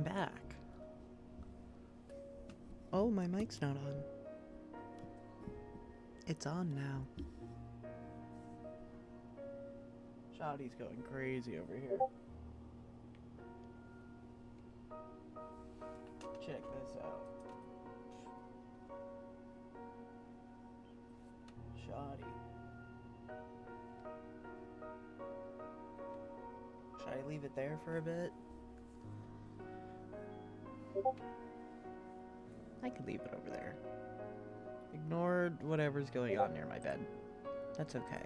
back. Oh, my mic's not on. It's on now. Shoddy's going crazy over here. Check this out. Shoddy. Should I leave it there for a bit? I could leave it over there. Ignore whatever's going on near my bed. That's okay.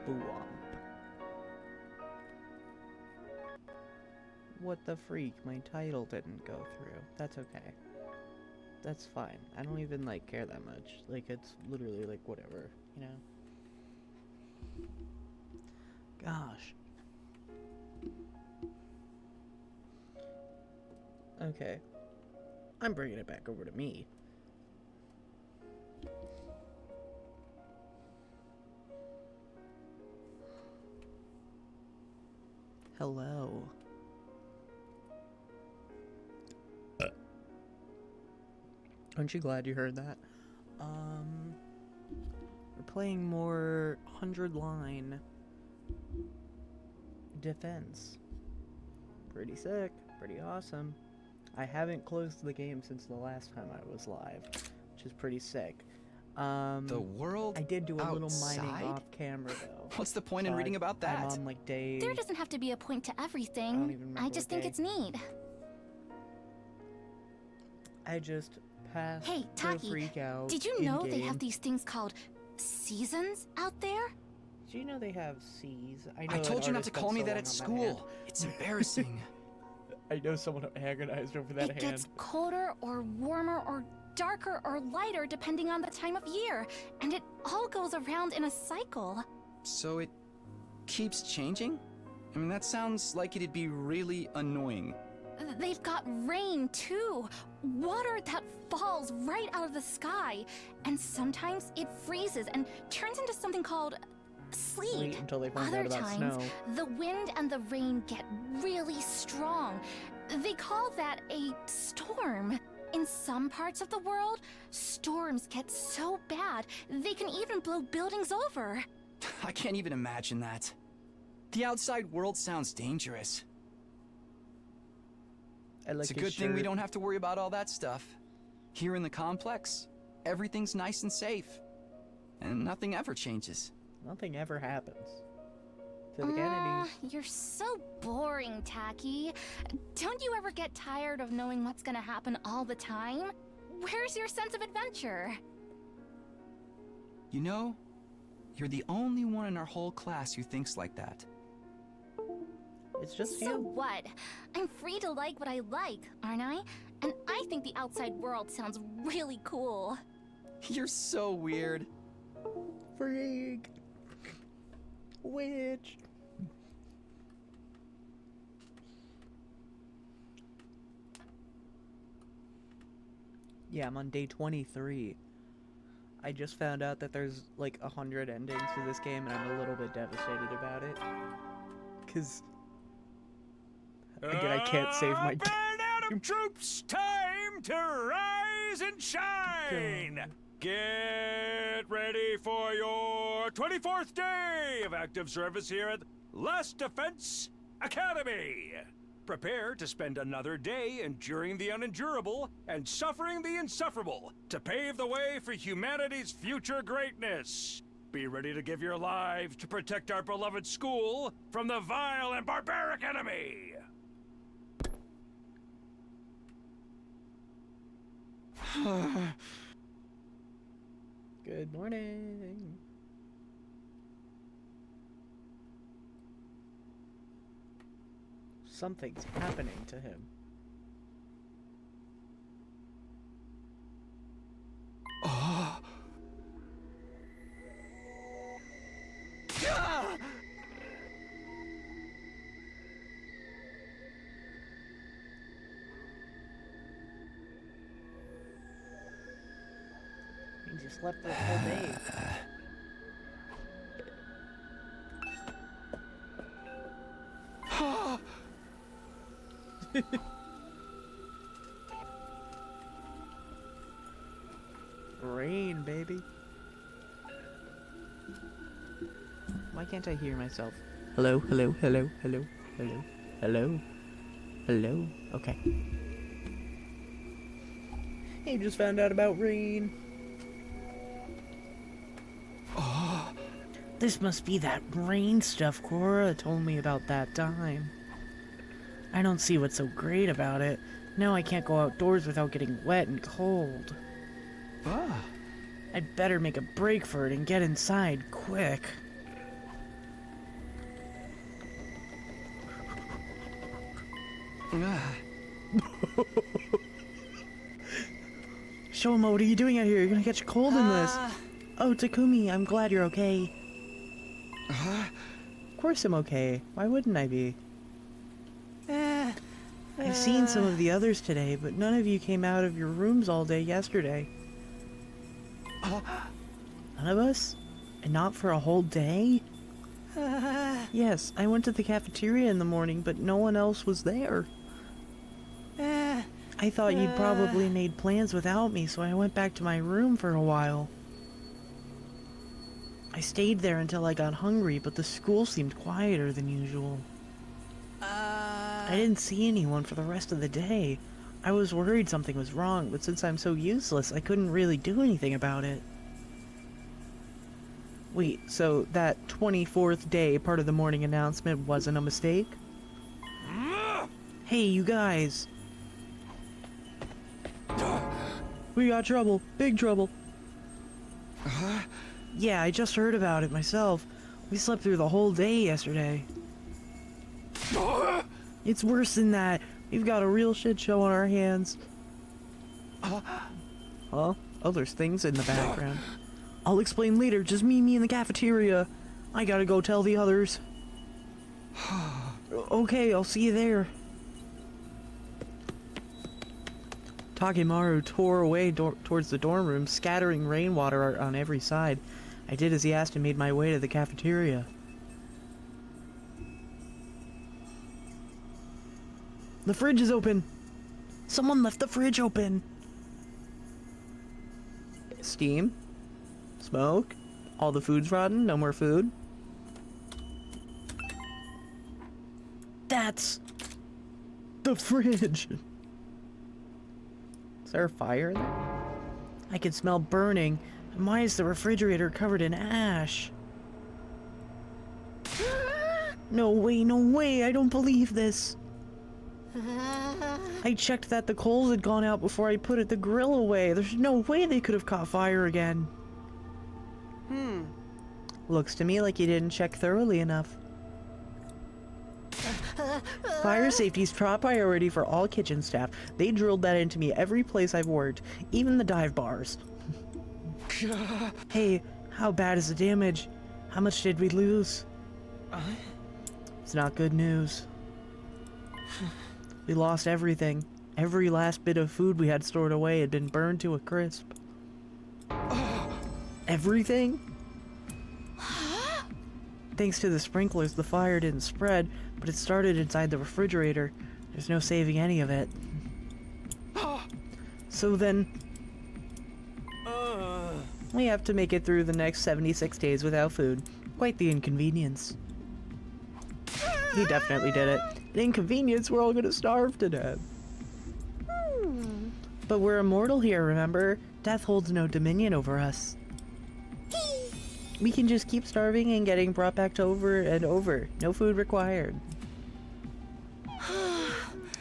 Boo-womp. What the freak? My title didn't go through. That's okay. That's fine. I don't even, like, care that much. Like, it's literally, like, whatever, you know? Gosh. Okay. I'm bringing it back over to me. Hello. Aren't you glad you heard that? We're playing more 100-line defense. Pretty sick, pretty awesome. I haven't closed the game since the last time I was live, which is pretty sick. The world I did do a little mining outside? off camera though. What's the point in reading about that? I'm on like day... There doesn't have to be a point to I don't everything. even remember I just what think day. it's neat. I just passed Hey, the Taki, freak out did you know they in-game. have these things called seasons out there? Do you know they have C's? I know I an told you not to artist call spent me so that long at on my hand. school. It's embarrassing. I know someone agonized over that It gets colder or warmer or darker or lighter depending on the time of year, and it all goes around in a cycle. So it keeps changing? I mean, that sounds like it'd be really annoying. They've got rain too, water that falls right out of the sky, and sometimes it freezes and turns into something called sleet. Wait until they find Other out about times, snow. the wind and the rain get really strong. They call that a storm. In some parts of the world, storms get so bad, they can even blow buildings over. I can't even imagine that. The outside world sounds dangerous. I like It's a his good thing we shirt. don't have to worry about all that stuff. Here in the complex, everything's nice and safe. And nothing ever changes. Nothing ever happens. To the Kennedys. You're so boring, Taki. Don't you ever get tired of knowing what's gonna happen all the time? Where's your sense of adventure? You know, you're the only one in our whole class who thinks like that. It's just So you. what? I'm free to like what I like, aren't I? And I think the outside world sounds really cool. You're so weird. Freak. Witch. Yeah, I'm on day 23. I just found out that there's like 100 endings to this game, and I'm a little bit devastated about it. Cause again, I can't save my. Burn out of troops! Time to rise and shine! Get ready for your 24th day of active service here at Last Defense Academy. Prepare to spend another day enduring the unendurable and suffering the insufferable to pave the way for humanity's future greatness. Be ready to give your lives to protect our beloved school from the vile and barbaric enemy. Good morning. Something's happening to him. Oh. Ah! He just slept this whole day. Rain, baby. Why can't I hear myself? Hello, hello, hello, hello, hello, hello, hello. Okay. Hey, just found out about rain. Oh, This must be that rain stuff Cora told me about that time. I don't see what's so great about it. Now I can't go outdoors without getting wet and cold. ah. I'd better make a break for it and get inside quick. Ah. Shoma, what are you doing out here? You're gonna catch a cold in this. Oh, Takumi, I'm glad you're okay. Of course I'm okay. Why wouldn't I be? I've seen some of the others today, but none of you came out of your rooms all day yesterday. None of us? And not for a whole day? Yes, I went to the cafeteria in the morning, but no one else was there. I thought you'd probably made plans without me, so I went back to my room for a while. I stayed there until I got hungry, but the school seemed quieter than usual. I didn't see anyone for the rest of the day. I was worried something was wrong, but since I'm so useless, I couldn't really do anything about it. Wait, so that 24th day part of the morning announcement wasn't a mistake? Hey, you guys! We got trouble. Big trouble. Yeah, I just heard about it myself. We slept through the whole day yesterday. It's worse than that. We've got a real shit show on our hands. Huh? Oh, there's things in the background. I'll explain later. Just meet me in the cafeteria. I gotta go tell the others. Okay, I'll see you there. Takemaru tore away towards the dorm room, scattering rainwater on every side. I did as he asked and made my way to the cafeteria. The fridge is open! Someone left the fridge open! Steam? Smoke? All the food's rotten? No more food? That's the fridge! Is there a fire there? I can smell burning. And why is the refrigerator covered in ash? No way, I don't believe this. I checked that the coals had gone out before I put the grill away. There's no way they could have caught fire again. Looks to me like you didn't check thoroughly enough. Fire safety's top priority for all kitchen staff. They drilled that into me every place I've worked, even the dive bars. Hey, how bad is the damage? How much did we lose? It's not good news. We lost everything. Every last bit of food we had stored away had been burned to a crisp. Everything? Thanks to the sprinklers, the fire didn't spread, but it started inside the refrigerator. There's no saving any of it. So then, we have to make it through the next 76 days without food. Quite the inconvenience. He definitely did it. An inconvenience, we're all gonna starve to death. But we're immortal here, remember? Death holds no dominion over us. We can just keep starving and getting brought back to over and over. No food required.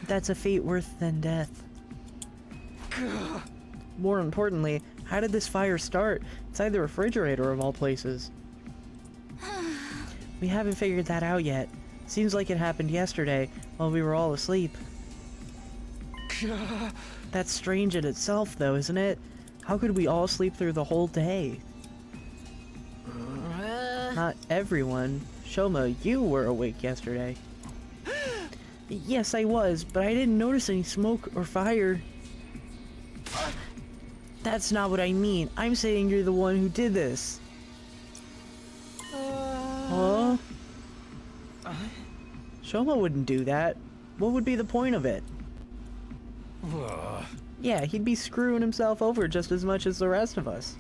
That's a fate worse than death. More importantly, how did this fire start? Inside the refrigerator of all places. We haven't figured that out yet. Seems like it happened yesterday, while we were all asleep. That's strange in itself, though, isn't it? How could we all sleep through the whole day? Not everyone. Shoma, you were awake yesterday. Yes, I was, but I didn't notice any smoke or fire. That's not what I mean. I'm saying you're the one who did this. Huh? Shoma wouldn't do that. What would be the point of it? Yeah, he'd be screwing himself over just as much as the rest of us.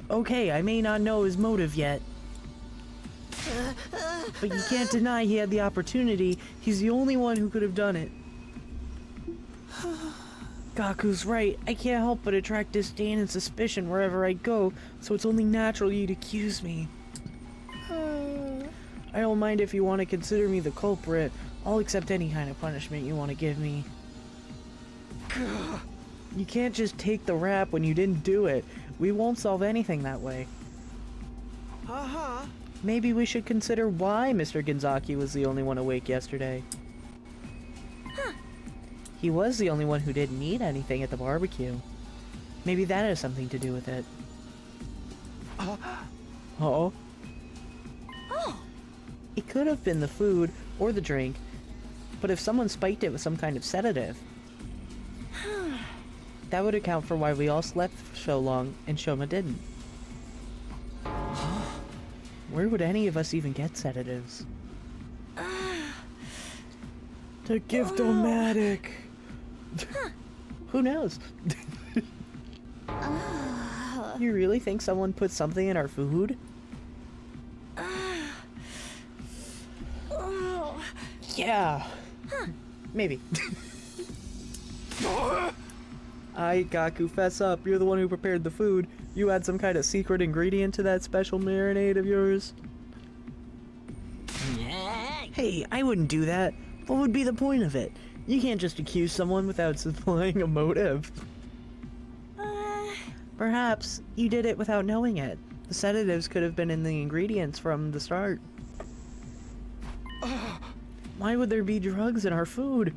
Okay, I may not know his motive yet. But you can't deny he had the opportunity. He's the only one who could have done it. Gaku's right. I can't help but attract disdain and suspicion wherever I go, so it's only natural you'd accuse me. I don't mind if you want to consider me the culprit. I'll accept any kind of punishment you want to give me. You can't just take the rap when you didn't do it. We won't solve anything that way. Maybe we should consider why Mr. Ginzaki was the only one awake yesterday. He was the only one who didn't eat anything at the barbecue. Maybe that has something to do with it. Oh. It could have been the food or the drink, but if someone spiked it with some kind of sedative, that would account for why we all slept for so long and Shoma didn't. Where would any of us even get sedatives? The gift-o-matic. Who knows? You really think someone put something in our food? Yeah. Maybe. Gaku, fess up. You're the one who prepared the food. You add some kind of secret ingredient to that special marinade of yours? Hey, I wouldn't do that. What would be the point of it? You can't just accuse someone without supplying a motive. Perhaps you did it without knowing it. The sedatives could have been in the ingredients from the start. Why would there be drugs in our food?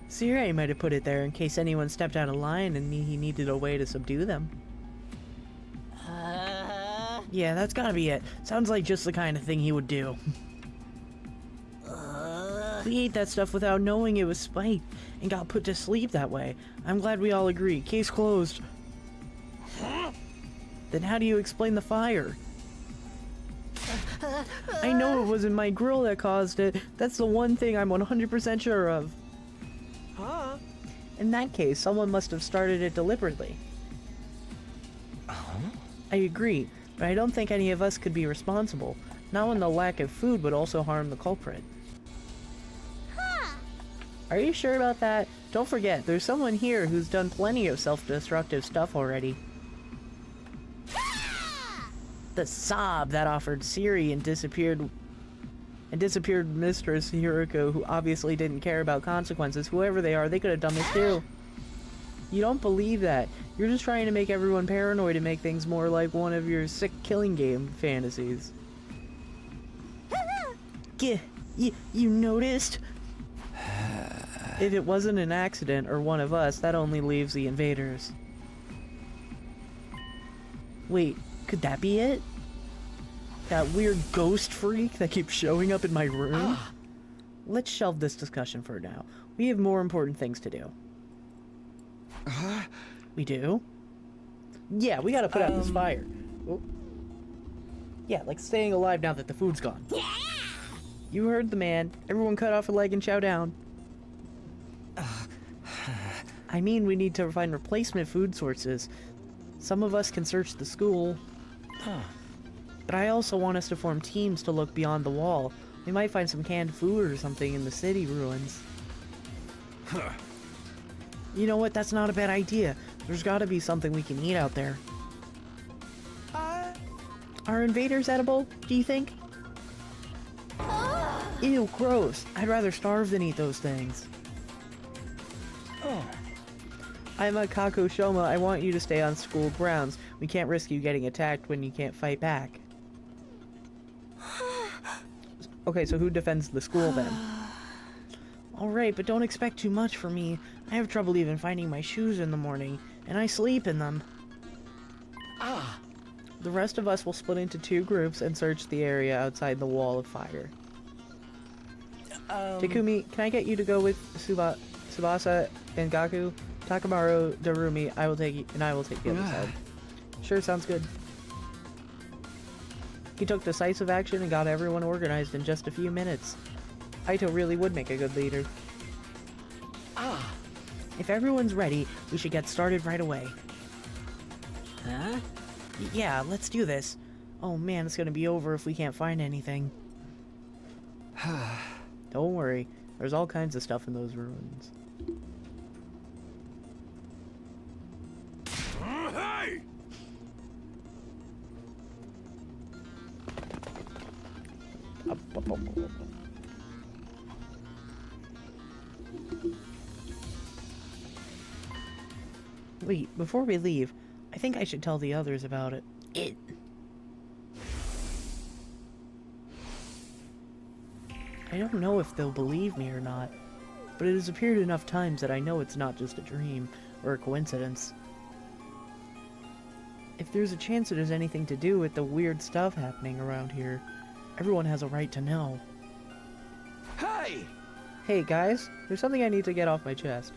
Sirei might have put it there in case anyone stepped out of line and he needed a way to subdue them. Yeah, that's gotta be it. Sounds like just the kind of thing he would do. We ate that stuff without knowing it was spiked and got put to sleep that way. I'm glad we all agree. Case closed. Then how do you explain the fire? I know it wasn't my grill that caused it. That's the one thing I'm 100% sure of. In that case, someone must have started it deliberately. I agree, but I don't think any of us could be responsible. Not when the lack of food would also harm the culprit. Are you sure about that? Don't forget, there's someone here who's done plenty of self-destructive stuff already. The sob that offered Siri and disappeared Mistress Hiroko, who obviously didn't care about consequences. Whoever they are, they could have done this too. You don't believe that. You're just trying to make everyone paranoid and make things more like one of your sick killing game fantasies. You noticed? If it wasn't an accident or one of us, that only leaves the invaders. Wait, could that be it? That weird ghost freak that keeps showing up in my room? Let's shelve this discussion for now. We have more important things to do. We do? Yeah, we gotta put out this fire. Oh. Yeah, like staying alive now that the food's gone. Yeah! You heard the man. Everyone cut off a leg and chow down. I mean, we need to find replacement food sources. Some of us can search the school. But I also want us to form teams to look beyond the wall. We might find some canned food or something in the city ruins. You know what? That's not a bad idea. There's gotta be something we can eat out there. Are invaders edible, do you think? Ew, gross. I'd rather starve than eat those things. I'm a Kaku Shoma. I want you to stay on school grounds. We can't risk you getting attacked when you can't fight back. Okay, so who defends the school then? Alright, but don't expect too much from me. I have trouble even finding my shoes in the morning, and I sleep in them. The rest of us will split into 2 groups and search the area outside the wall of fire. Takumi, can I get you to go with Tsubasa and Gaku, Takamaru, Darumi, I will take the other side. Sure, sounds good. He took decisive action and got everyone organized in just a few minutes. Aito really would make a good leader. If everyone's ready, we should get started right away. Huh? Yeah, let's do this. Oh man, it's gonna be over if we can't find anything. Don't worry, there's all kinds of stuff in those ruins. Hey! Wait, before we leave, I think I should tell the others about it. I don't know if they'll believe me or not, but it has appeared enough times that I know it's not just a dream or a coincidence. If there's a chance it has anything to do with the weird stuff happening around here, everyone has a right to know. Hey! Hey guys, there's something I need to get off my chest.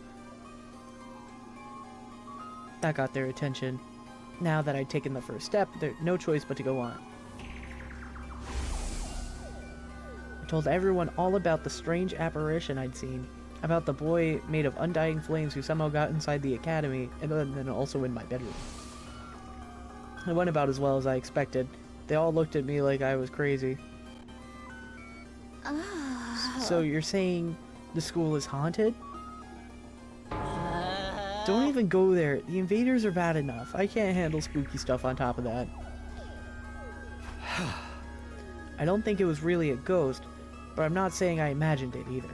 That got their attention. Now that I'd taken the first step, there's no choice but to go on. I told everyone all about the strange apparition I'd seen, about the boy made of undying flames who somehow got inside the academy, and then also in my bedroom. It went about as well as I expected. They all looked at me like I was crazy. So you're saying the school is haunted? Don't even go there. The invaders are bad enough. I can't handle spooky stuff on top of that. I don't think it was really a ghost, but I'm not saying I imagined it either.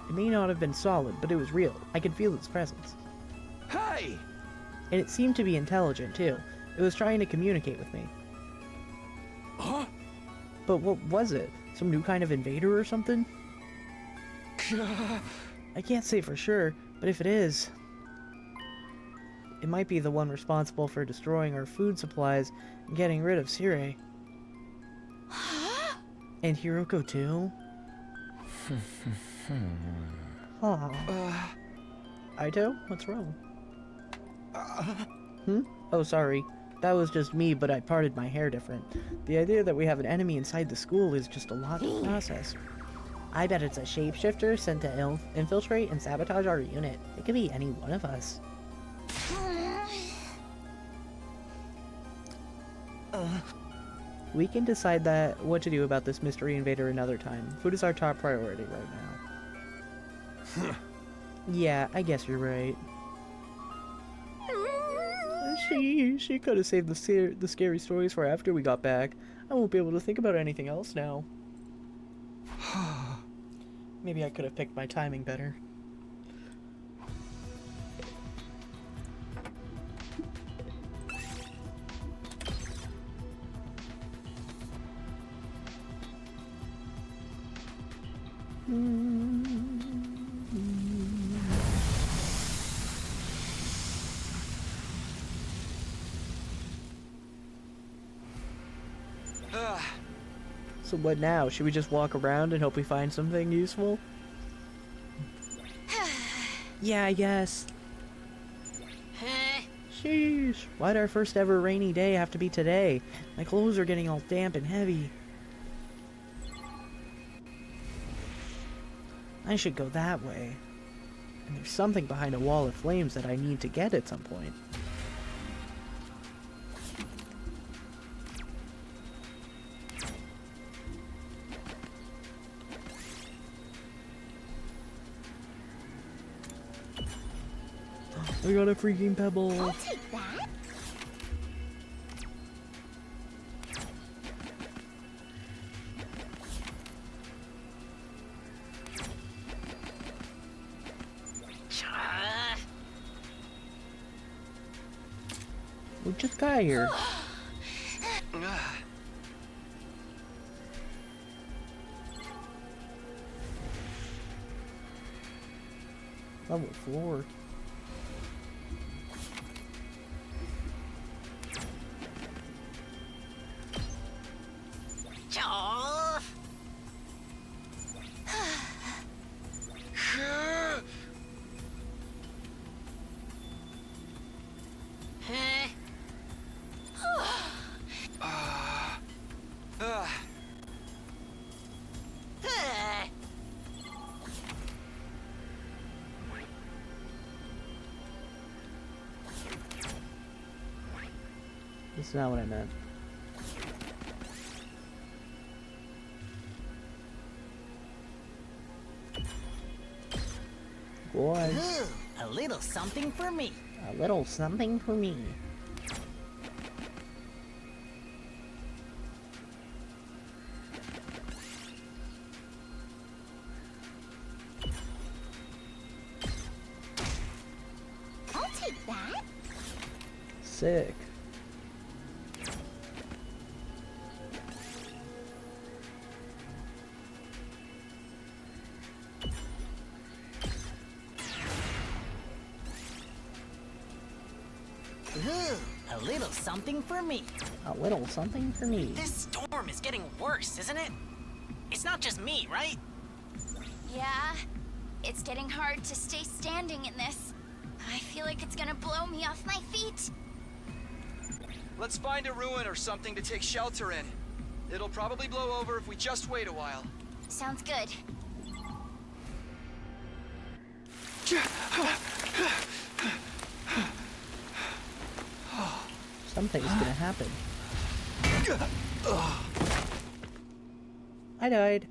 It may not have been solid, but it was real. I could feel its presence. Hey! And it seemed to be intelligent, too. It was trying to communicate with me. Huh? But what was it? Some new kind of invader or something? I can't say for sure, but if it is, it might be the one responsible for destroying our food supplies and getting rid of Sire. And Hiroko too? Aito? What's wrong? Oh, sorry. That was just me, but I parted my hair different. The idea that we have an enemy inside the school is just a lot to process. I bet it's a shapeshifter sent to infiltrate and sabotage our unit. It could be any one of us. We can decide what to do about this mystery invader another time. Food is our top priority right now. Yeah, I guess you're right. She could have saved the scary stories for after we got back. I won't be able to think about anything else now. Maybe I could have picked my timing better. So what now? Should we just walk around and hope we find something useful? Yeah, I guess. Sheesh. Why'd our first ever rainy day have to be today? My clothes are getting all damp and heavy. I should go that way. And there's something behind a wall of flames that I need to get at some point. I got a freaking pebble. I'll take that. We just got here. Level 4. That's not what I meant. Was A little something for me. a little something for me. I'll take that. Sick. A little something for me. A little something for me. This storm is getting worse, isn't it? It's not just me, right? Yeah, it's getting hard to stay standing in this. I feel like it's gonna blow me off my feet. Let's find a ruin or something to take shelter in. It'll probably blow over if we just wait a while. Sounds good. Something's gonna happen. I died.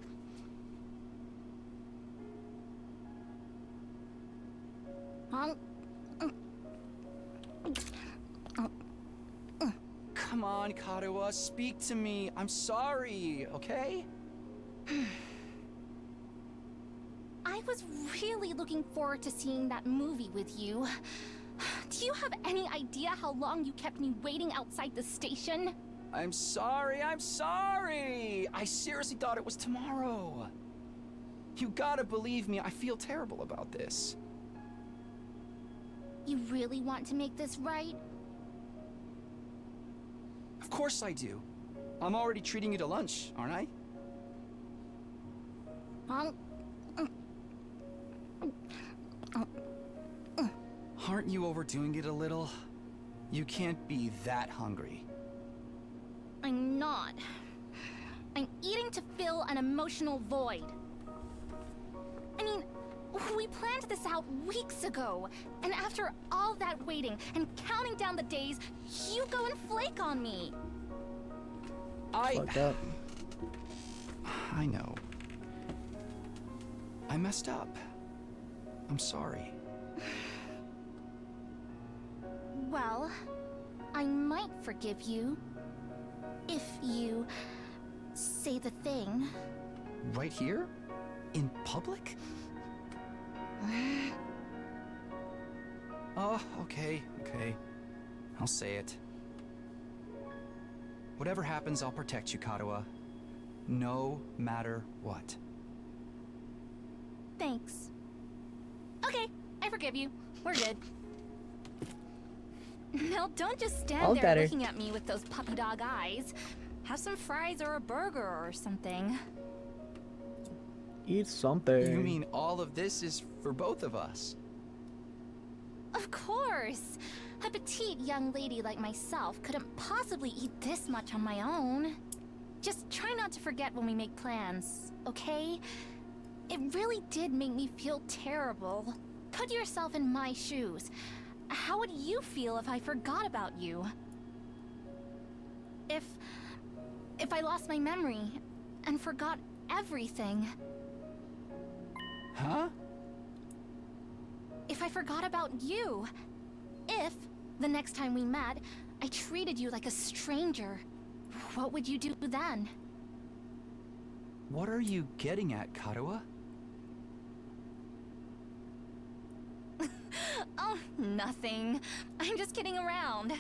Come on, Kadoa, speak to me. I'm sorry, okay? I was really looking forward to seeing that movie with you. Do you have any idea how long you kept me waiting outside the station? I'm sorry, I'm sorry! I seriously thought it was tomorrow. You gotta believe me, I feel terrible about this. You really want to make this right? Of course I do. I'm already treating you to lunch, aren't I? Aren't you overdoing it a little? You can't be that hungry. I'm not. I'm eating to fill an emotional void. I mean, we planned this out weeks ago, and after all that waiting and counting down the days, you go and flake on me. Fucked up. I know. I messed up. I'm sorry. Well, I might forgive you if you say the thing. Right here? In public? Oh, okay. I'll say it. Whatever happens, I'll protect you, Kadoa. No matter what. Thanks. Okay, I forgive you. We're good. Now don't just stand All there better. looking at me with those puppy dog eyes. Have some fries or a burger or something. Eat something. You mean all of this is for both of us? Of course! A petite young lady like myself couldn't possibly eat this much on my own. Just try not to forget when we make plans, okay? It really did make me feel terrible. Put yourself in my shoes. How would you feel if I forgot about you? If I lost my memory and forgot everything. Huh? If I forgot about you. If, the next time we met, I treated you like a stranger. What would you do then? What are you getting at, Kadoa? Oh, nothing. I'm just kidding around.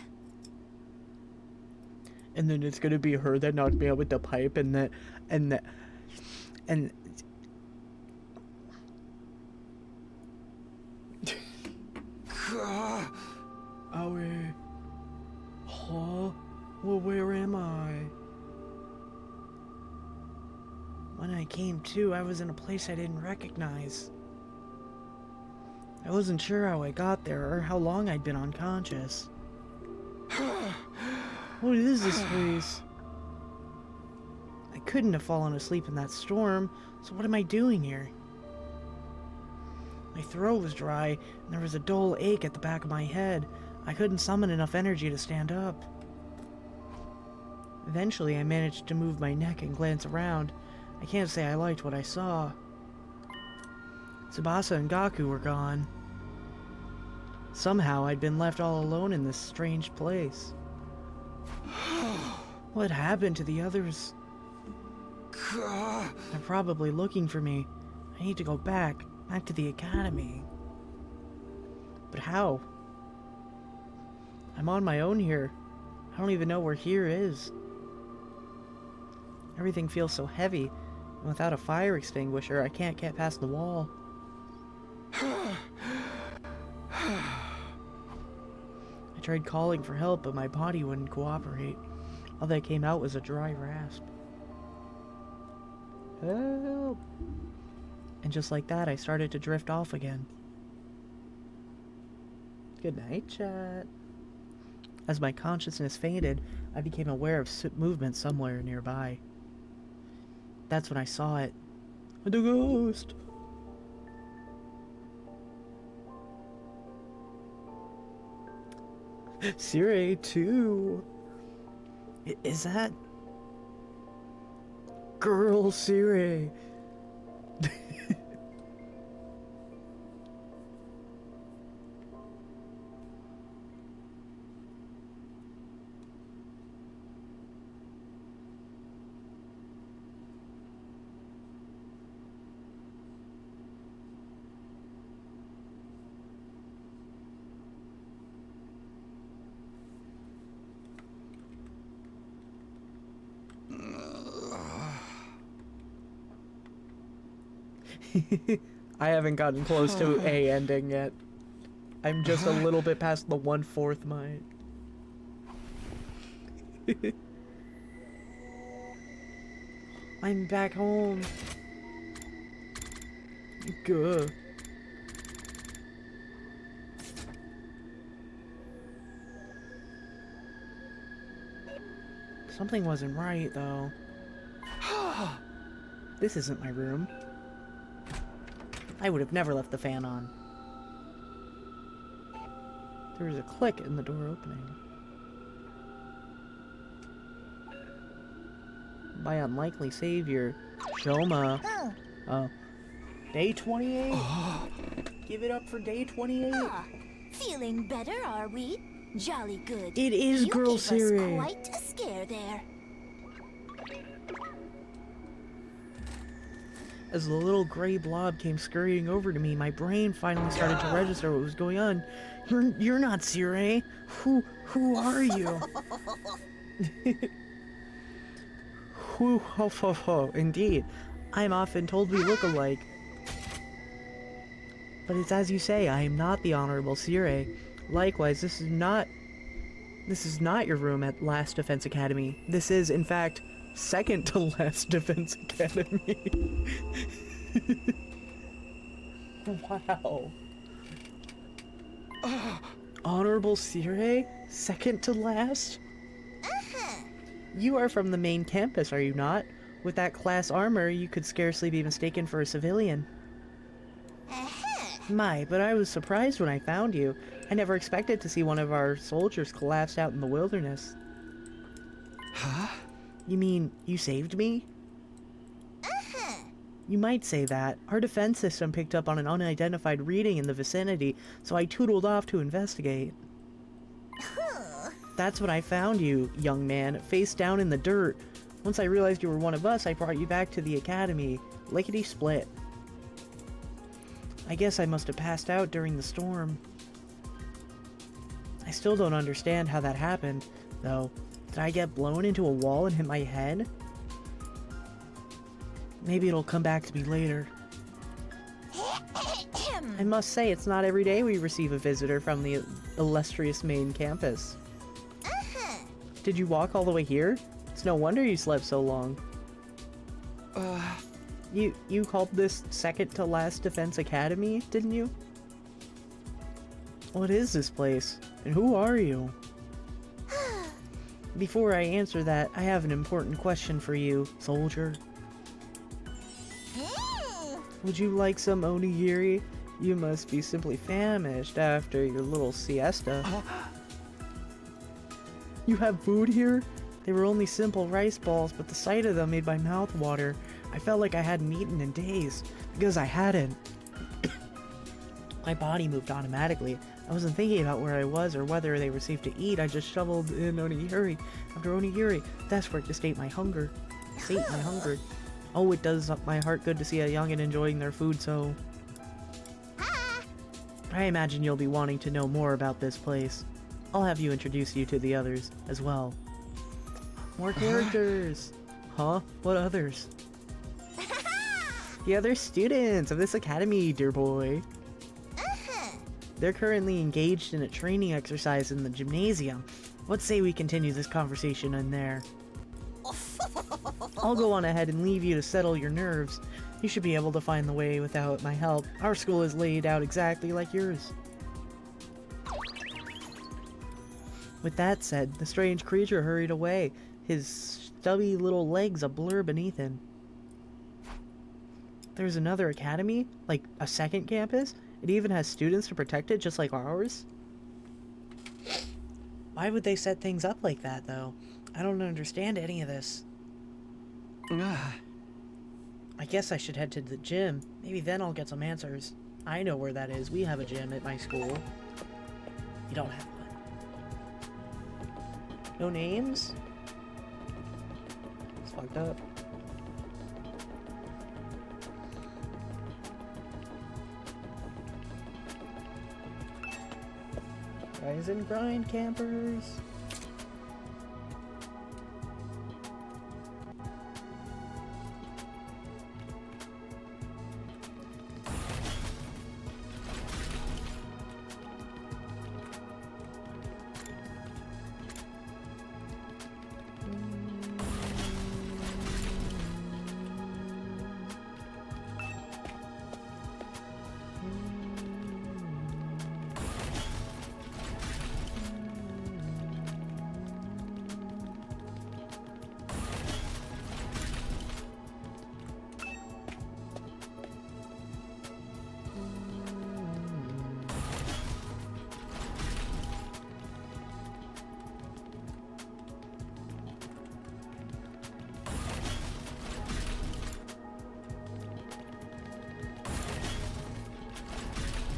And then it's gonna be her that knocked me out with the pipe, and Owie. Huh? Well, where am I? When I came to, I was in a place I didn't recognize. I wasn't sure how I got there or how long I'd been unconscious. What is this place? I couldn't have fallen asleep in that storm, so what am I doing here? My throat was dry, and there was a dull ache at the back of my head. I couldn't summon enough energy to stand up. Eventually, I managed to move my neck and glance around. I can't say I liked what I saw. Tsubasa and Gaku were gone. Somehow, I'd been left all alone in this strange place. What happened to the others? They're probably looking for me. I need to go back to the academy. But how? I'm on my own here. I don't even know where here is. Everything feels so heavy, and without a fire extinguisher, I can't get past the wall. I tried calling for help, but my body wouldn't cooperate. All that came out was a dry rasp. Help! And just like that, I started to drift off again. Good night, chat. As my consciousness faded, I became aware of movement somewhere nearby. That's when I saw it. The ghost! Sirei, too. Is that... Girl Sirei? I haven't gotten close to a ending yet. I'm just a little bit past the 1/4 mine. I'm back home. Good. Something wasn't right, though. This isn't my room. I would have never left the fan on. There was a click in the door opening. My unlikely savior, Shoma. Oh. Day 28? Give it up for day 28? Feeling better, are we? Jolly good. It is Girl Siri. You gave us quite a scare there. As the little gray blob came scurrying over to me, my brain finally started to register what was going on. You're not Sirei. Who are you? Indeed. I'm often told we look alike. But it's as you say, I am not the Honorable Sirei. Likewise, this is not your room at Last Defense Academy. This is, in fact, second to Last Defense Academy. Wow. Honorable Sirei? Second to last? You are from the main campus, are you not? With that class armor, you could scarcely be mistaken for a civilian. My, but I was surprised when I found you. I never expected to see one of our soldiers collapsed out in the wilderness. Huh? You mean, you saved me? You might say that. Our defense system picked up on an unidentified reading in the vicinity, so I tootled off to investigate. That's when I found you, young man, face down in the dirt. Once I realized you were one of us, I brought you back to the academy. Lickety-split. I guess I must have passed out during the storm. I still don't understand how that happened, though. Did I get blown into a wall and hit my head? Maybe it'll come back to me later. I must say, it's not every day we receive a visitor from the illustrious main campus. Did you walk all the way here? It's no wonder you slept so long. You called this second to last Defense Academy, didn't you? What is this place? And who are you? Before I answer that, I have an important question for you, soldier. Would you like some onigiri? You must be simply famished after your little siesta. You have food here? They were only simple rice balls, but the sight of them made my mouth water. I felt like I hadn't eaten in days, because I hadn't. My body moved automatically. I wasn't thinking about where I was or whether they were safe to eat. I just shoveled in onigiri after onigiri. That's where to sate my hunger. Oh, it does my heart good to see a youngin' enjoying their food, so... I imagine you'll be wanting to know more about this place. I'll have you introduce you to the others as well. More characters! Huh? What others? The other students of this academy, dear boy. They're currently engaged in a training exercise in the gymnasium. Let's say we continue this conversation in there. I'll go on ahead and leave you to settle your nerves. You should be able to find the way without my help. Our school is laid out exactly like yours. With that said, the strange creature hurried away, his stubby little legs a blur beneath him. There's another academy? Like a second campus? It even has students to protect it just like ours? Why would they set things up like that, though? I don't understand any of this. I guess I should head to the gym. Maybe then I'll get some answers. I know where that is. We have a gym at my school. You don't have one. No names? It's fucked up. Rise and grind, campers.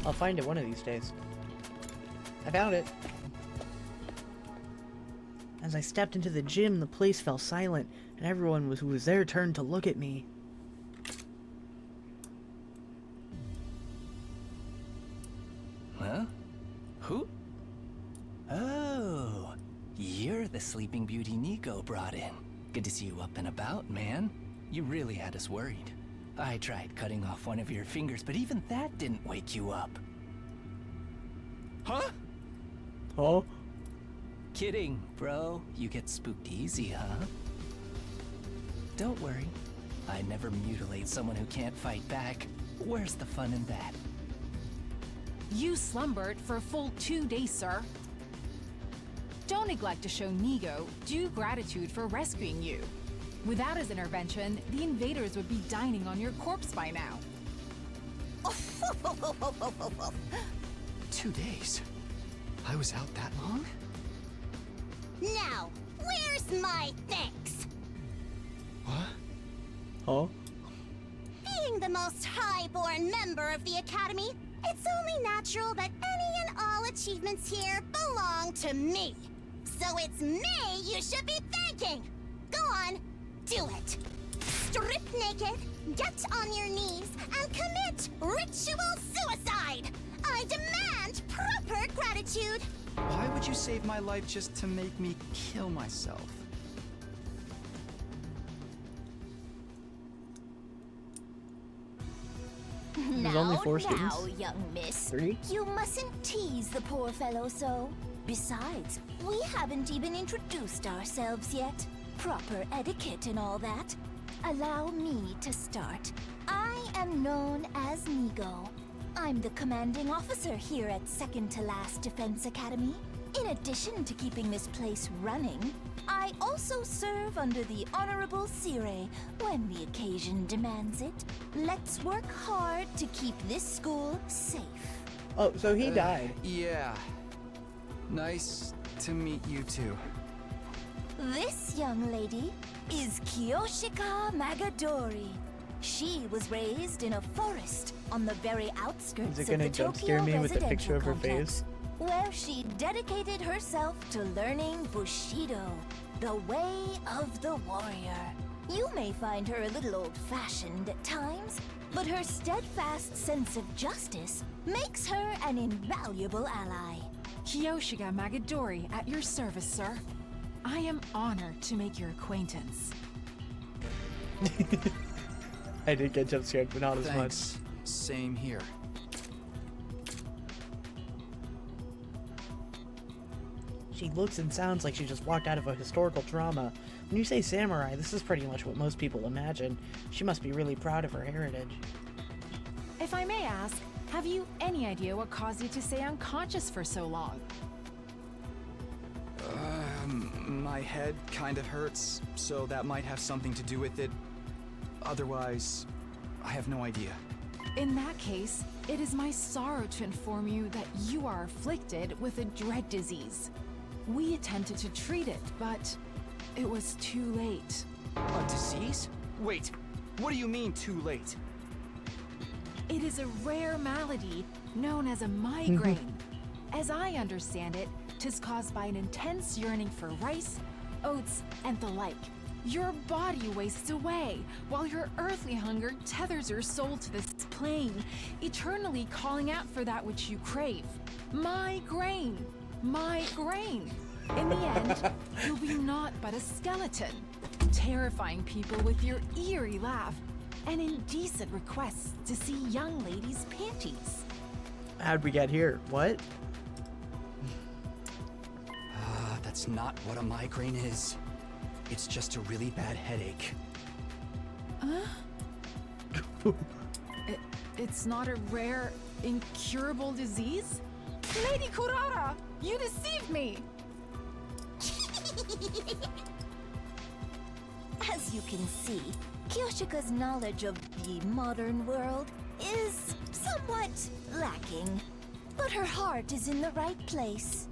I'll find it one of these days. I found it. As I stepped into the gym, the place fell silent, and everyone who was there turned to look at me. Huh? Who? Oh, you're the Sleeping Beauty Nico brought in. Good to see you up and about, man. You really had us worried. I tried cutting off one of your fingers, but even that didn't wake you up. Huh? Oh? Kidding, bro. You get spooked easy, huh? Don't worry. I never mutilate someone who can't fight back. Where's the fun in that? You slumbered for a full 2 days, sir. Don't neglect to show Nigo due gratitude for rescuing you. Without his intervention, the invaders would be dining on your corpse by now. 2 days? I was out that long? Now, where's my thanks? What? Oh? Being the most high-born member of the Academy, it's only natural that any and all achievements here belong to me. So it's me you should be thanking! Go on, do it! Strip naked, get on your knees, and commit ritual suicide! I demand proper gratitude! Why would you save my life just to make me kill myself? There's only 4 students? Now, young miss. 3? You mustn't tease the poor fellow so. Besides, we haven't even introduced ourselves yet. Proper etiquette and all that. Allow me to start. I am known as Nigo. I'm the commanding officer here at Second to Last Defense Academy. In addition to keeping this place running, I also serve under the Honorable Sire when the occasion demands it. Let's work hard to keep this school safe. Oh, so he died. Yeah. Nice to meet you too. This young lady is Kiyoshika Magadori. She was raised in a forest on the very outskirts Is it of the gonna jump Tokyo scare me with the residential picture of her complex, face? where she dedicated herself to learning Bushido, the way of the warrior. You may find her a little old-fashioned at times, but her steadfast sense of justice makes her an invaluable ally. Kiyoshika Magadori at your service, sir. I am honored to make your acquaintance. I did get jump scared, but not as much. Thanks. Same here. She looks and sounds like she just walked out of a historical drama. When you say samurai, this is pretty much what most people imagine. She must be really proud of her heritage. If I may ask, have you any idea what caused you to stay unconscious for so long? My head kind of hurts, so that might have something to do with it. Otherwise, I have no idea. In that case, it is my sorrow to inform you that you are afflicted with a dread disease. We attempted to treat it, but it was too late. A disease? Wait, what do you mean too late? It is a rare malady known as a migraine. As I understand it, 'tis caused by an intense yearning for rice, oats, and the like. Your body wastes away, while your earthly hunger tethers your soul to this plane, eternally calling out for that which you crave. Migraine! Migraine! In the end, you'll be naught but a skeleton, terrifying people with your eerie laugh and indecent requests to see young ladies' panties. How'd we get here? What? That's not what a migraine is. It's just a really bad headache. It's not a rare, incurable disease? Lady Kurara, you deceived me! As you can see, Kiyoshika's knowledge of the modern world is somewhat lacking, but her heart is in the right place.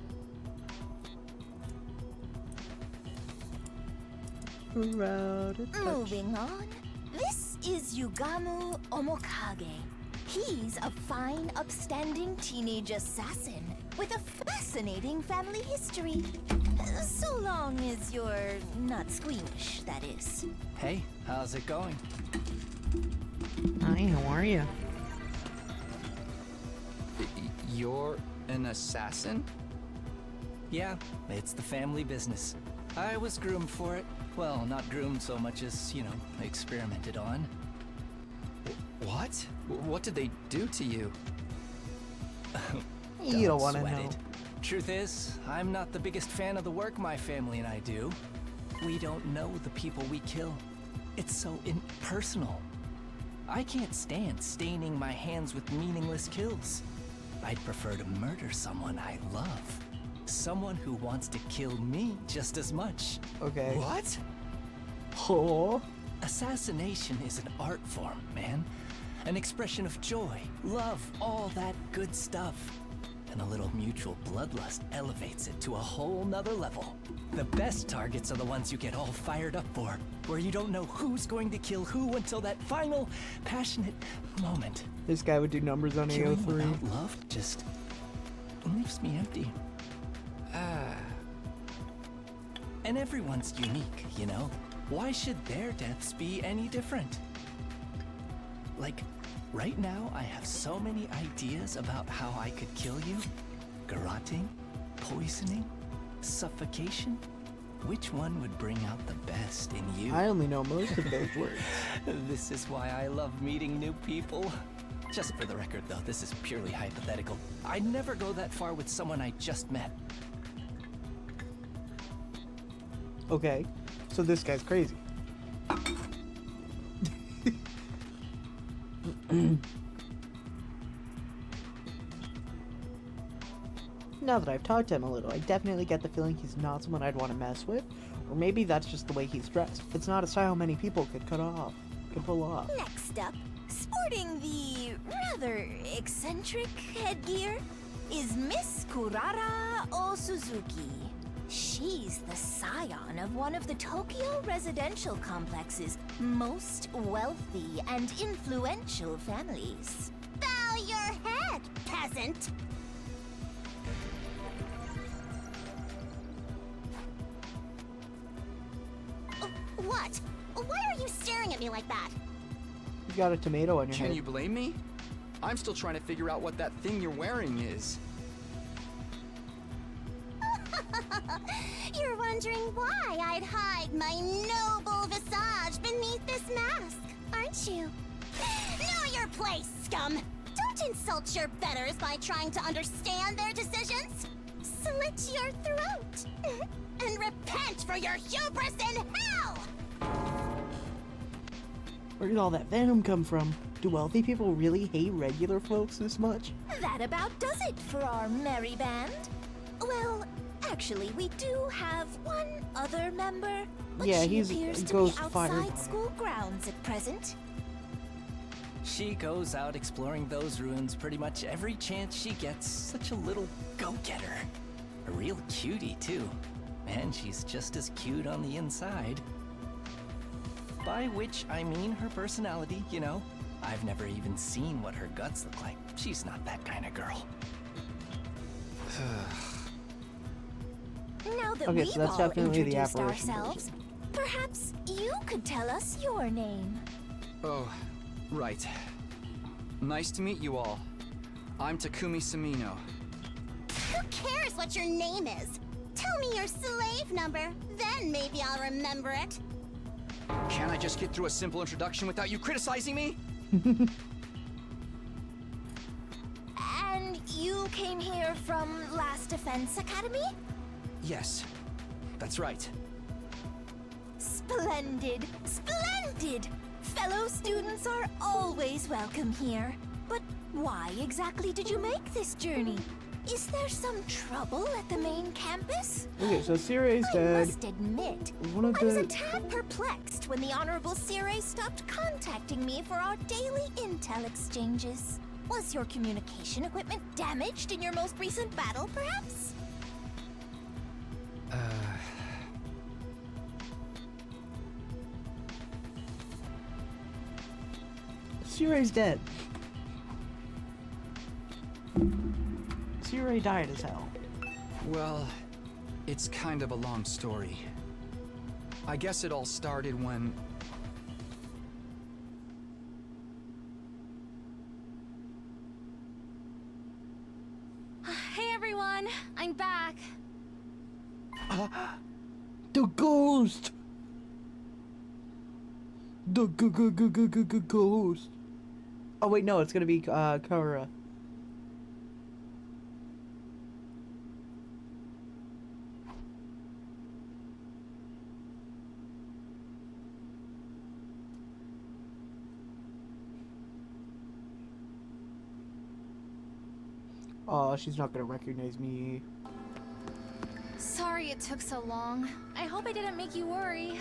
Moving on, this is Yugamu Omokage. He's a fine, upstanding teenage assassin with a fascinating family history. So long as you're not squeamish, that is. Hey, how's it going? Hi, how are you? You're an assassin? Yeah, it's the family business. I was groomed for it. Well, not groomed so much as, experimented on. What? What did they do to you? You don't want to sweat know. it. Truth is, I'm not the biggest fan of the work my family and I do. We don't know the people we kill. It's so impersonal. I can't stand staining my hands with meaningless kills. I'd prefer to murder someone I love. Someone who wants to kill me just as much. Okay. What? Oh. Assassination is an art form, man. An expression of joy, love, all that good stuff. And a little mutual bloodlust elevates it to a whole nother level. The best targets are the ones you get all fired up for, where you don't know who's going to kill who until that final, passionate moment. This guy would do numbers on Killing AO3. without love just leaves me empty. And everyone's unique, you know? Why should their deaths be any different? Like, right now I have so many ideas about how I could kill you. Garroting, poisoning, suffocation. Which one would bring out the best in you? I only know most of those words. This is why I love meeting new people. Just for the record, though, this is purely hypothetical. I'd never go that far with someone I just met. Okay, so this guy's crazy. Now that I've talked to him a little, I definitely get the feeling he's not someone I'd want to mess with. Or maybe that's just the way he's dressed. It's not a style many people could pull off. Next up, sporting the rather eccentric headgear, is Miss Kurara Osuzuki. She's the scion of one of the Tokyo residential complex's most wealthy and influential families. Bow your head, peasant! What? Why are you staring at me like that? You got a tomato on your Can head. you blame me? I'm still trying to figure out what that thing you're wearing is. You're wondering why I'd hide my noble visage beneath this mask, aren't you? Know your place, scum! Don't insult your betters by trying to understand their decisions! Slit your throat! And repent for your hubris in hell! Where did all that venom come from? Do wealthy people really hate regular folks this much? That about does it for our merry band. Well, actually, we do have one other member, but Yeah, she he's appears to be ghost outside fireball. school grounds at present. She goes out exploring those ruins pretty much every chance she gets. Such a little go-getter. A real cutie, too. And she's just as cute on the inside. By which I mean her personality, you know. I've never even seen what her guts look like. She's not that kind of girl. Now that Okay, we've so that's all definitely the introduced apparition ourselves, perhaps you could tell us your name. Oh, right. Nice to meet you all. I'm Takumi Samino. Who cares what your name is? Tell me your slave number, then maybe I'll remember it. Can't I just get through a simple introduction without you criticizing me? And you came here from Last Defense Academy? Yes, that's right. Splendid! Splendid! Fellow students are always welcome here. But why exactly did you make this journey? Is there some trouble at the main campus? Okay, so Sirai's I dead. must admit, One of I was the- a tad perplexed when the Honorable Sirei stopped contacting me for our daily intel exchanges. Was your communication equipment damaged in your most recent battle, perhaps? Sirai's dead. Sirai died as hell. Well, it's kind of a long story. I guess it all started when... Hey everyone, I'm back. The ghost! The ghost. Oh wait, no, it's gonna be Kara. Oh, she's not gonna recognize me. Sorry it took so long. I hope I didn't make you worry.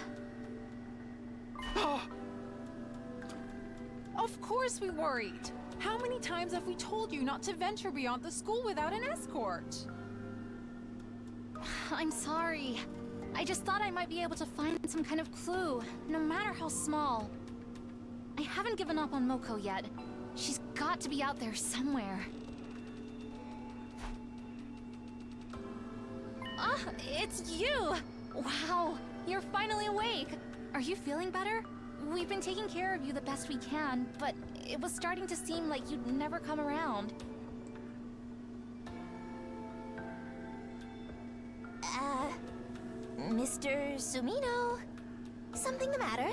Of course we worried. How many times have we told you not to venture beyond the school without an escort? I'm sorry. I just thought I might be able to find some kind of clue, no matter how small. I haven't given up on Moko yet. She's got to be out there somewhere. Ah, it's you! Wow, you're finally awake. Are you feeling better? We've been taking care of you the best we can, but it was starting to seem like you'd never come around. Mr. Sumino? Something the matter?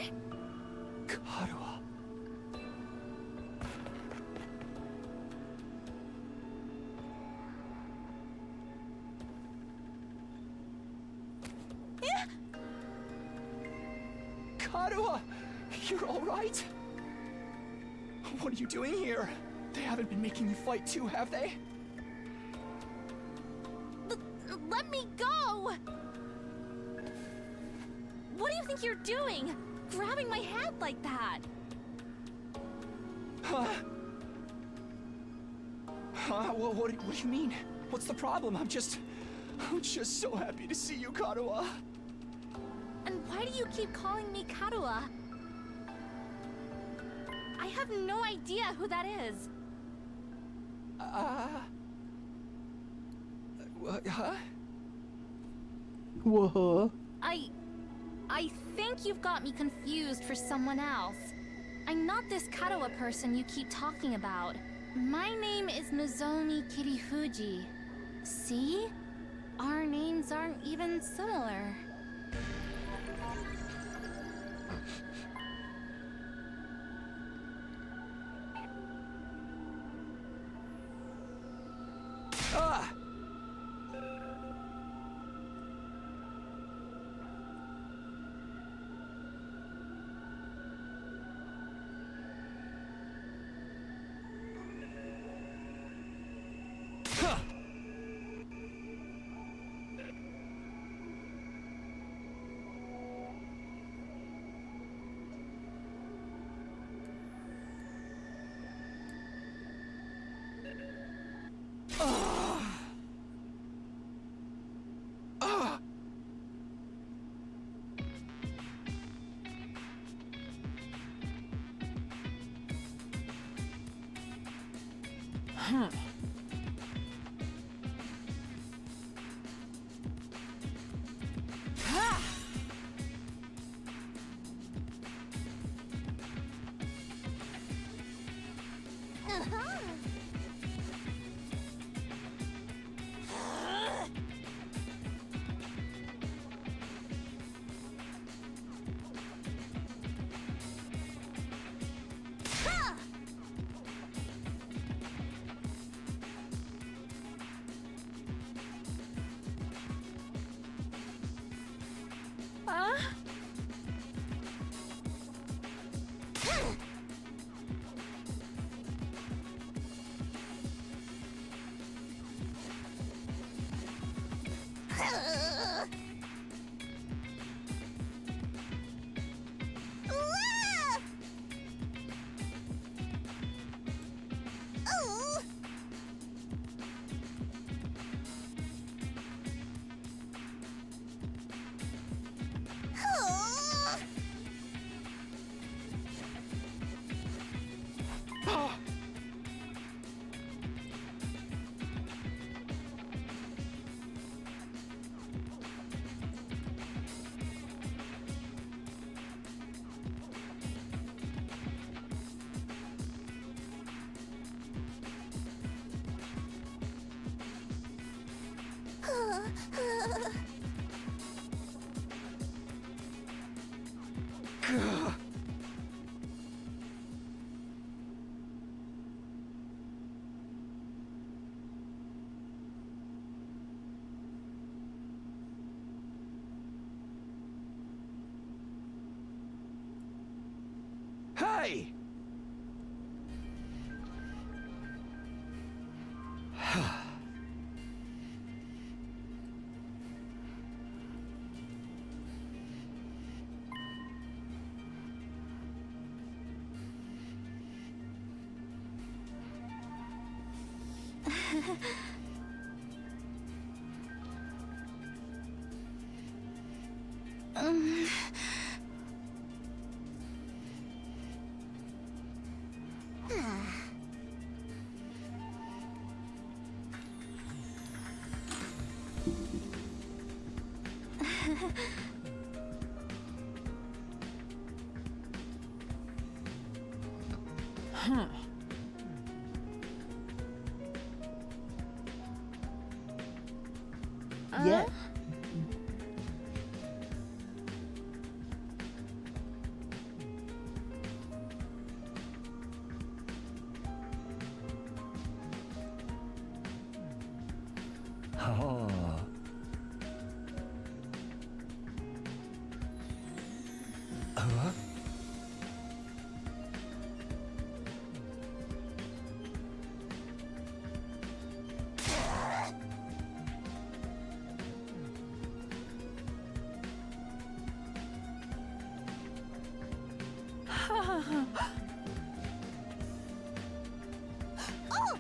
Karuha. Karuha! You're alright? What are you doing here? They haven't been making you fight too, have they? Let me go! What do you think you're doing? Grabbing my head like that? Huh? What do you mean? What's the problem? I'm just so happy to see you, Kadoa. And why do you keep calling me Kadoa? I have no idea who that is. What, huh? Whoa. I think you've got me confused for someone else. I'm not this Kadoa person you keep talking about. My name is Nozomi Kirifuji. See? Our names aren't even similar. Ah! Huh! Gah. Hey! Yeah. Oh. Huh? Oh!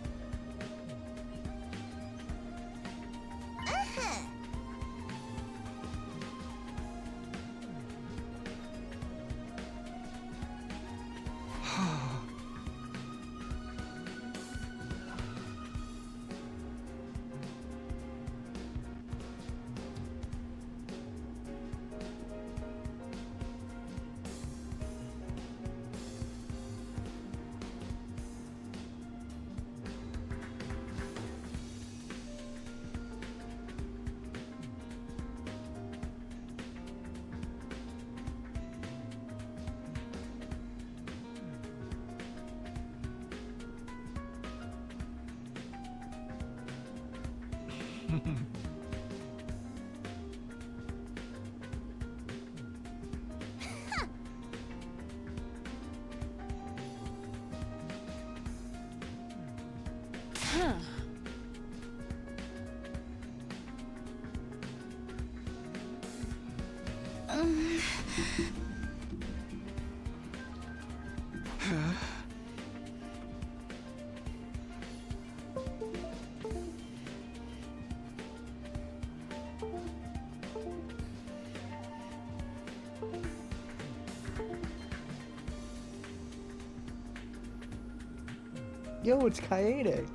Yo, it's Kaede.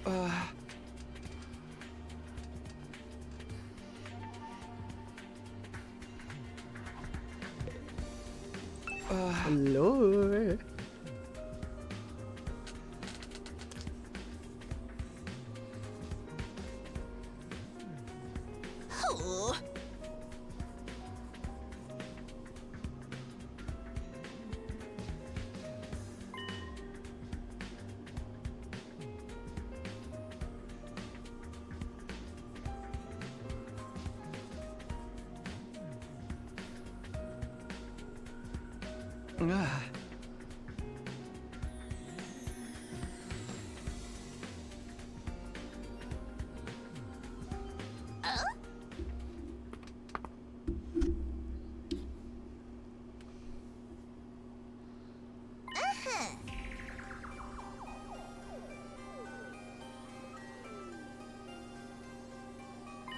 Ah. Hello.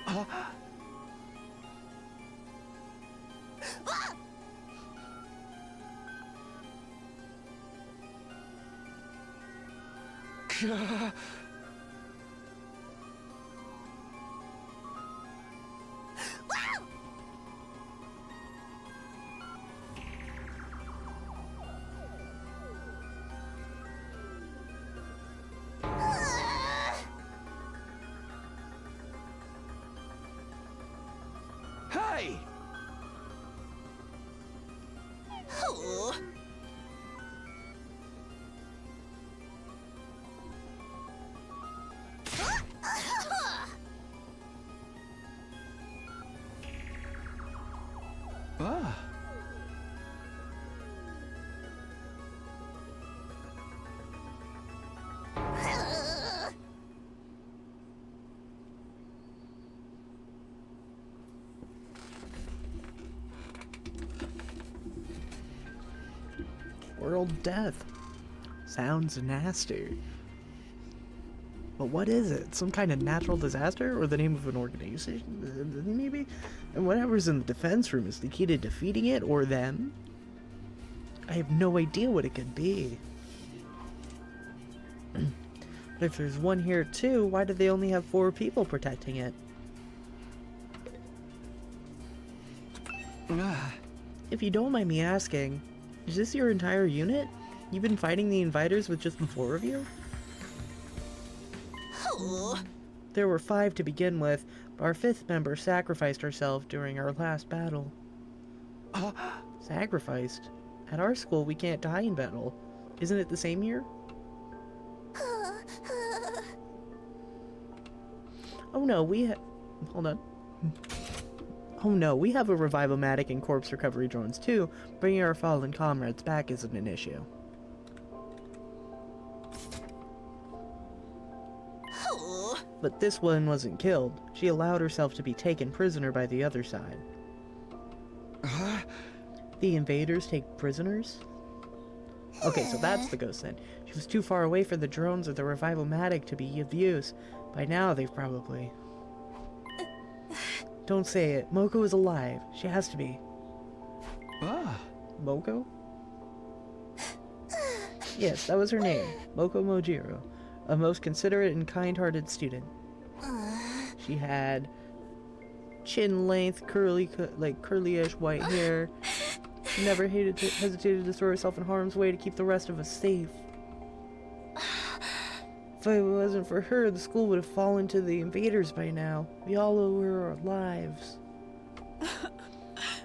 Oh. Hey! Oh. Ah. World death. Sounds nasty. But what is it? Some kind of natural disaster? Or the name of an organization? Maybe? And whatever's in the defense room is the key to defeating it, or them? I have no idea what it could be. But if there's one here too, why do they only have 4 people protecting it? Ah. If you don't mind me asking, is this your entire unit? You've been fighting the inviters with just the 4 of you? There were 5 to begin with, but our 5th member sacrificed herself during our last battle. Sacrificed? At our school, we can't die in battle. Isn't it the same here? Oh no, hold on. Oh no, we have a Revivomatic and corpse recovery drones too. Bringing our fallen comrades back isn't an issue. But this one wasn't killed. She allowed herself to be taken prisoner by the other side. The invaders take prisoners? Okay, so that's the ghost then. She was too far away for the drones or the Revivomatic to be of use. By now, they've probably... Don't say it. Moko is alive. She has to be. Moko? Yes, that was her name. Moko Mojiro. A most considerate and kind-hearted student. She had chin-length, curly-ish white hair. She never hesitated to throw herself in harm's way to keep the rest of us safe. If it wasn't for her, the school would have fallen to the invaders by now. We all owe her our lives.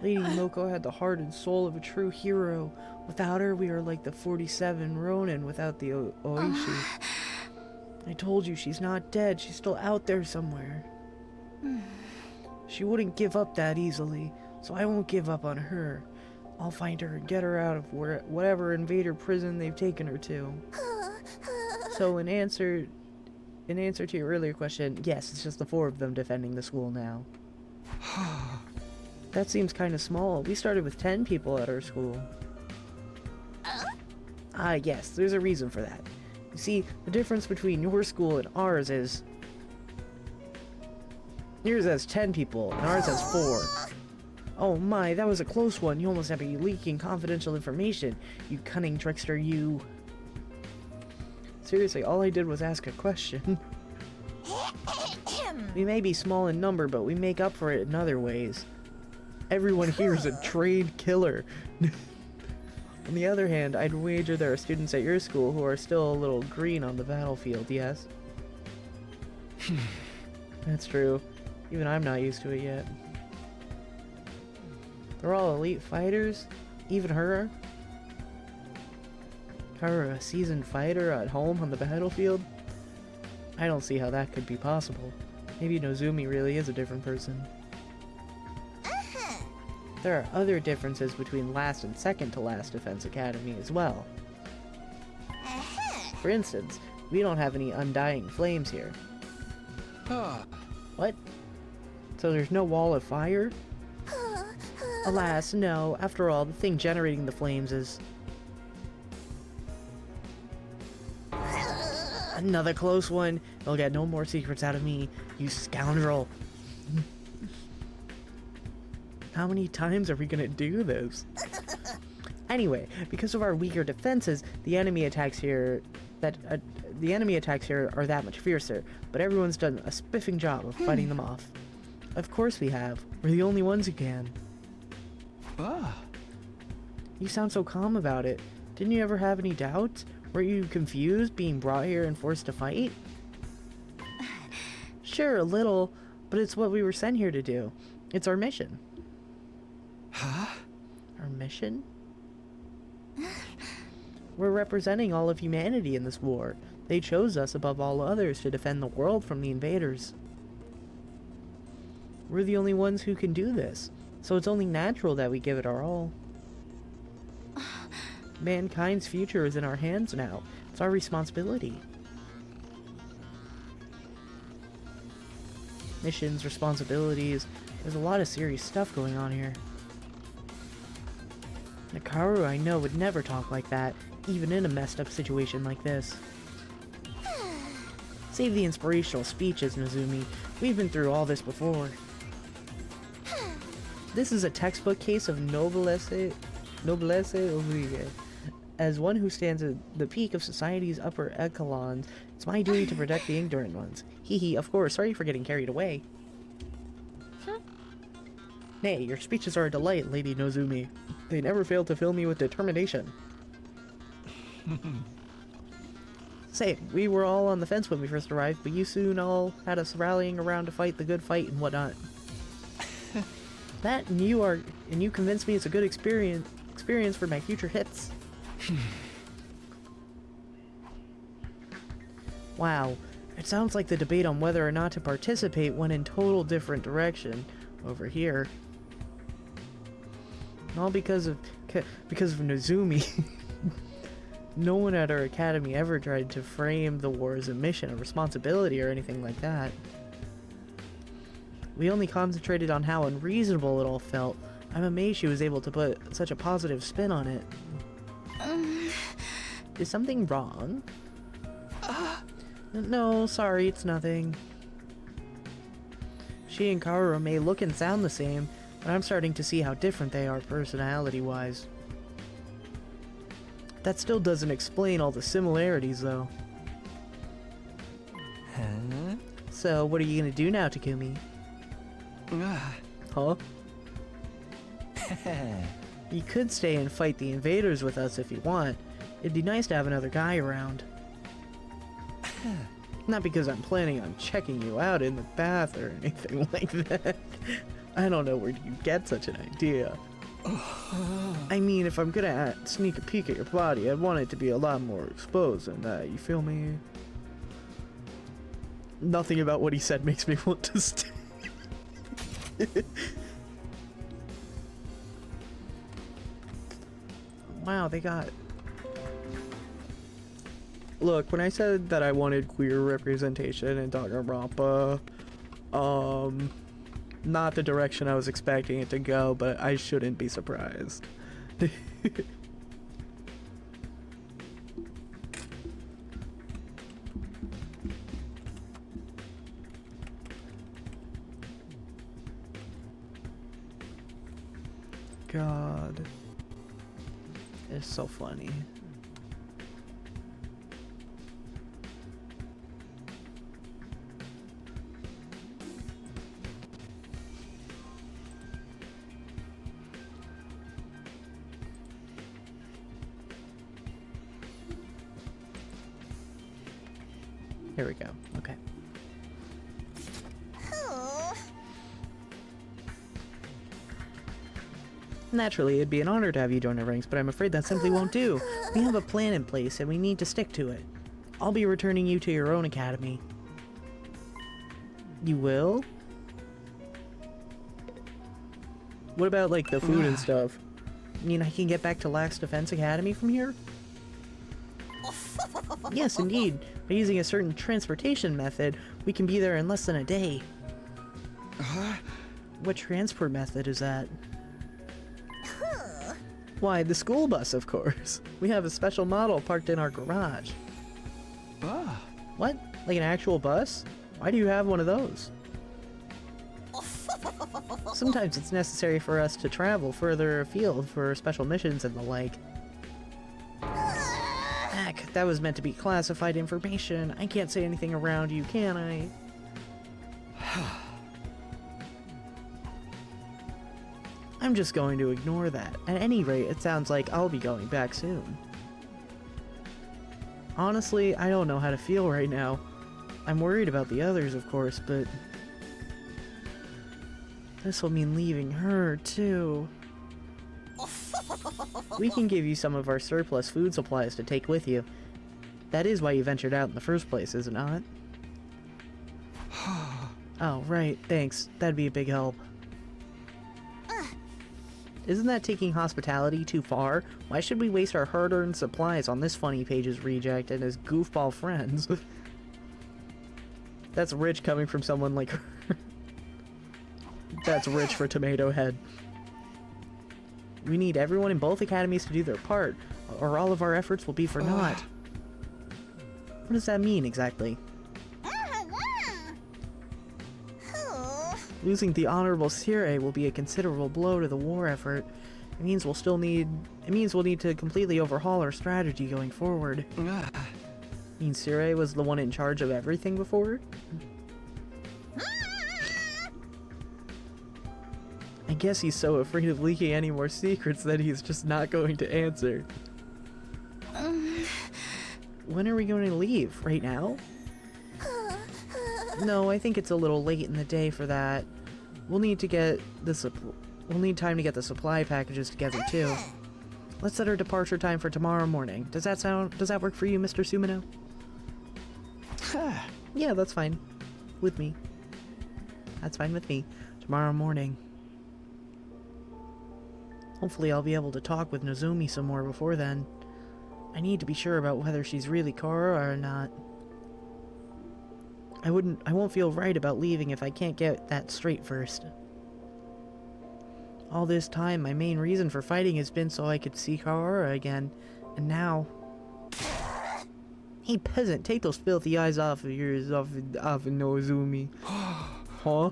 Lady Moko had the heart and soul of a true hero. Without her, we are like the 47 Ronin without the Oishi. I told you, she's not dead. She's still out there somewhere. She wouldn't give up that easily, so I won't give up on her. I'll find her and get her out of whatever invader prison they've taken her to. So in answer to your earlier question, yes, it's just the 4 of them defending the school now. That seems kind of small. We started with 10 people at our school. Yes, there's a reason for that. You see, the difference between your school and ours is... Yours has 10 people, and ours has 4. Oh my, that was a close one. You almost had me leaking confidential information. You cunning trickster, you... Seriously, all I did was ask a question. We may be small in number, but we make up for it in other ways. Everyone here is a trained killer. On the other hand, I'd wager there are students at your school who are still a little green on the battlefield, yes? That's true. Even I'm not used to it yet. They're all elite fighters? Even her? Her, a seasoned fighter at home on the battlefield? I don't see how that could be possible. Maybe Nozumi really is a different person. There are other differences between last and second to last Defense Academy as well. For instance, we don't have any undying flames here. What? So there's no wall of fire? Alas, no. After all, the thing generating the flames is... Another close one. They'll get no more secrets out of me, you scoundrel. How many times are we gonna do this? Anyway, because of our weaker defenses, the enemy attacks here are that much fiercer, but everyone's done a spiffing job of fighting them off. Of course we have. We're the only ones who can. You sound so calm about it. Didn't you ever have any doubts? Were you confused being brought here and forced to fight? Sure, a little, but it's what we were sent here to do. It's our mission. Our mission? We're representing all of humanity in this war. They chose us above all others to defend the world from the invaders. We're the only ones who can do this, so it's only natural that we give it our all. Mankind's future is in our hands now. It's our responsibility. Missions, responsibilities, there's a lot of serious stuff going on here. Nakaru, I know, would never talk like that, even in a messed up situation like this. Save the inspirational speeches, Nozumi. We've been through all this before. This is a textbook case of noblesse oblige. As one who stands at the peak of society's upper echelons, it's my duty to protect the ignorant ones. Hee hee, of course, sorry for getting carried away. Nay, your speeches are a delight, Lady Nozumi. They never fail to fill me with determination. Say, we were all on the fence when we first arrived, but you soon all had us rallying around to fight the good fight and whatnot. That and you convinced me it's a good experience for my future hits. Wow, it sounds like the debate on whether or not to participate went in total different direction over here. All because of Nozumi. No one at our academy ever tried to frame the war as a mission, a responsibility, or anything like that. We only concentrated on how unreasonable it all felt. I'm amazed she was able to put such a positive spin on it. Is something wrong? No, sorry, it's nothing. She and Karura may look and sound the same, but I'm starting to see how different they are personality-wise. That still doesn't explain all the similarities, though. Huh? So, what are you gonna do now, Takumi? Huh? You could stay and fight the invaders with us if you want. It'd be nice to have another guy around. Not because I'm planning on checking you out in the bath or anything like that. I don't know where you get such an idea. I mean, if I'm gonna sneak a peek at your body, I'd want it to be a lot more exposed than that, you feel me? Nothing about what he said makes me want to stay. Wow, they got... Look, when I said that I wanted queer representation in Danganronpa, not the direction I was expecting it to go, but I shouldn't be surprised. God. It's so funny. Here we go. Okay. Naturally, it'd be an honor to have you join our ranks, but I'm afraid that simply won't do. We have a plan in place, and we need to stick to it. I'll be returning you to your own academy. You will? What about, like, the food and stuff? I mean, I can get back to Lax Defense Academy from here? Yes, indeed. By using a certain transportation method, we can be there in less than a day. What transport method is that? Why, the school bus, of course. We have a special model parked in our garage. What? Like an actual bus? Why do you have one of those? Sometimes it's necessary for us to travel further afield for special missions and the like. Heck, that was meant to be classified information. I can't say anything around you, can I? I'm just going to ignore that. At any rate, it sounds like I'll be going back soon. Honestly, I don't know how to feel right now. I'm worried about the others, of course, but... this will mean leaving her, too. We can give you some of our surplus food supplies to take with you. That is why you ventured out in the first place, is it not? Oh, right, thanks. That'd be a big help. Isn't that taking hospitality too far? Why should we waste our hard-earned supplies on this funny page's reject and his goofball friends? That's rich coming from someone like her. That's rich for Tomato Head. We need everyone in both academies to do their part, or all of our efforts will be for naught. What does that mean, exactly? Losing the Honorable Sire will be a considerable blow to the war effort. It means we'll need to completely overhaul our strategy going forward. Means Sire was the one in charge of everything before? I guess he's so afraid of leaking any more secrets that he's just not going to answer. when are we going to leave? Right now? No, I think it's a little late in the day for that. We'll need to get the we'll need time to get the supply packages together too. Let's set our departure time for tomorrow morning. Does that work for you, Mr. Sumino? Yeah, that's fine. With me. That's fine with me. Tomorrow morning. Hopefully I'll be able to talk with Nozomi some more before then. I need to be sure about whether she's really Korra or not. I won't feel right about leaving if I can't get that straight first. All this time, my main reason for fighting has been so I could see Korra again, and now... Hey peasant, take those filthy eyes off of yours, off of Nozomi. Huh?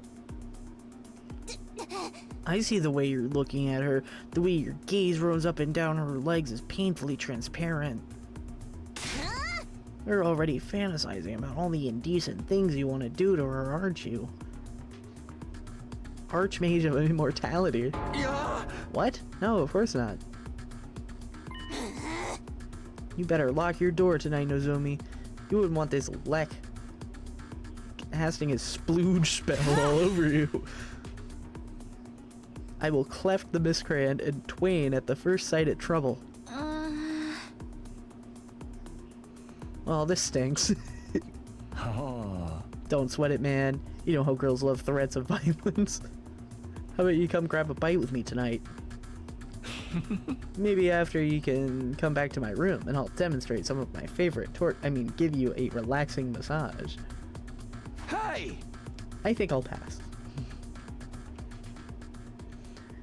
I see the way you're looking at her. The way your gaze rolls up and down her legs is painfully transparent. You're already fantasizing about all the indecent things you want to do to her, aren't you? Archmage of Immortality. What? No, of course not. You better lock your door tonight, Nozomi. You wouldn't want this Lek casting his splooge spell all over you. I will cleft the miscreant in twain at the first sight of trouble. Well, this stinks. Don't sweat it, man. You know how girls love threats of violence. How about you come grab a bite with me tonight? Maybe after you can come back to my room and I'll demonstrate some of my favorite give you a relaxing massage. Hey! I think I'll pass.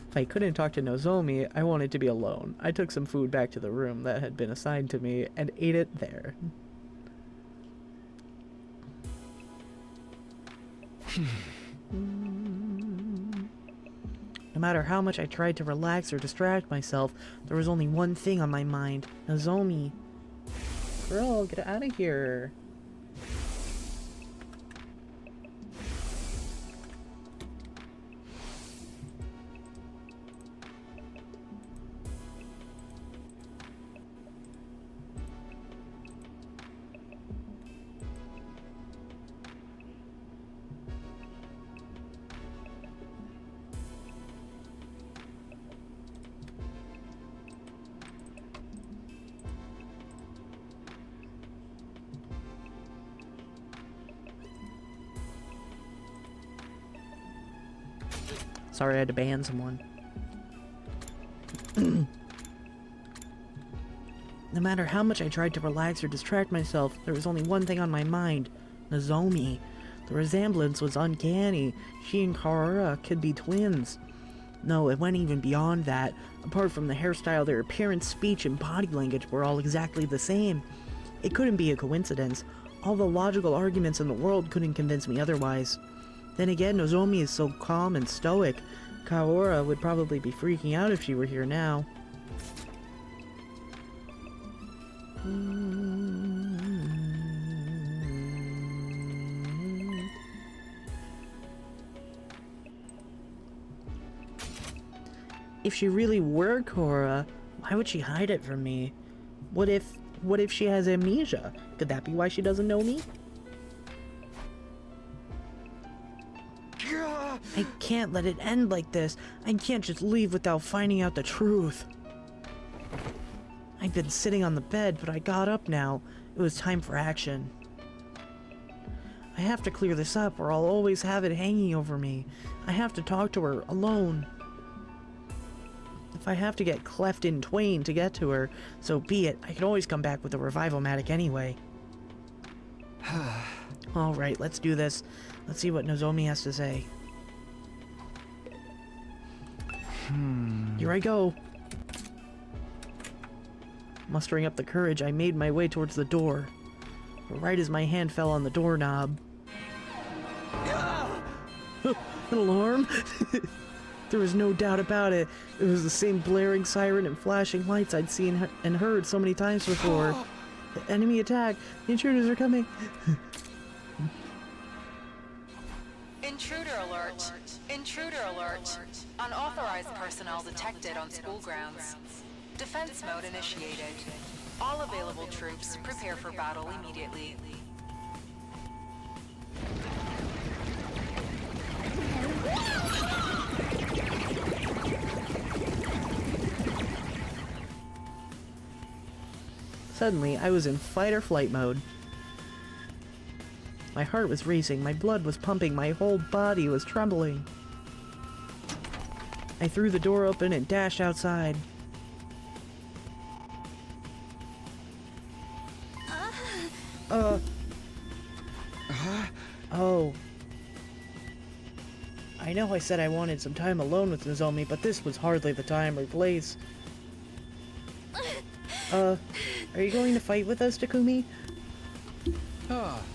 If I couldn't talk to Nozomi, I wanted to be alone. I took some food back to the room that had been assigned to me and ate it there. No matter how much I tried to relax or distract myself, there was only one thing on my mind. Nozomi. Girl, get out of here. Sorry I had to ban someone. No matter how much I tried to relax or distract myself, there was only one thing on my mind. Nozomi. The resemblance was uncanny. She and Korra could be twins. No, it went even beyond that. Apart from the hairstyle, their appearance, speech, and body language were all exactly the same. It couldn't be a coincidence. All the logical arguments in the world couldn't convince me otherwise. Then again, Nozomi is so calm and stoic. Kaora would probably be freaking out if she were here now. If she really were Korra, why would she hide it from me? What if she has amnesia? Could that be why she doesn't know me? I can't let it end like this. I can't just leave without finding out the truth. I'd been sitting on the bed, but I got up now. It was time for action. I have to clear this up, or I'll always have it hanging over me. I have to talk to her, alone. If I have to get cleft in twain to get to her, so be it. I can always come back with a revival-matic anyway. Alright, let's do this. Let's see what Nozomi has to say. Here I go. Mustering up the courage, I made my way towards the door. Right as my hand fell on the doorknob. An alarm? There was no doubt about it. It was the same blaring siren and flashing lights I'd seen and heard so many times before. The enemy attack! The intruders are coming! Intruder alert! Intruder alert! Unauthorized personnel detected on school grounds. Defense mode initiated. All available troops, prepare for battle immediately. Suddenly, I was in fight or flight mode. My heart was racing, my blood was pumping, my whole body was trembling. I threw the door open and dashed outside. Oh. I know I said I wanted some time alone with Nozomi, but this was hardly the time or place. Are you going to fight with us, Takumi?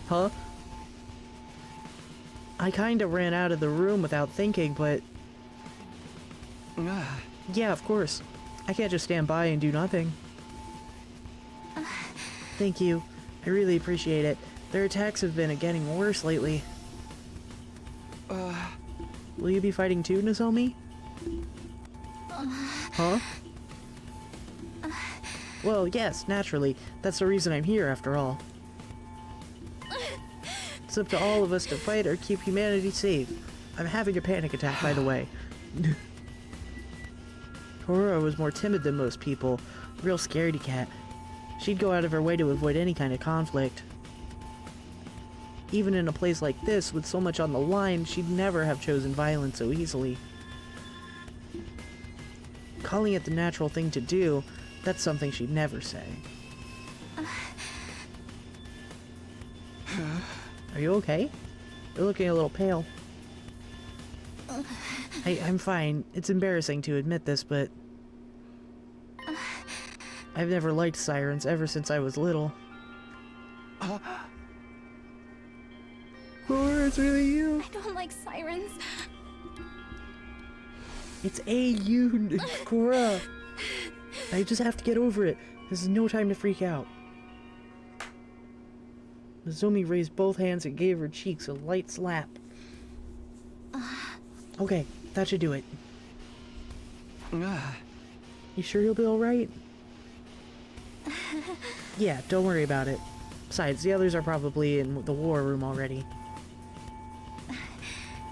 Huh? I kinda ran out of the room without thinking, but... Yeah, of course. I can't just stand by and do nothing. Thank you. I really appreciate it. Their attacks have been getting worse lately. Will you be fighting too, Nozomi? Huh? Well, yes, naturally. That's the reason I'm here, after all. It's up to all of us to fight or keep humanity safe. I'm having a panic attack, by the way. Tora was more timid than most people. Real scaredy cat. She'd go out of her way to avoid any kind of conflict. Even in a place like this, with so much on the line, she'd never have chosen violence so easily. Calling it the natural thing to do, that's something she'd never say. Are you okay? You're looking a little pale. I'm fine. It's embarrassing to admit this, but... I've never liked sirens ever since I was little. Cora, it's really you! I don't like sirens. It's you, Cora! I just have to get over it. This is no time to freak out. Nozomi raised both hands and gave her cheeks a light slap. Okay, that should do it. You sure you'll be alright? Yeah, don't worry about it. Besides, the others are probably in the war room already.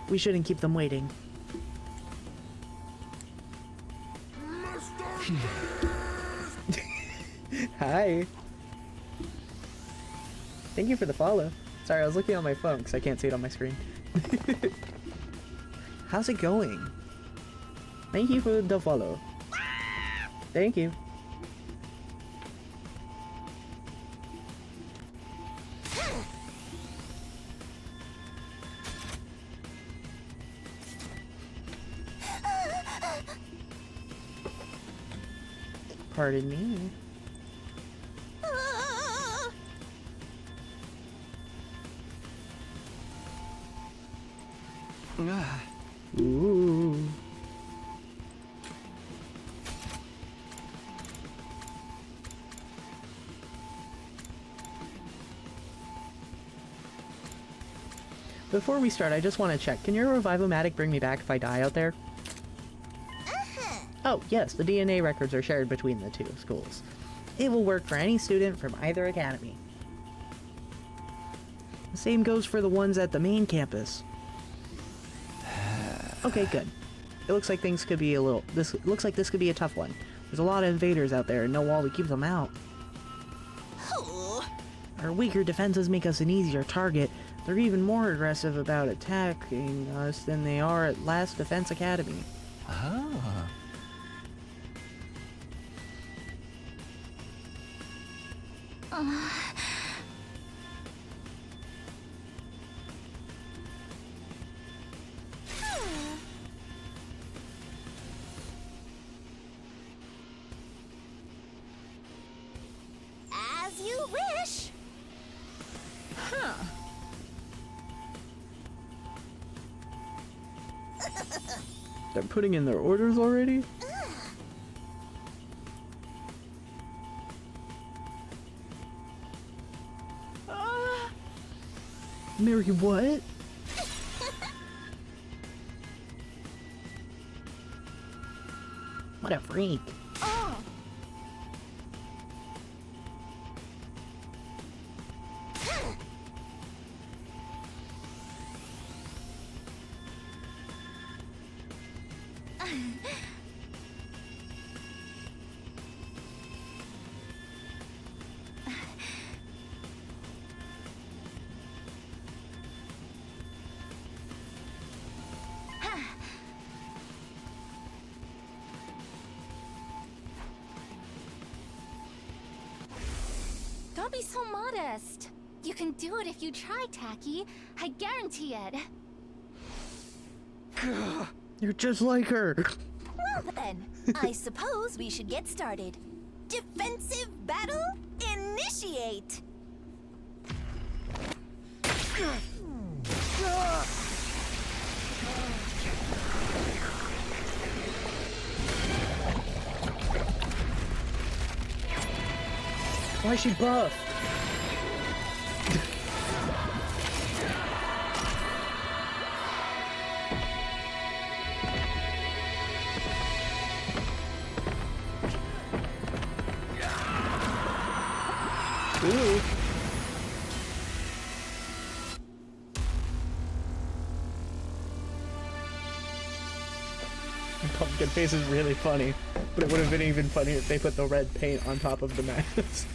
We shouldn't keep them waiting. Hi. Thank you for the follow. Sorry, I was looking on my phone because I can't see it on my screen. How's it going? Thank you for the follow. Thank you. Pardon me. Ooh. Before we start, I just want to check. Can your Revivomatic bring me back if I die out there? Oh, yes, the DNA records are shared between the two schools. It will work for any student from either academy. The same goes for the ones at the main campus. Okay, good. It looks like things could be this could be a tough one. There's a lot of invaders out there and no wall to keep them out. Our weaker defenses make us an easier target. They're even more aggressive about attacking us than they are at Last Defense Academy. Ah. As you wish. They're putting in their orders already? Mary, what? What a freak. Don't be so modest. You can do it if you try, Tacky. I guarantee it. You're just like her. Well then, I suppose we should get started. Defensive battle, initiate! Why is she buff? Ooh. Pumpkin face is really funny, but it would have been even funnier if they put the red paint on top of the mask.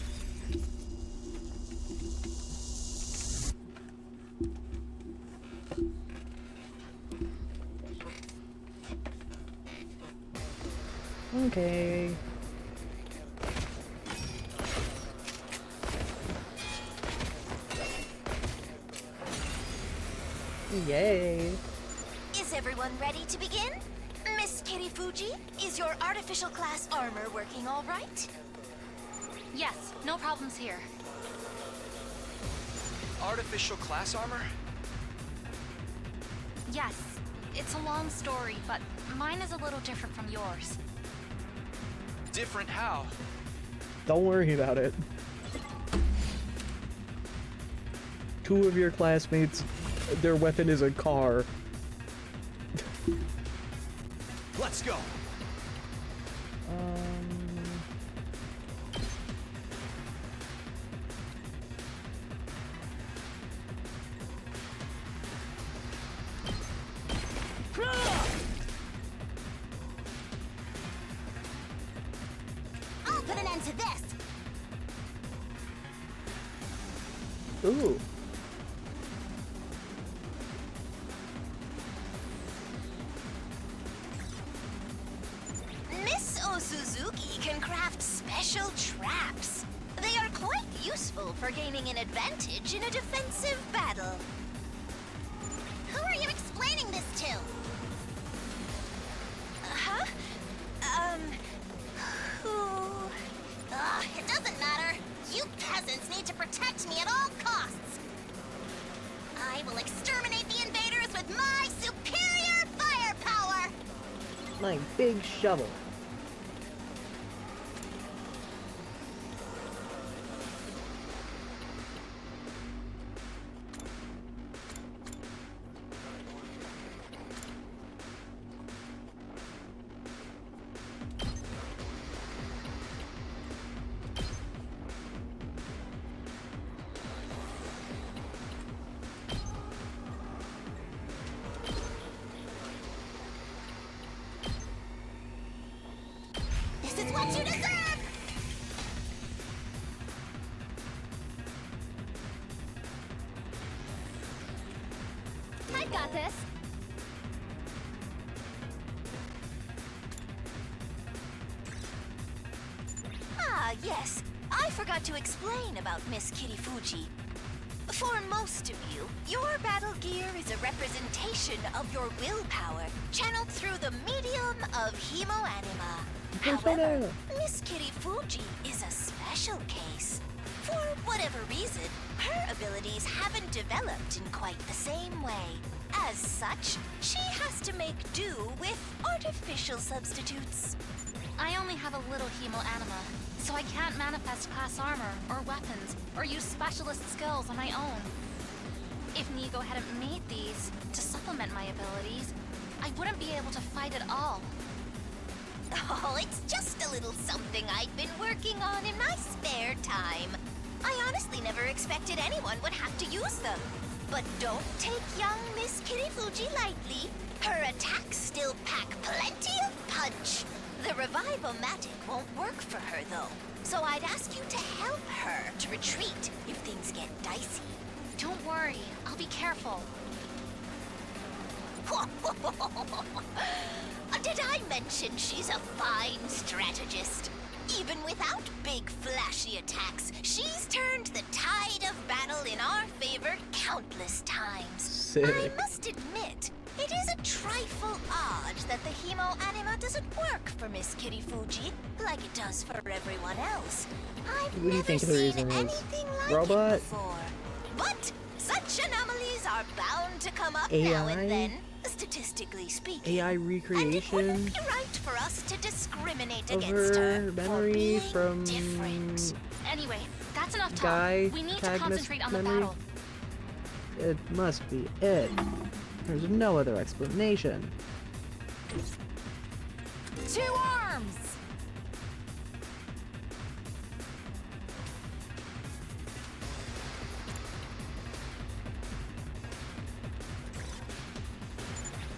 Okay. Yay. Is everyone ready to begin? Miss Kirifuji, is your artificial class armor working all right? Yes, no problems here. Artificial class armor? Yes, it's a long story, but mine is a little different from yours. Different how? Don't worry about it. Two of your classmates, their weapon is a car. Let's go! I'll put an end to this. Ooh. Miss Osuzuki can craft special traps. They are quite useful for gaining an advantage in a defensive battle. Who are you explaining this to? Huh? Who? It doesn't matter. You peasants need to protect me at all costs. I will exterminate the invaders with my superior firepower. My big shovel. This is what you deserve. I got this. Ah, yes. I forgot to explain about Miss Kirifuji. For most of you, your battle gear is a representation of your willpower, channeled through the medium of hemoanima. However, Miss Kirifuji is a special case. For whatever reason, her abilities haven't developed in quite the same way. As such, she has to make do with artificial substitutes. I only have a little hemoanima, so I can't manifest class armor or weapons or use specialist skills on my own. If Nigo hadn't made these to supplement my abilities, I wouldn't be able to fight at all. Oh, it's just a little something I've been working on in my spare time. I honestly never expected anyone would have to use them. But don't take young Miss Kirifuji lightly. Her attacks still pack plenty of punch. The Revival-matic won't work for her, though. So I'd ask you to help her to retreat if things get dicey. Don't worry, I'll be careful. Did I mention she's a fine strategist? Even without big flashy attacks, she's turned the tide of battle in our favor countless times. Sick. I must admit, it is a trifle odd that the Hemo Anima doesn't work for Miss Kirifuji like it does for everyone else. I've What do you never think the seen reason is? anything like Robot? it before. But such anomalies are bound to come up now AI? and then, statistically speaking. AI And it recreation wouldn't be right for us to discriminate of against her her for memory being from different. Anyway, that's enough talk. Guy We need to Cadmus concentrate on the memory? battle. It must be it. There's no other explanation. To arms!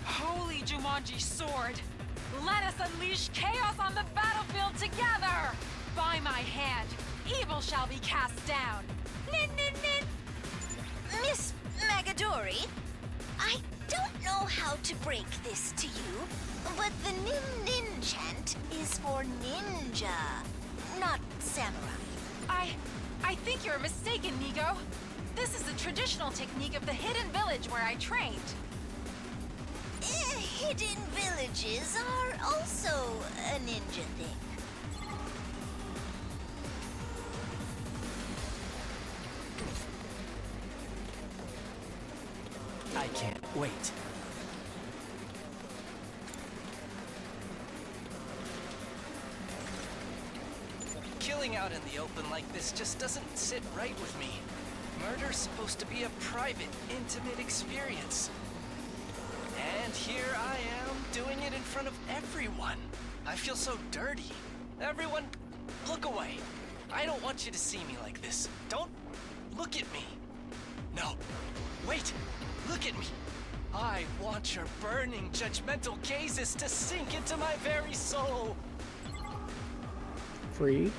Holy Jumanji sword! Let us unleash chaos on the battlefield together! By my hand, evil shall be cast down! Nin, nin, nin. Miss Magadori, I don't know how to break this to you, but the nin nin chant is for ninja, not samurai. I think you're mistaken, Nigo. This is a traditional technique of the hidden village where I trained. Hidden villages are also a ninja thing. I can't wait. Killing out in the open like this just doesn't sit right with me. Murder's supposed to be a private, intimate experience. And here I am, doing it in front of everyone. I feel so dirty. Everyone, look away. I don't want you to see me like this. Don't look at me. No, wait, look at me. I want your burning, judgmental gazes to sink into my very soul. Free.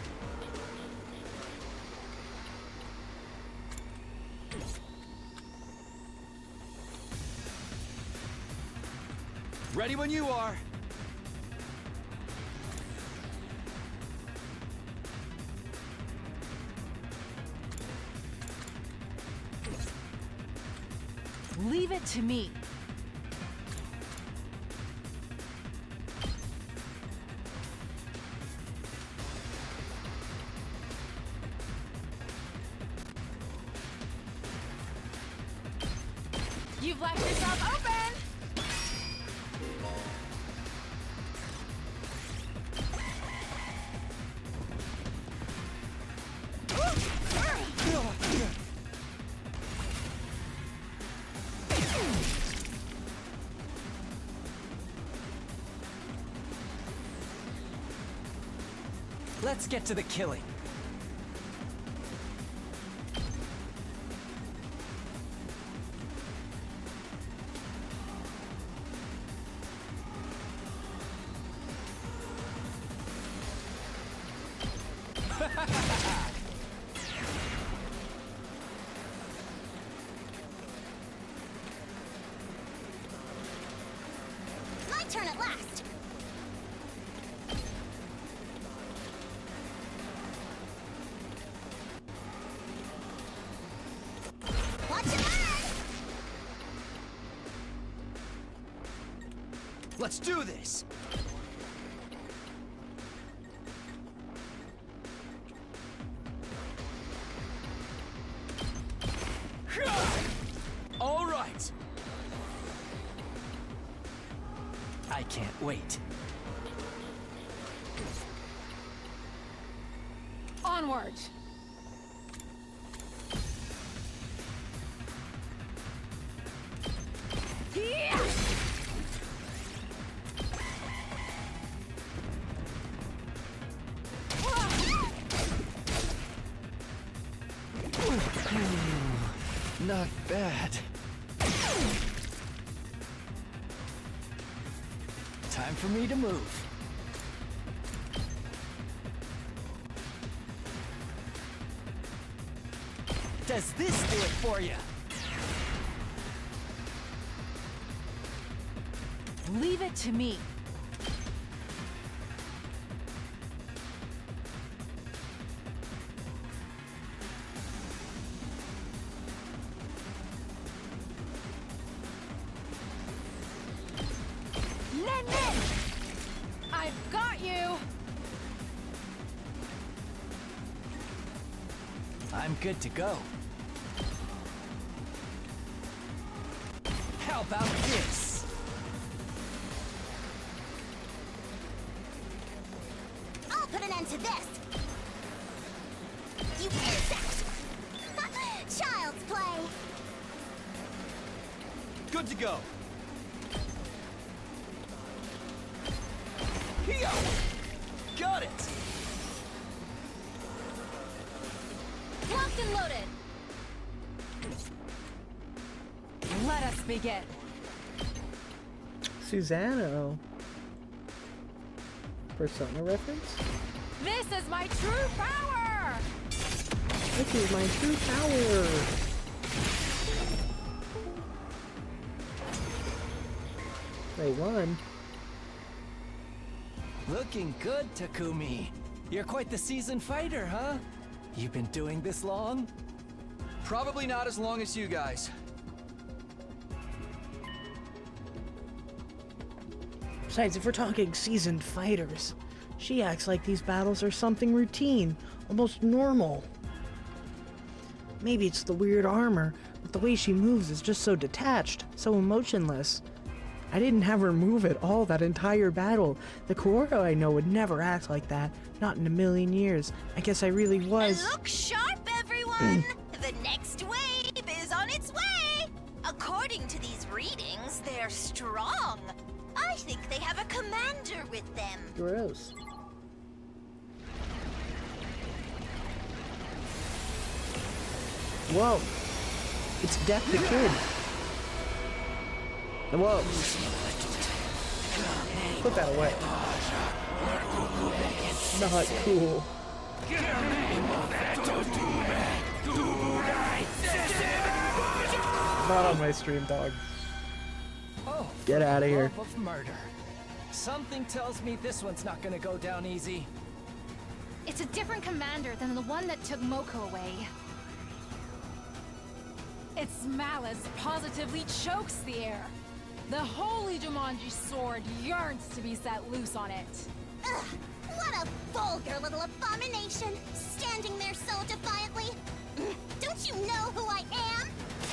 Ready when you are. Leave it to me. You've left yourself open! Let's get to the killing. My turn at last. Watch it burn! Let's do this. All right. I can't wait. Onward! Yeah! Not bad. Time for me to move. Does this do it for you? Leave it to me. I've got you! I'm good to go. How about this? I'll put an end to this! You insect! Child's play! Good to go. Here! Got it! Locked and loaded. Let us begin. Susano. Persona reference? This is my true power! This is my true power! Wait, one? Looking good, Takumi. You're quite the seasoned fighter, huh? You've been doing this long? Probably not as long as you guys. Besides, if we're talking seasoned fighters, she acts like these battles are something routine, almost normal. Maybe it's the weird armor, but the way she moves is just so detached, so emotionless. I didn't have her move at all that entire battle. The Kuoro I know would never act like that, not in a million years. I guess I really was. Look sharp, everyone! The next wave is on its way! According to these readings, they're strong. I think they have a commander with them. Gross. Whoa. It's Death the Kid. Whoa. Put that away. Not cool. Not on my stream, dog. Oh, Get out of here. love of murder. Something tells me this one's not gonna go down easy. It's a different commander than the one that took Moko away. Its malice positively chokes the air. The holy Jumanji sword yearns to be set loose on it. Ugh, what a vulgar little abomination, standing there so defiantly. Don't you know who I am?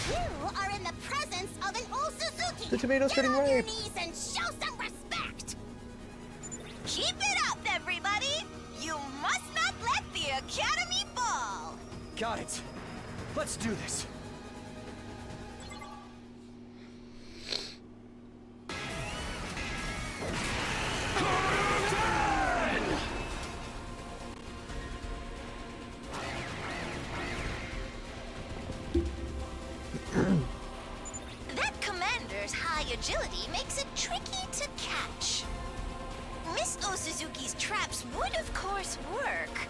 You are in the presence of an old Suzuki. The tomato's Get getting on your ripe. knees and show some respect. Keep it up, everybody. You must not let the Academy fall. Got it. Let's do this. That commander's high agility makes it tricky to catch. Miss Osuzuki's traps would, of course, work.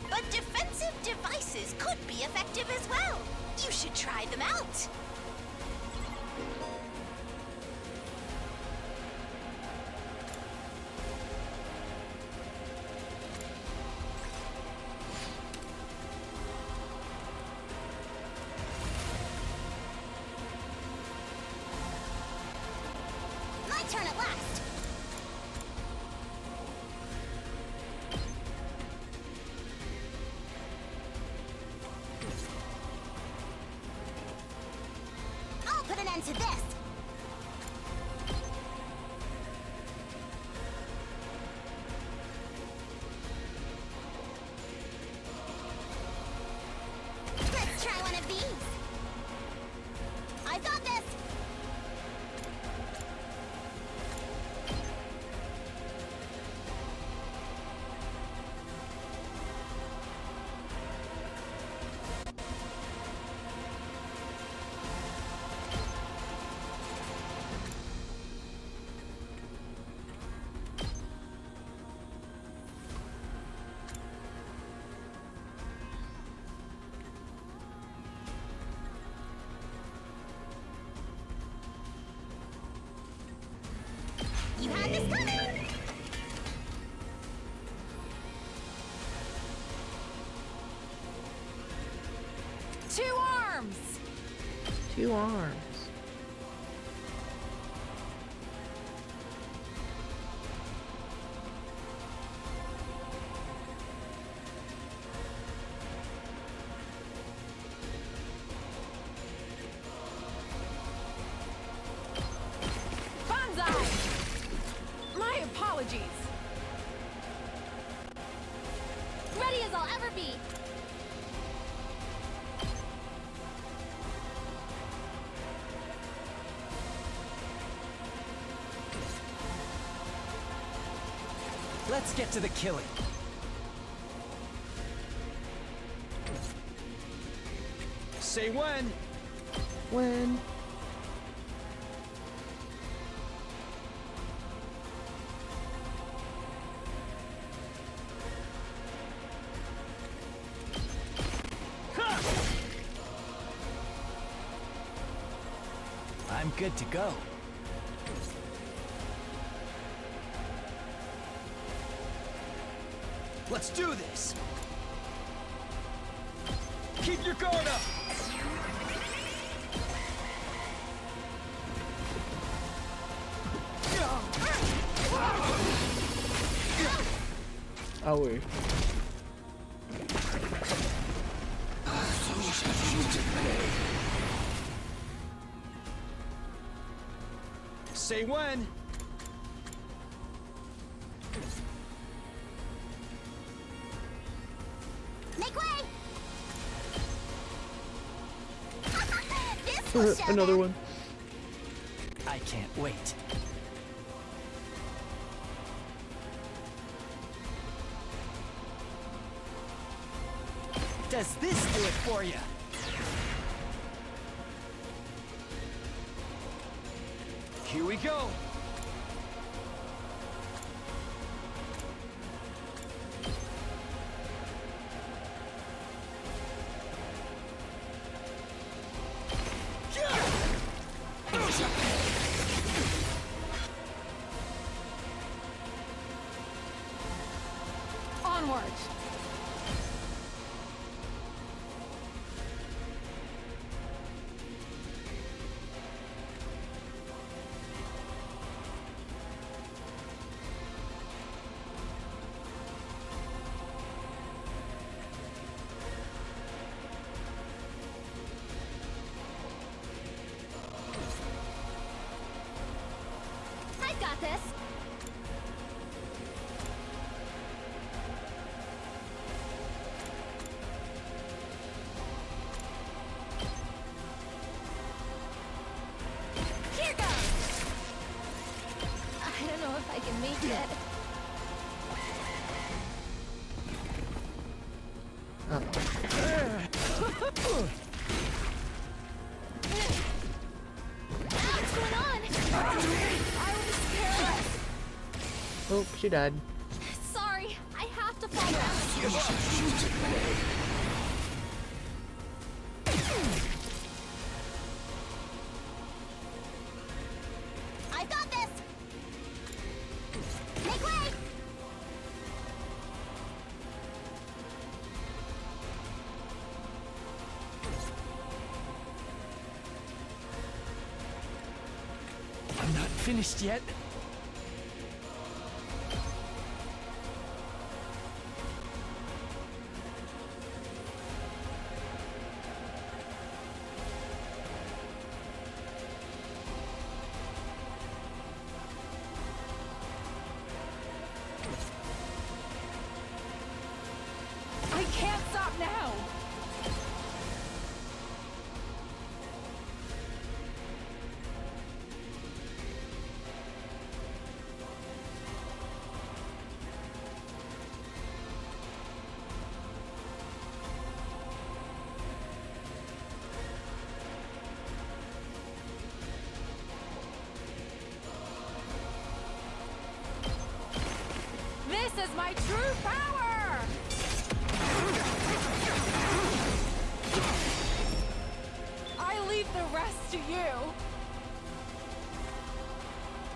But defensive devices could be effective as well. You should try them out. My turn at last. I'll put an end to this. Let's try one of these. I've got this. You had this coming! 2 arms! 2 arms. Banzai! My apologies. Ready as I'll ever be. Let's get to the killing. Say when. When? I'm good to go. Let's do this! Keep your guard up! Oh, wait. Say when. Make way! This will show Another them. one. I can't wait. Does this do it for you? Here we go. Onward! I've got this. Here goes. I don't know if I can make it. What's going on? I was careless. Oh, she died. Sorry, I have to fall down. I've got this! Make way! I'm not finished yet. I can't stop now! This is my true power! I leave the rest to you.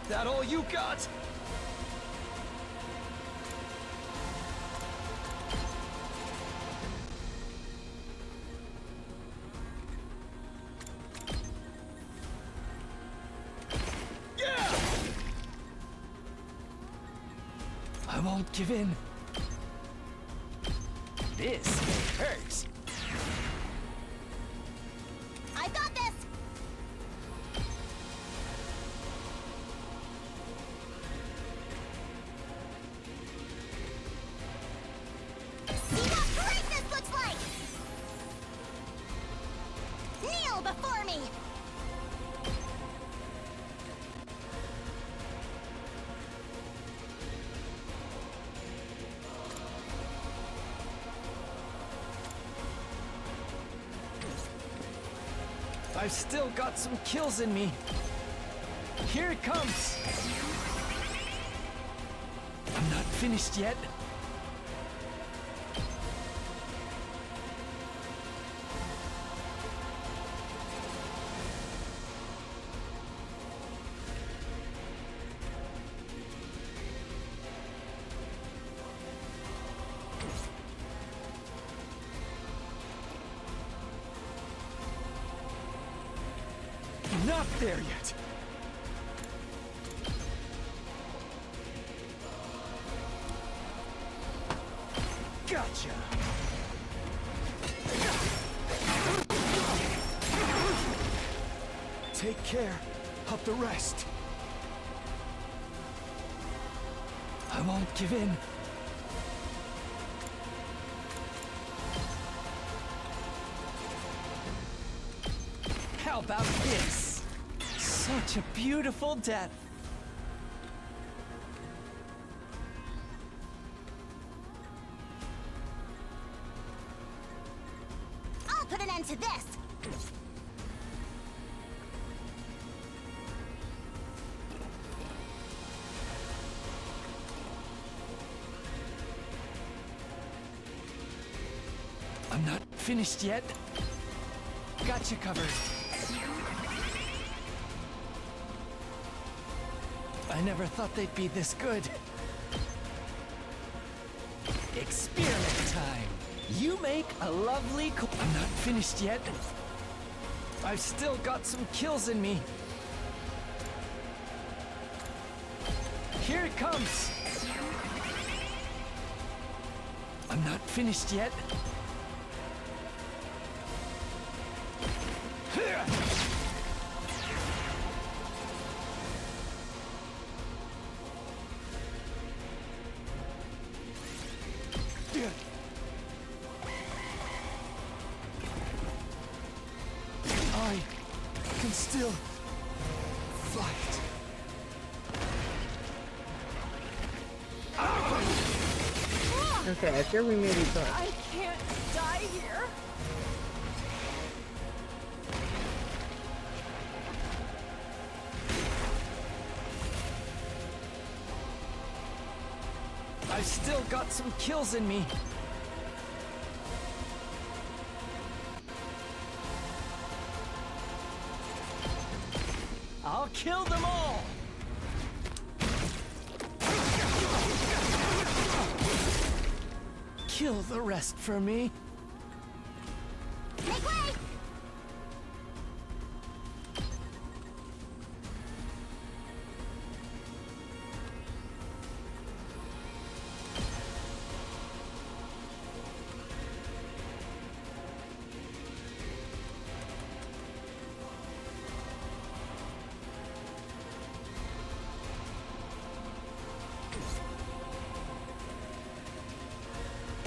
That all you got? Yeah! I won't give in. This hurts. I've got this! See what greatness looks like! Kneel before me! I've still got some kills in me. Here it comes. I'm not finished yet. Not there yet. Gotcha. Take care of the rest. I won't give in. How about this? Such a beautiful death. I'll put an end to this! I'm not finished yet. Got you covered. I never thought they'd be this good. Experiment time. You make a lovely I'm not finished yet. I've still got some kills in me. Here it comes. I'm not finished yet. I can still fight. Okay, I fear we may be done. I can't die here. I've still got some kills in me. I'll kill them all! Kill the rest for me. Make way!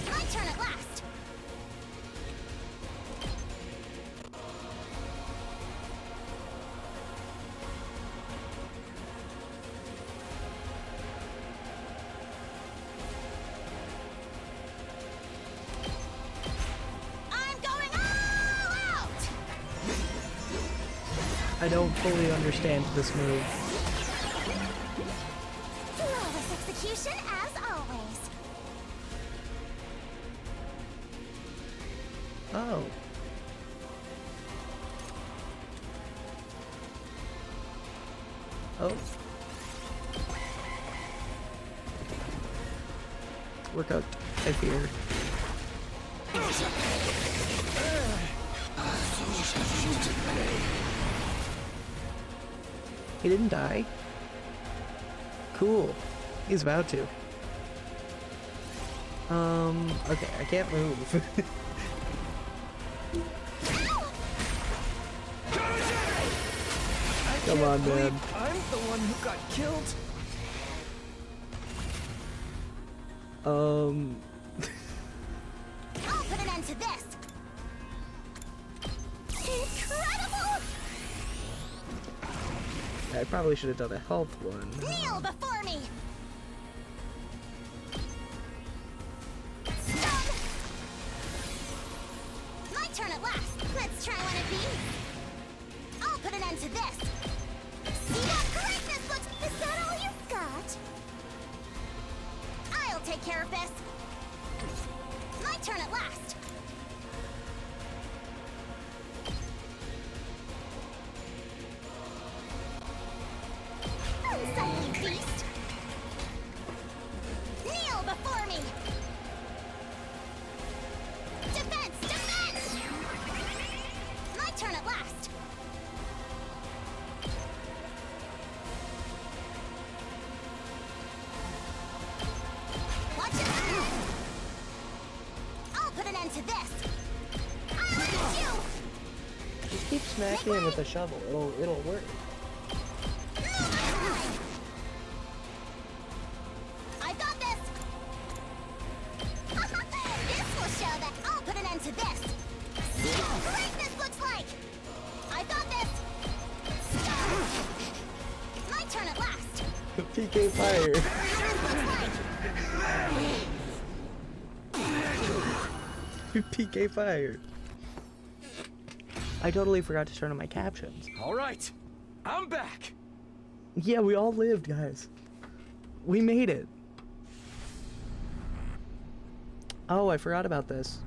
My turn at last! I'm going all out! I don't fully understand this move. Flawless execution as always. Oh. Oh. We're cooked, I fear. He didn't die? Cool. He's about to. Okay, I can't move. Come on, man. I'm the one who got killed. I'll put an end to this. Incredible! I probably should have done a health one. Kneel before me! Stun! My turn at last. Let's try one of these. I'll put an end to this. See what greatness looks... Is that all you've got? I'll take care of this. My turn at last. Unsightly beast! Kneel before me! Defense! Defense! My turn at last. Watch it! I'll put an end to this. I'll end you! Just keep smacking him with a shovel. It'll work. I got this! This will show that I'll put an end to this! See what greatness looks like! I got this! My turn at last! PK fire. PK fire. I totally forgot to turn on my captions. All right, I'm back. Yeah, we all lived, guys. We made it. Oh, I forgot about this.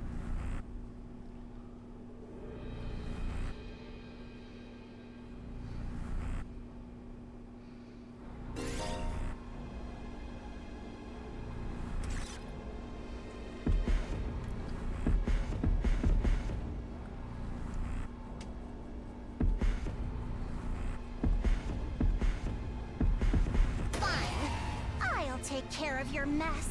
Fine. I'll take care of your mess.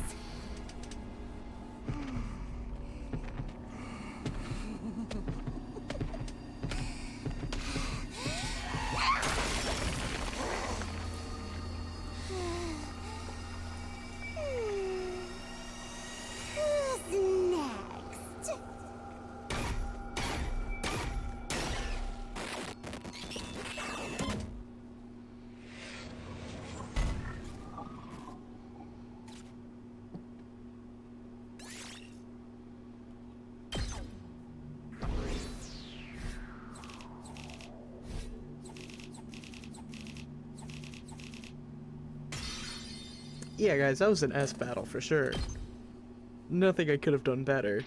Who's next? Yeah, guys, that was an S battle for sure. Nothing I could have done better.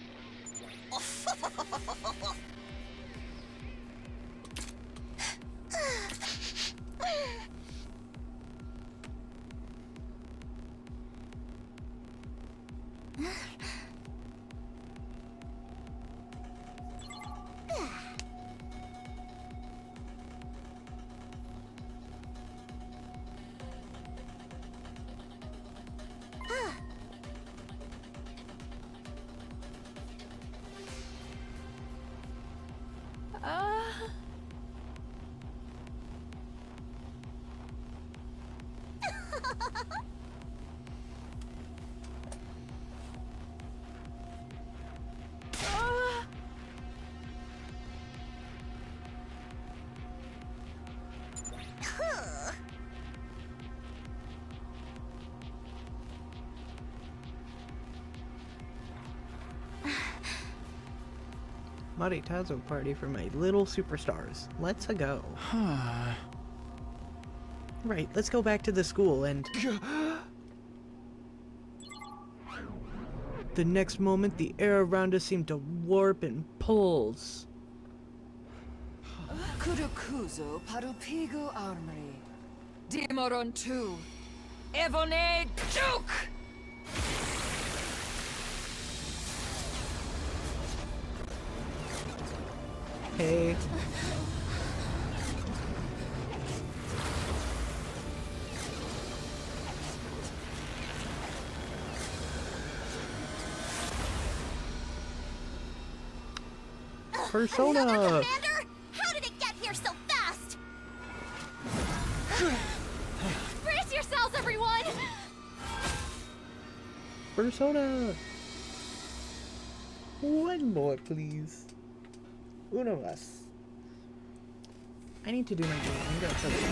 Mighty Tazo party for my little superstars. Let's go. Right, let's go back to the school and... The next moment, the air around us seemed to warp and pulse. Kurukuzo Parupigo Armory. Dimoron 2. Evone Duke! Hey. Persona! Another commander? How did it get here so fast? Brace yourselves, everyone! Persona! One more, please. Uno más. I need to do my game. I'm gonna try this out.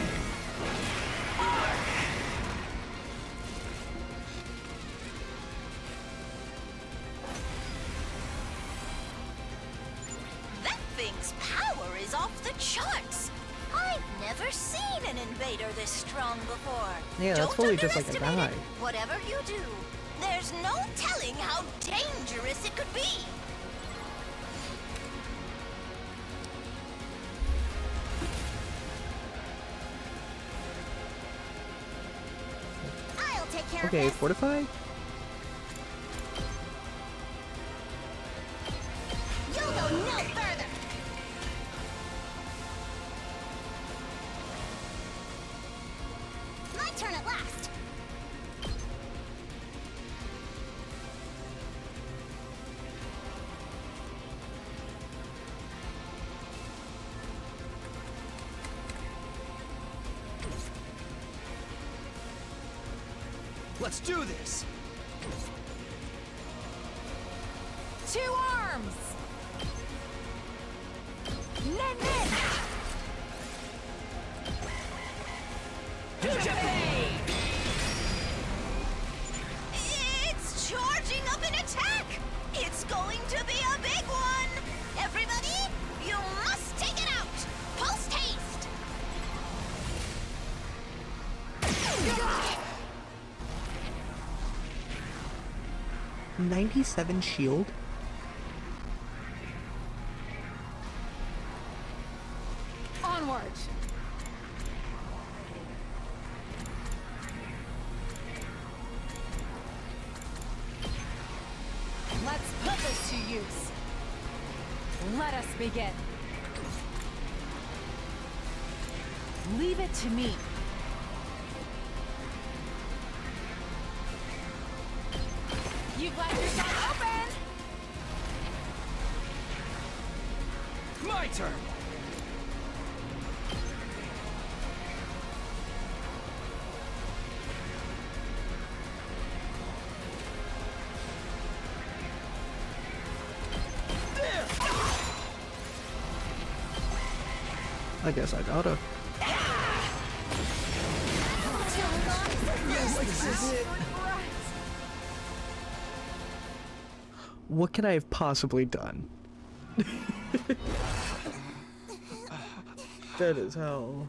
That thing's power is off the charts. I've never seen an invader this strong before. Yeah, that's Don't fully just like a underestimate guy. it. Whatever you do, there's no telling how dangerous it could be. I'll take care Okay, of this. fortify? You'll go no further. My turn at last. Let's do this! 2 arms! Nen nen! It's charging up an attack! It's going to be a big one! Everybody, you must take it out! Post haste! 97 shield? Onward! Let's put this to use. Let us begin. Leave it to me. You've left yourself open! My turn! I guess I gotta. What could I have possibly done? That is hell.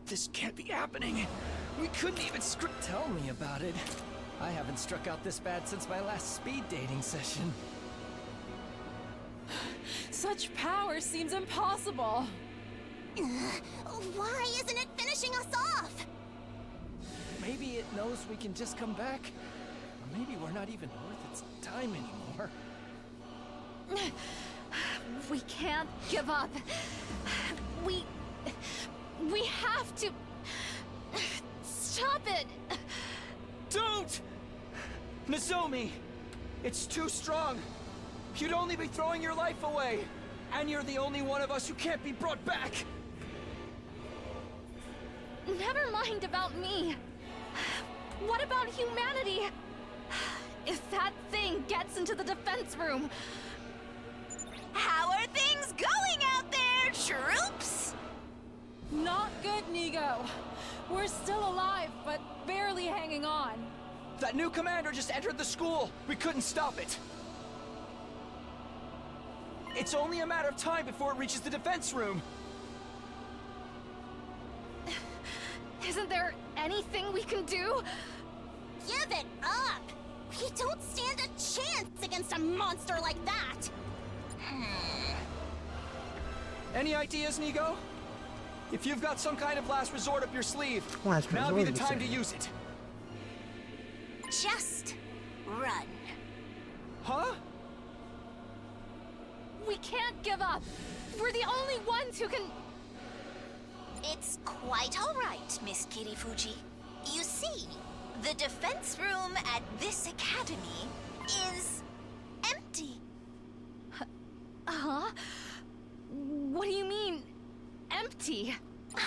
This can't be happening. We couldn't even Tell me about it. I haven't struck out this bad since my last speed dating session. Such power seems impossible. Why isn't it finishing us off? Maybe it knows we can just come back. Or maybe we're not even worth its time anymore. We can't give up. We have to stop it. Don't! Nozomi! It's too strong! You'd only be throwing your life away! And you're the only one of us who can't be brought back! Never mind about me. What about humanity? If that thing gets into the defense room... How are things going out there, troops? Not good, Nigo. We're still alive, but barely hanging on. That new commander just entered the school! We couldn't stop it! It's only a matter of time before it reaches the defense room! Isn't there anything we can do? Give it up! We don't stand a chance against a monster like that! Any ideas, Nigo? If you've got some kind of last resort up your sleeve, Last now be the resort, time to you say. use it. Just run. Huh? We can't give up. We're the only ones who can... It's quite all right, Miss Kirifuji. You see, the defense room at this academy is empty. Huh? What do you mean, empty?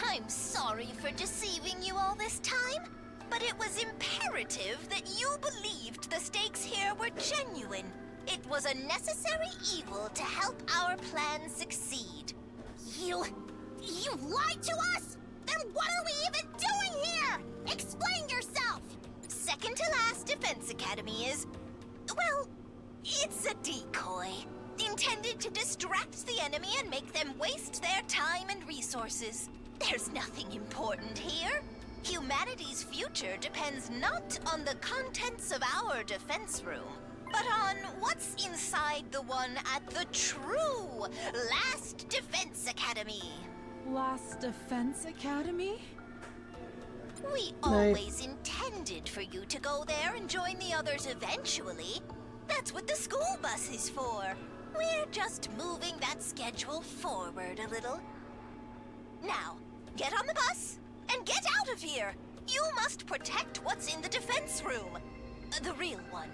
I'm sorry for deceiving you all this time, but it was imperative that you believed the stakes here were genuine. It was a necessary evil to help our plan succeed. You lied to us? Then what are we even doing here? Explain yourself! Second to last defense academy is, well, it's a decoy. Intended to distract the enemy and make them waste their time and resources. There's nothing important here. Humanity's future depends not on the contents of our defense room, but on what's inside the one at the true Last Defense Academy. Last Defense Academy? We always intended for you to go there and join the others eventually. That's what the school bus is for. We're just moving that schedule forward a little. Now, get on the bus and get out of here. You must protect what's in the defense room. The real one.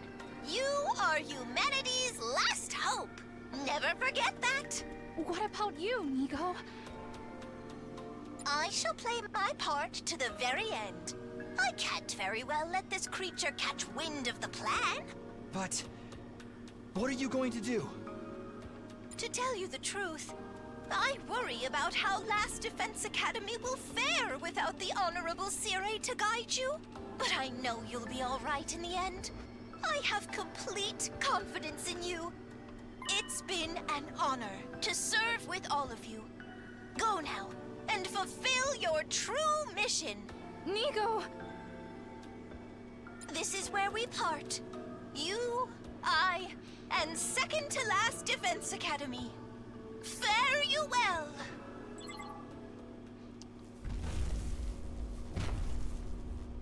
You are humanity's last hope. Never forget that. What about you, Nigo? I shall play my part to the very end. I can't very well let this creature catch wind of the plan. But what are you going to do? To tell you the truth, I worry about how Last Defense Academy will fare without the Honorable Sire to guide you. But I know you'll be all right in the end. I have complete confidence in you. It's been an honor to serve with all of you. Go now and fulfill your true mission. Nigo! This is where we part. You, I, and second to last Defense Academy. Fare you well.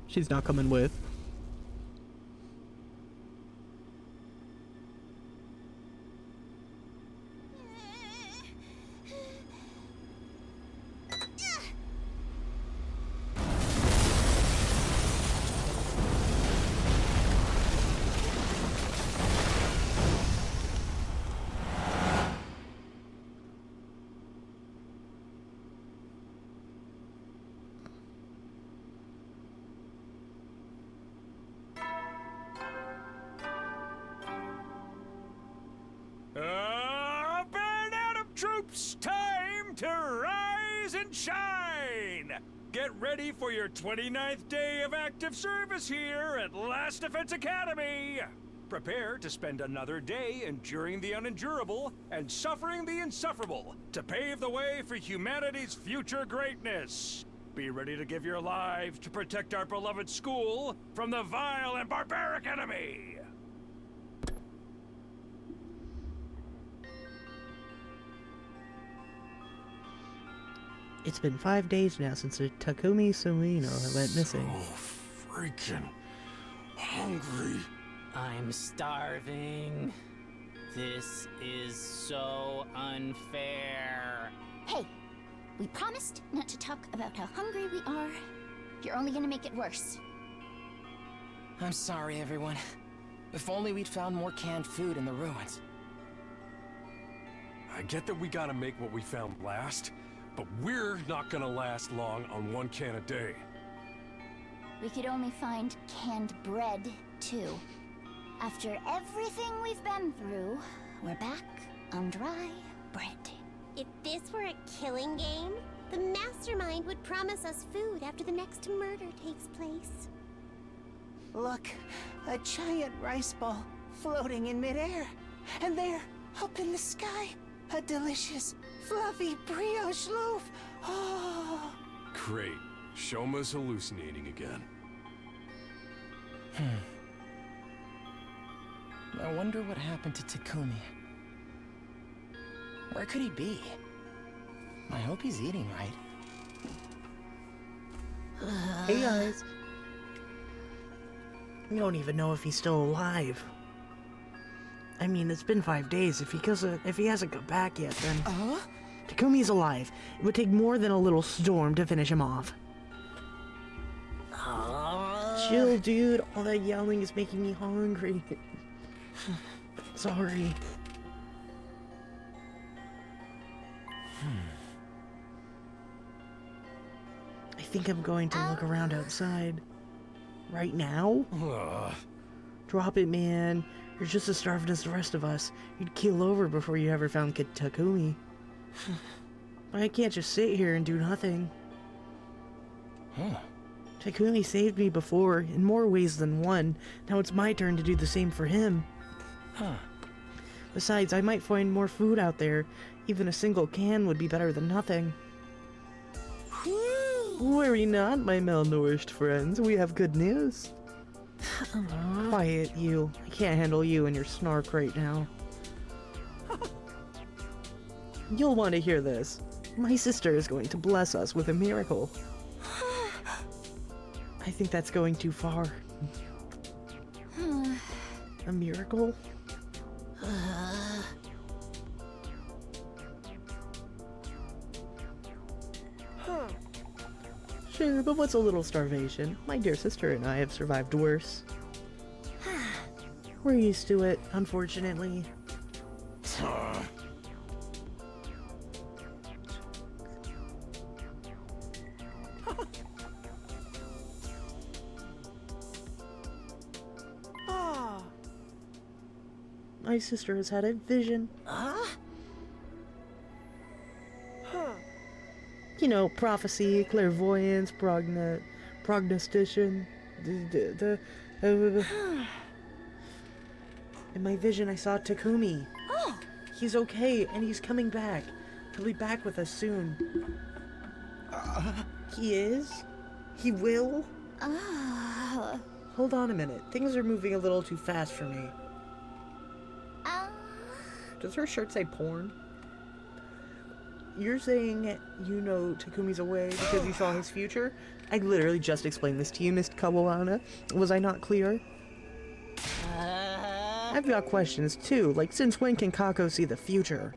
She's not coming with. Band out of troops, time to rise and shine! Get ready for your 29th day of active service here at Last Defense Academy! Prepare to spend another day enduring the unendurable and suffering the insufferable to pave the way for humanity's future greatness. Be ready to give your lives to protect our beloved school from the vile and barbaric enemy! It's been 5 days now since the Takumi Sumino went missing. So freaking hungry. I'm starving. This is so unfair. Hey, we promised not to talk about how hungry we are. You're only gonna make it worse. I'm sorry, everyone. If only we'd found more canned food in the ruins. I get that we gotta make what we found last, but we're not gonna last long on one can a day. We could only find canned bread, too. After everything we've been through, we're back on dry bread. If this were a killing game, the mastermind would promise us food after the next murder takes place. Look, a giant rice ball floating in midair. And there, up in the sky, a delicious, fluffy brioche loaf. Oh. Great. Shoma's hallucinating again. I wonder what happened to Takumi. Where could he be? I hope he's eating right. Hey guys. We don't even know if he's still alive. I mean, it's been 5 days. If he hasn't come back yet, then Takumi's alive. It would take more than a little storm to finish him off. Chill, dude. All that yelling is making me hungry. Sorry. I think I'm going to look around outside. Right now? Drop it, man. You're just as starving as the rest of us. You'd keel over before you ever found Kid Takumi. But I can't just sit here and do nothing. Takumi saved me before, in more ways than one. Now it's my turn to do the same for him. Besides, I might find more food out there. Even a single can would be better than nothing. Worry not, my malnourished friends. We have good news. Quiet, you. I can't handle you and your snark right now. You'll want to hear this. My sister is going to bless us with a miracle. I think that's going too far. A miracle? Sure, but what's a little starvation? My dear sister and I have survived worse. We're used to it, unfortunately. My sister has had a vision. You know, prophecy, clairvoyance, prognostication. In my vision, I saw Takumi. He's okay, and he's coming back. He'll be back with us soon. He is? He will? Hold on a minute. Things are moving a little too fast for me. Does her shirt say porn? You're saying you know Takumi's away because you saw his future? I literally just explained this to you, Miss Kawawana. Was I not clear? I've got questions too, like since when can Kako see the future?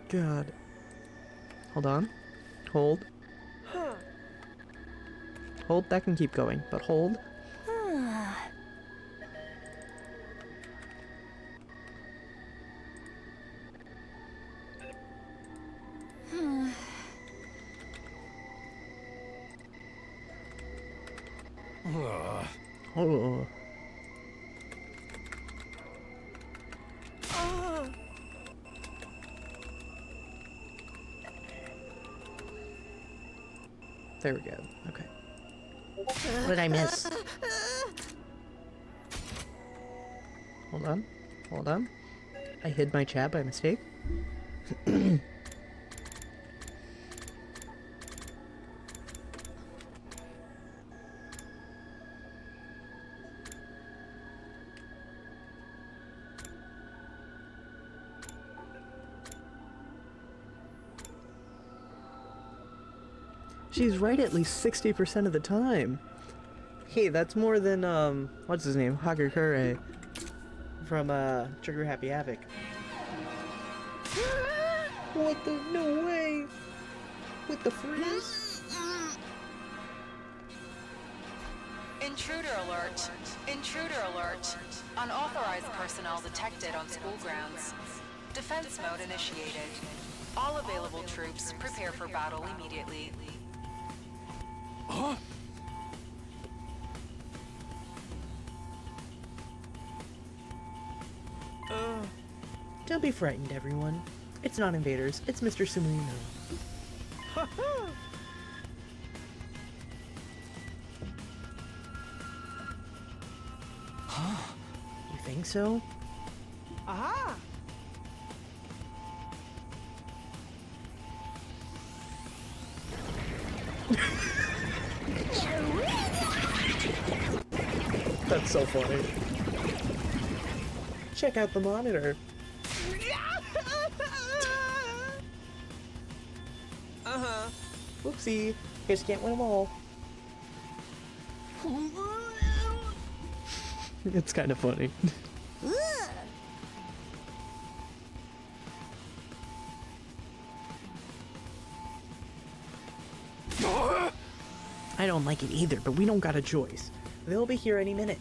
God. Hold on. Hold. Hold, that can keep going, but hold. Oh. There we go. Okay. What did I miss? Hold on. Hold on. I hid my chat by mistake. She's right at least 60% of the time. Hey, that's more than, what's his name? Hagakure from, Trigger Happy Havoc. What the? No way! With the freeze? Intruder alert! Intruder alert! Unauthorized personnel detected on school grounds. Defense mode initiated. All available troops prepare for battle immediately. Huh? Don't be frightened, everyone. It's not invaders, it's Mr. Sumino. You think so? Aha! That's so funny. Check out the monitor. Whoopsie. Guess you can't win them all. It's kind of funny. I don't like it either, but we don't got a choice. They'll be here any minute.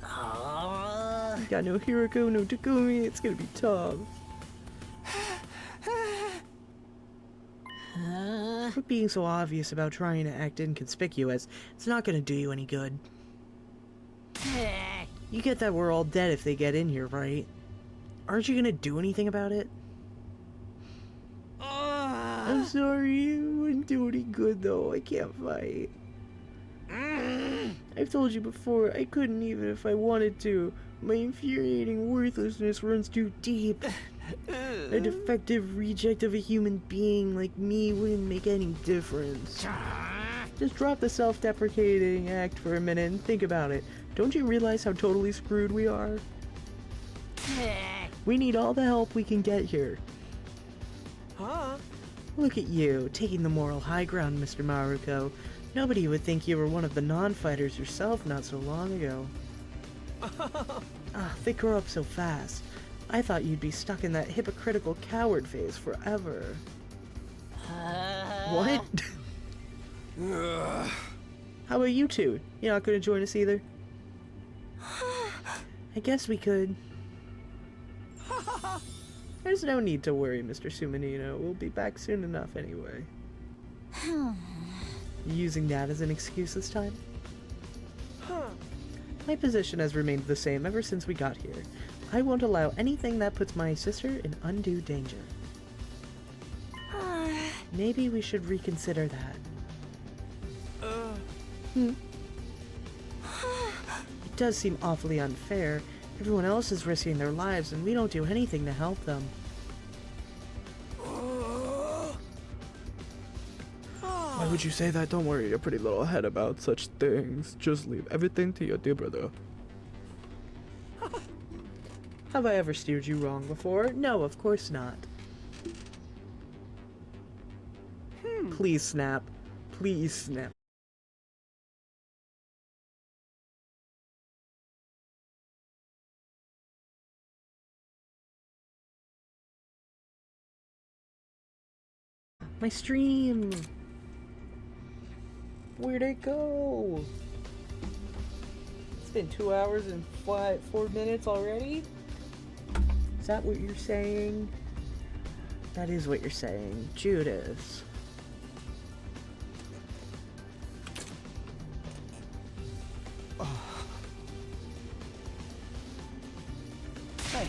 Got no Hiroko, no Takumi, it's gonna be tough. Quit being so obvious about trying to act inconspicuous. It's not gonna do you any good. You get that we're all dead if they get in here, right? Aren't you gonna do anything about it? I'm sorry, it wouldn't do any good though. I can't fight. I've told you before, I couldn't even if I wanted to. My infuriating worthlessness runs too deep. A defective reject of a human being like me wouldn't make any difference. Just drop the self-deprecating act for a minute and think about it. Don't you realize how totally screwed we are? We need all the help we can get here. Look at you, taking the moral high ground, Mr. Maruko. Nobody would think you were one of the non-fighters yourself not so long ago. They grow up so fast. I thought you'd be stuck in that hypocritical coward phase forever. What? How about you two? You're not gonna join us either? I guess we could. There's no need to worry, Mr. Sumanino. We'll be back soon enough anyway. Using that as an excuse this time? My position has remained the same ever since we got here. I won't allow anything that puts my sister in undue danger. Maybe we should reconsider that. It does seem awfully unfair. Everyone else is risking their lives and we don't do anything to help them. Why would you say that? Don't worry your pretty little head about such things. Just leave everything to your dear brother. Have I ever steered you wrong before? No, of course not. Please snap. Please snap. My stream! Where'd it go? It's been 2 hours and 4 minutes already? Is that what you're saying? That is what you're saying. Judas. Hey.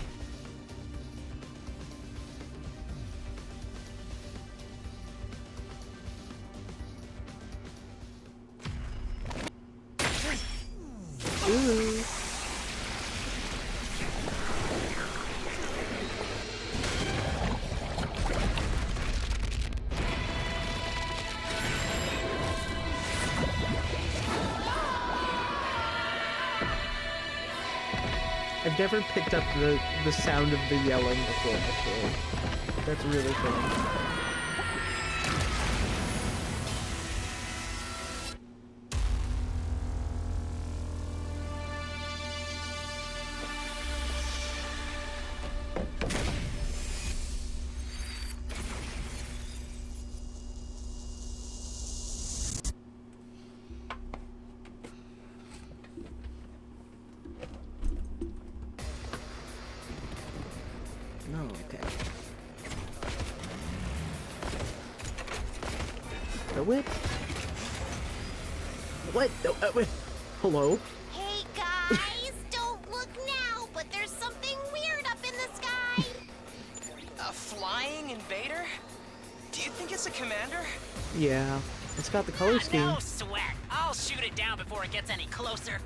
Ooh. I've never picked up the sound of the yelling before, actually. That's really funny. No, okay. The whip? What? Wait. Hello? Hey guys, don't look now, but there's something weird up in the sky. A flying invader? Do you think it's a commander? Yeah. It's got the color scheme. No sweat. I'll shoot it down before it gets any closer.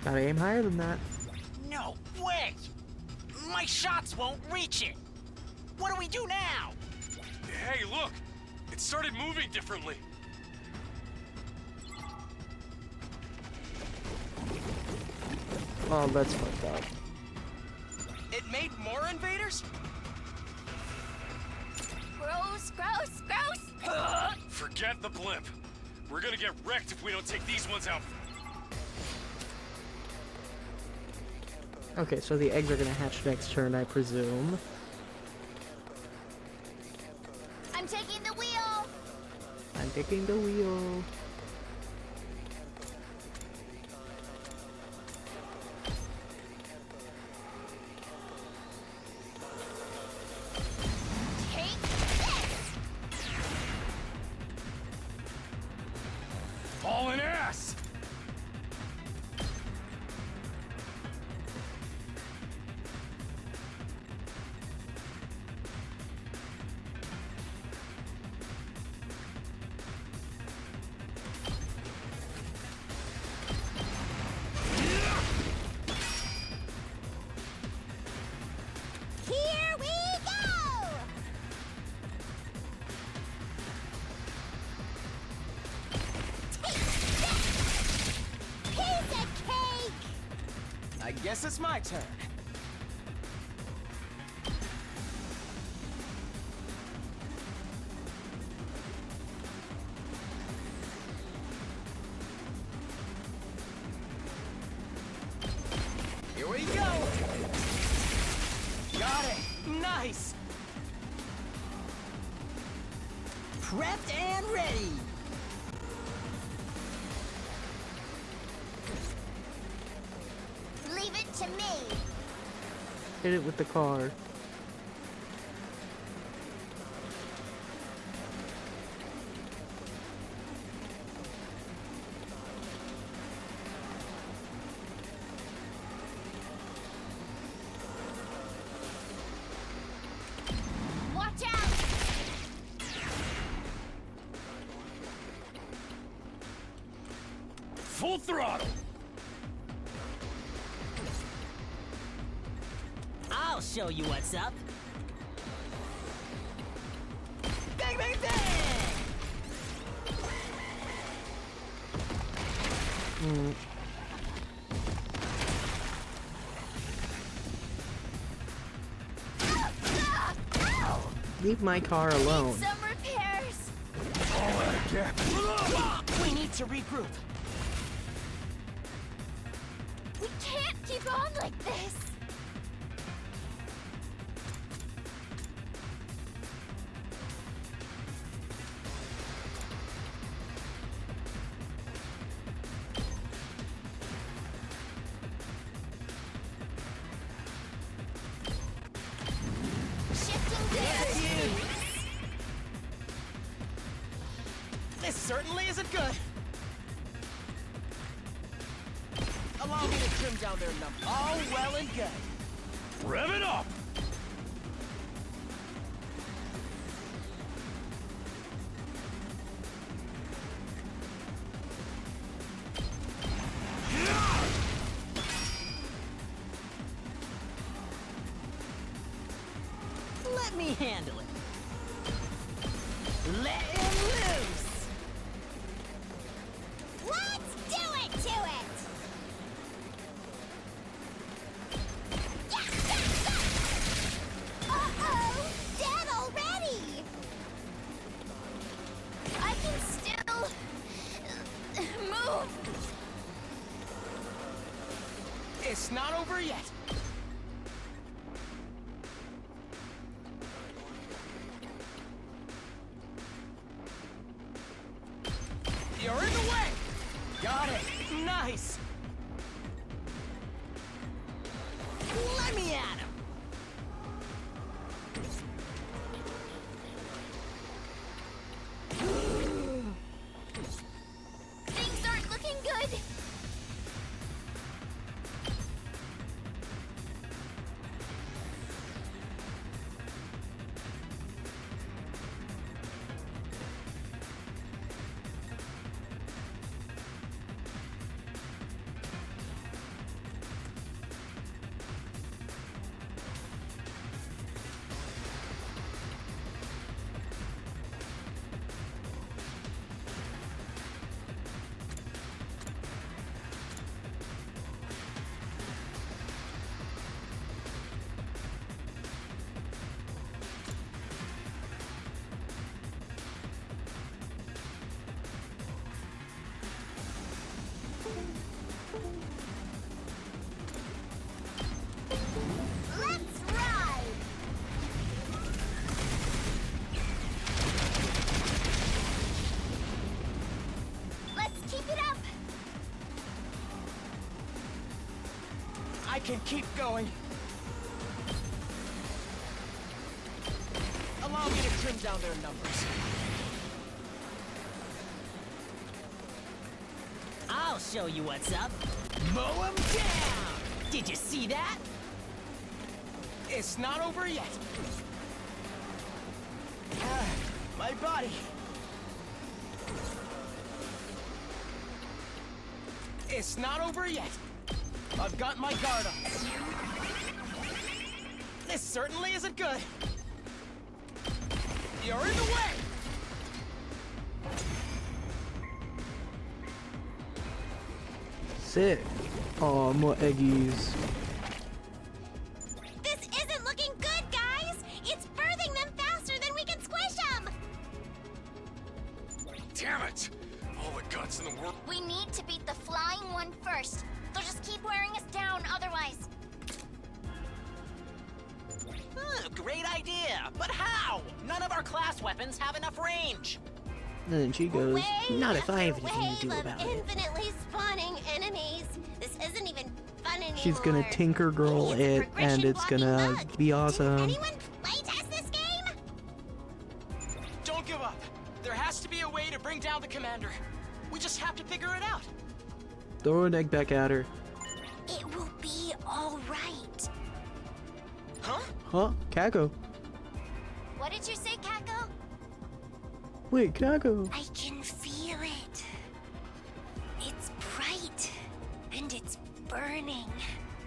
Gotta aim higher than that. No way! My shots won't reach it! What do we do now? Hey, look! It started moving differently. Oh, that's fucked up. made more invaders? Gross, gross, gross! Forget the blimp. We're gonna get wrecked if we don't take these ones out. Okay, so the eggs are gonna hatch next turn, I presume. I'm taking the wheel! I'm taking the wheel. Take this! Hauling ass! Here we go! Take this! Piece of cake! I guess it's my turn. Here we go! Got it! Nice! Prepped and ready. Leave it to me! Hit it with the car. Watch out! Full throttle! I'll show you what's up. Bang, bang, bang! Leave my car alone. Some repairs! We need to regroup. We can't keep on like this! Shifting gears! This certainly isn't good. Allow me to trim down their number. All well and good. Rev it up! Let me handle it. Let him loose. Let's do it to it! Uh-oh! Dead already! I can still... move! It's not over yet. You're in the way! Got it! Nice! Let me at him. Things aren't looking good! can keep going. Allow me to trim down their numbers. I'll show you what's up. Mow 'em down! Did you see that? It's not over yet. My body. It's not over yet. I've got my guard up. This certainly isn't good. You're in the way! Sick. Aw, more eggies. This isn't looking good, guys! It's birthing them faster than we can squish them! Damn it! All the guts in the world. We need to beat the flying one first. They'll just keep wearing us down otherwise. Great idea, but how? None of our class weapons have enough range. And then she goes, not if I have After anything to do wave about of it. infinitely spawning enemies. This isn't even fun anymore. She's gonna tinker girl it, and it's gonna be awesome. Anyone playtest this game? Don't give up. There has to be a way to bring down the commander. We just have to figure it out. Throw an egg back at her. It will be all right. Huh? Huh? Kako. What did you say, Kako? Wait, Kako. I can feel it. It's bright and it's burning.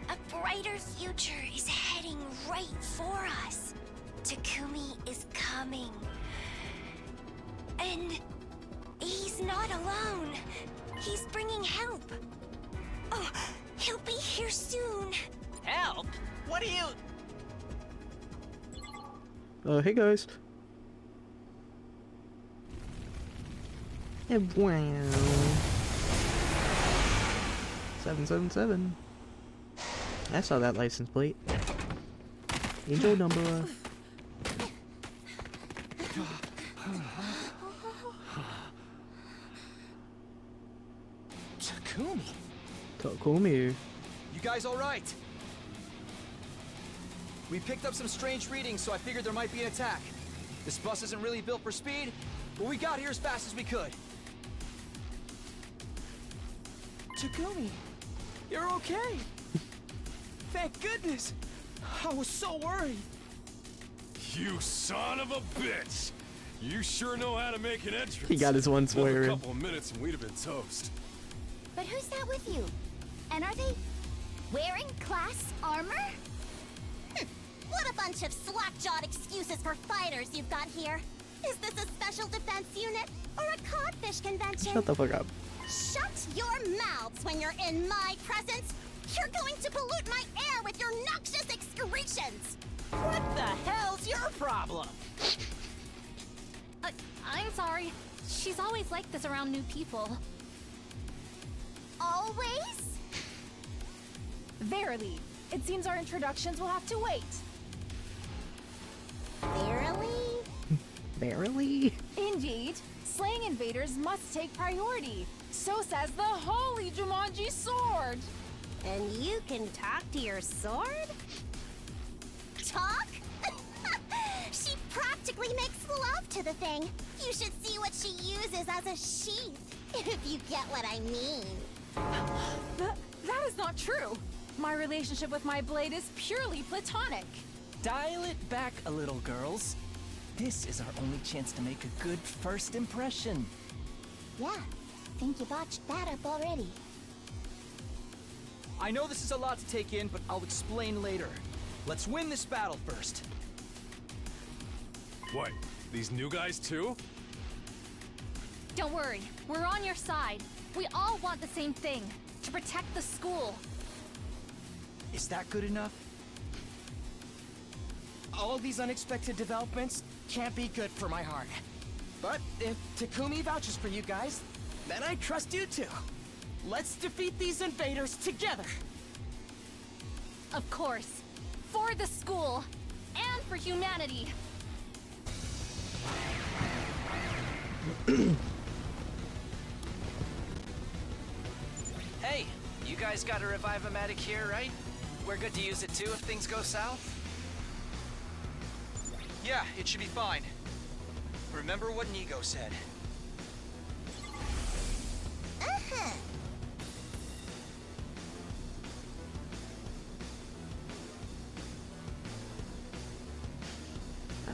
A brighter future is heading right for us. Takumi is coming. And he's not alone. He's bringing help. Oh, he'll be here soon. Help? What are you... Hey guys. And wow. 777. I saw that license plate. Angel number. Takumi. Takumi. You guys all right? We picked up some strange readings, so I figured there might be an attack. This bus isn't really built for speed, but we got here as fast as we could. Takumi, you're okay. Thank goodness. I was so worried. You son of a bitch! You sure know how to make an entrance. He got his one Another swear in. couple of minutes and we'd have been toast. But who's that with you? And are they wearing class armor? What a bunch of slack-jawed excuses for fighters you've got here. Is this a special defense unit or a codfish convention? Shut the fuck up. Shut your mouths when you're in my presence. You're going to pollute my air with your noxious excretions. What the hell's your problem? I'm sorry. She's always like this around new people. Always? Verily, it seems our introductions will have to wait. Verily? Barely? Indeed, slaying invaders must take priority. So says the holy Jumanji sword. And you can talk to your sword? Talk? She practically makes love to the thing. You should see what she uses as a sheath, if you get what I mean. That is not true. My relationship with my blade is purely platonic. Dial it back a little, girls. This is our only chance to make a good first impression. Yeah, think you botched that up already. I know this is a lot to take in, but I'll explain later. Let's win this battle first. What? These new guys too? Don't worry, we're on your side. We all want the same thing, to protect the school. Is that good enough? All these unexpected developments can't be good for my heart. But if Takumi vouches for you guys, then I trust you too. Let's defeat these invaders together. Of course. For the school. And for humanity. Hey, you guys got a Revive-O-Matic here, right? We're good to use it too if things go south? Yeah, it should be fine. Remember what Nigo said. Uh-huh.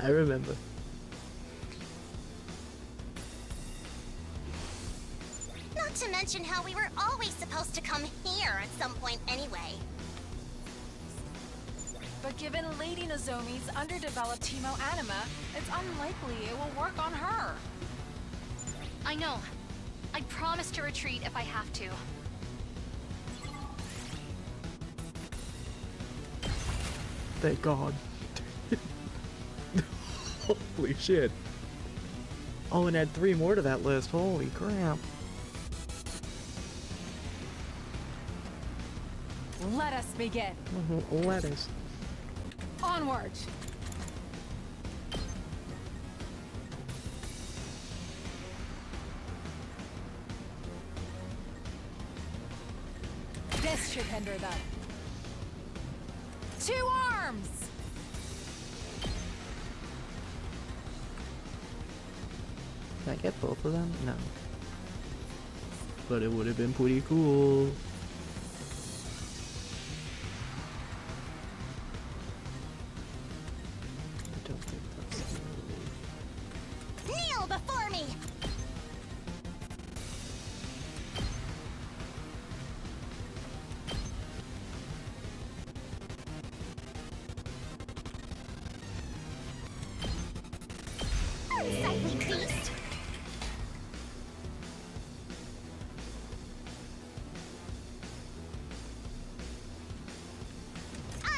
I remember. Not to mention how we were always supposed to come here at some point anyway. But given Lady Nozomi's underdeveloped hemoanima, it's unlikely it will work on her. I know. I promise to retreat if I have to. Thank God. Holy shit. Oh, and add 3 more to that list. Holy crap. Let us begin. Lettuce. Onward. This should hinder them. 2 arms! Can I get both of them? No. But it would have been pretty cool. I don't think that's... Kneel before me! Unsightly beast!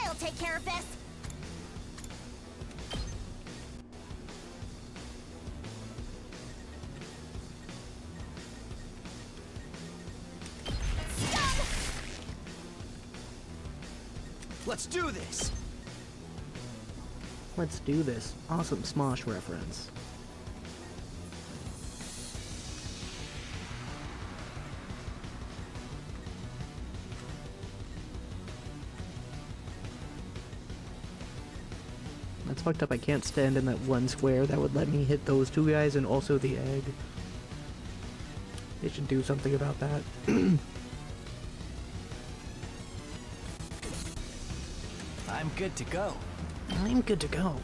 I'll take care of this! Let's do this! Let's do this. Awesome Smosh reference. That's fucked up. I can't stand in that one square that would let me hit those 2 guys and also the egg. They should do something about that. I'm good to go. I'm good to go.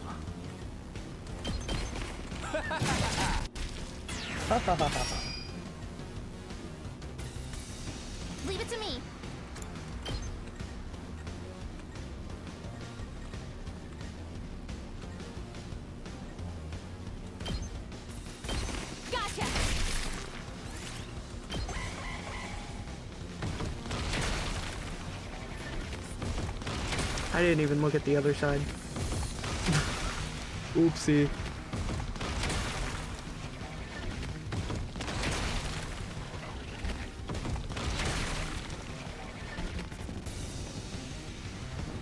Leave it to me. Gotcha! I didn't even look at the other side. Oopsie.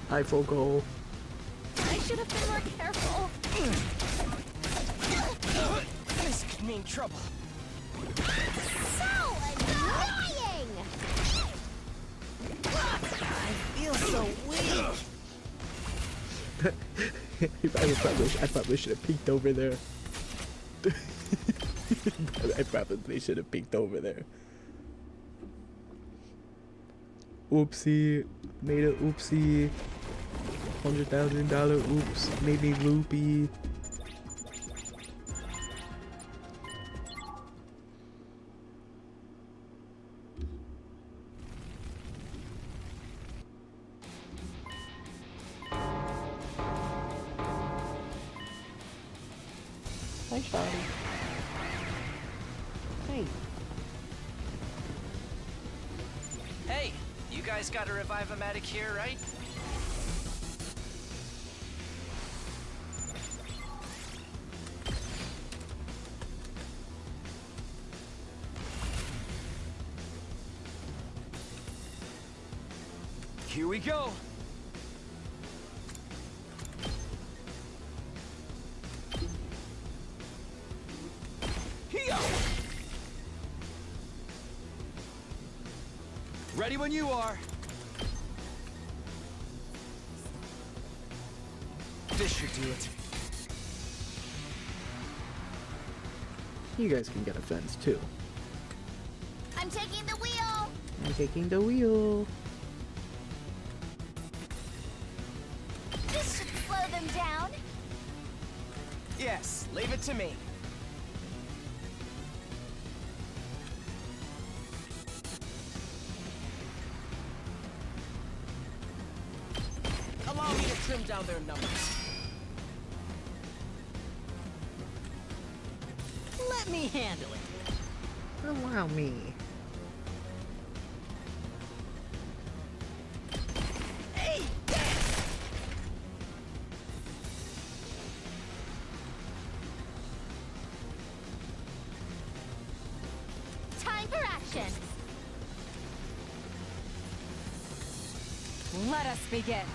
I full goal. I should have been more careful. This could mean trouble. So annoying! I feel so weak. I probably should have peeked over there. I probably should have peeked over there. Oopsie. Made a oopsie. $100,000 oops. Made me loopy. Hi, Shawty. Hey. Hey, you guys got a Revive-O-Matic here, right? Here we go. Here. Ready when you are. should do it. You guys can get a fence too. I'm taking the wheel. I'm taking the wheel. This should slow them down. Yes, leave it to me. Allow me to trim down their numbers. Let me handle it. Allow me. Hey! Time for action. Let us begin.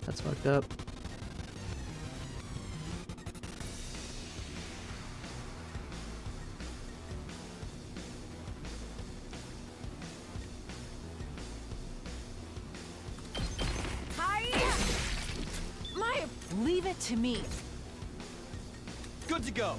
That's fucked up. Leave it to me. Good to go.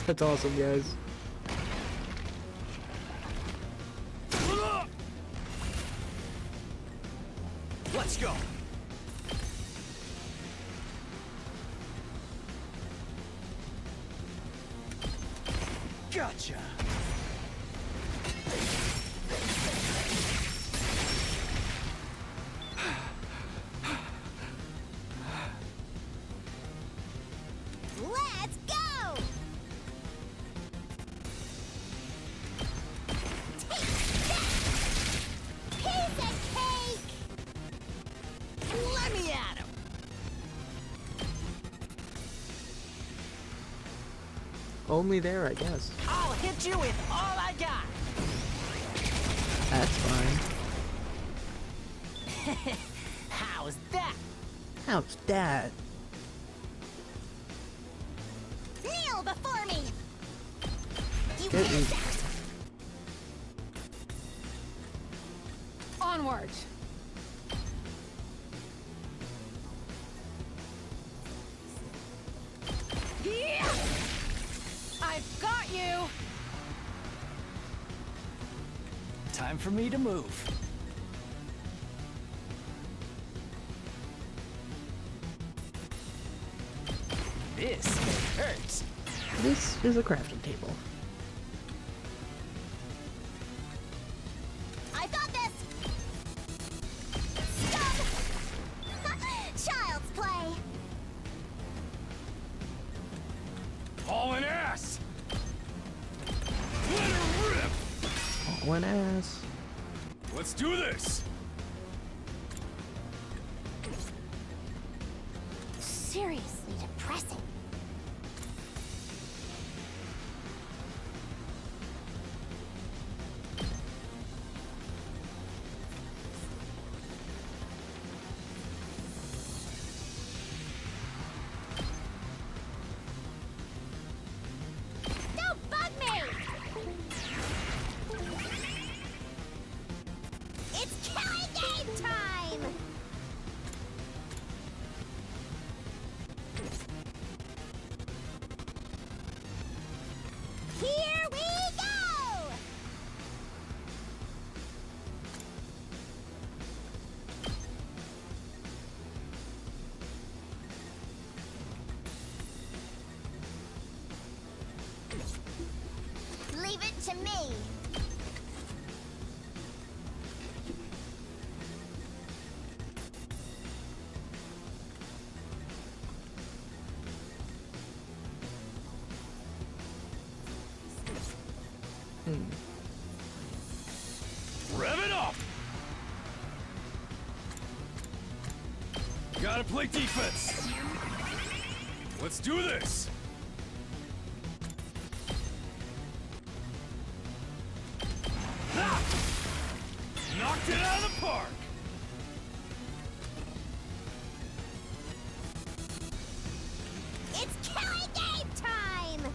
That's awesome, guys. Let's go. Gotcha. Let's go! Take that! Piece of cake! Let me at him. Only there, I guess. I'll hit you with all I got. That's fine. How's that? How's that? Kneel before me! You Get me. Onward. Yeah! I've got you. Time for me to move. This hurts. This is a crafting table. I've got this! Stop! Child's play! Hauling ass! Let her rip! Hauling ass. Let's do this! Seriously depressing. Don't bug me! It's killing game time! Gotta play defense. Let's do this. Ah! Knocked it out of the park. It's killing game time!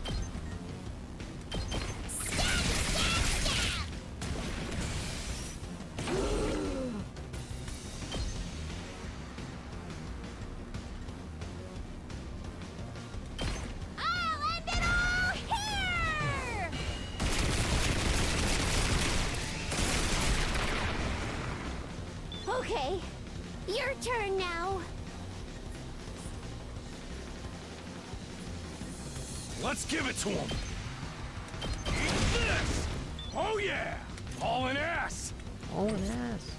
I'll end it all here! Okay, your turn now. Let's give it to him. Eat this! Oh yeah! Hauling ass! Hauling ass.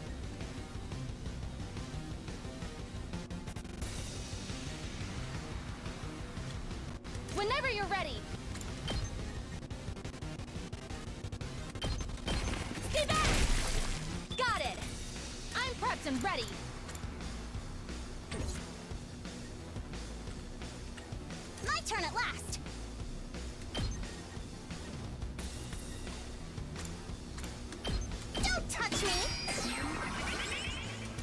Whenever you're ready. Stay back! Got it! I'm prepped and ready. My turn at last. Don't touch me!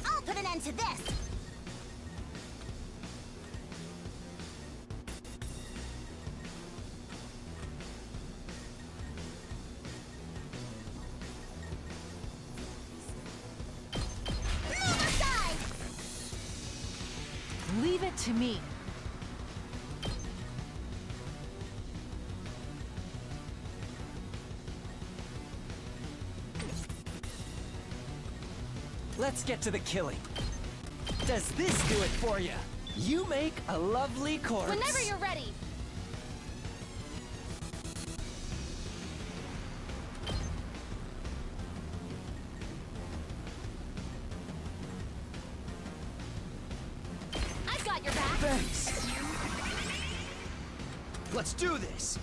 I'll put an end to this. Move aside! Leave it to me. Let's get to the killing. Does this do it for you? You make a lovely corpse. Whenever you're ready. I've got your back. Thanks. Let's do this.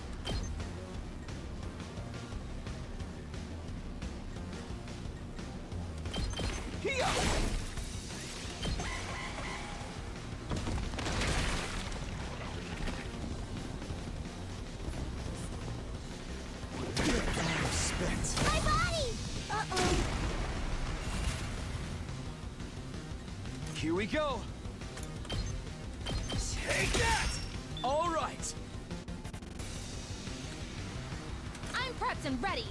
Here. My body! Uh-oh. Here we go. Take that! All right. I'm prepped and ready.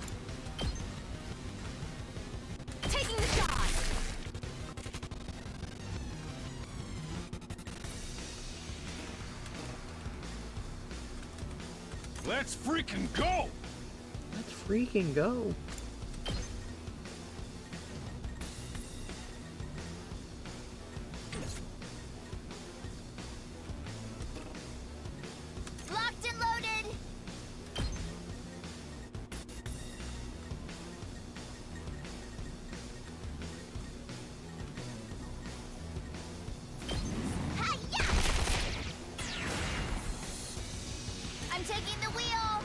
Taking the shot. Let's freaking go! Let's freaking go. Locked and loaded! Hi-ya! I'm taking the wheel!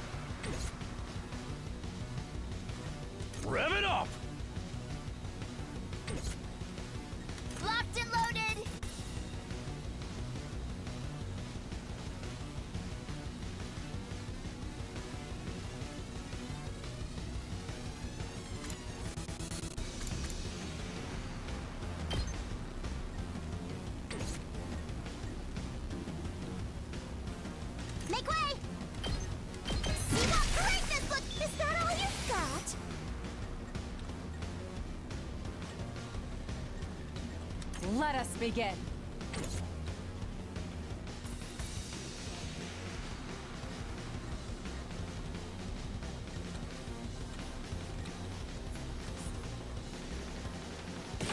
Rev it up! Locked and loaded! Make way! See what greatness look! Is that all you've got? Let us begin.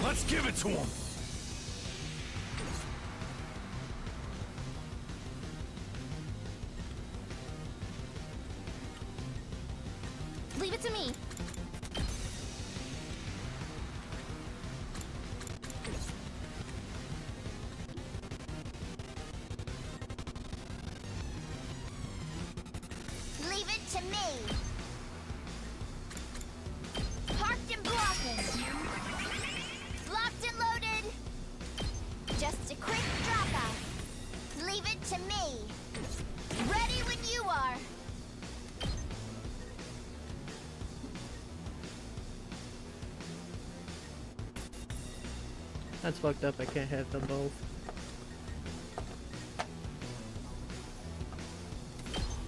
Let's give it to him! Leave it to me. Leave it to me. Parked and blocking. Locked and loaded. That's fucked up. I can't have them both.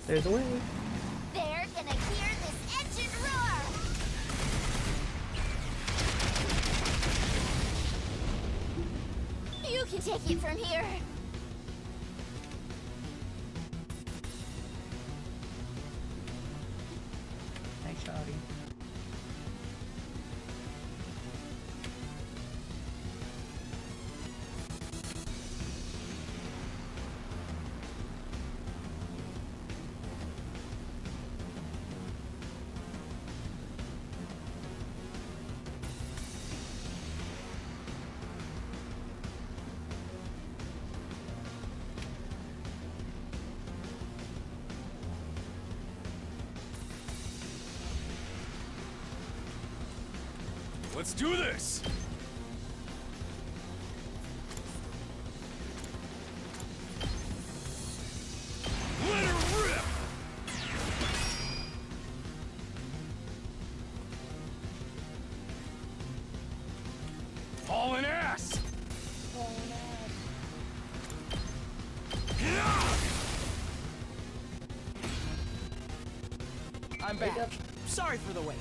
There's a way. They're gonna hear this engine roar! You can take it from here. Thanks, Shawty. Let's do this! Let her rip! Hauling ass! I'm back. Sorry for the wait.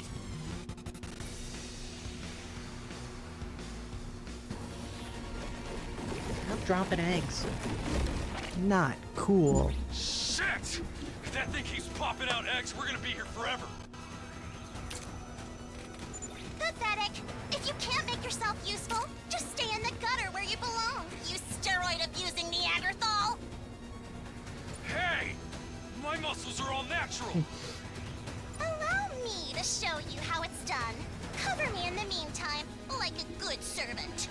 Stop dropping eggs. Not cool. Shit! If that thing keeps popping out eggs, we're gonna be here forever. Pathetic. If you can't make yourself useful, just stay in the gutter where you belong, you steroid-abusing Neanderthal! Hey! My muscles are all natural! Allow me to show you how it's done. Cover me in the meantime, like a good servant.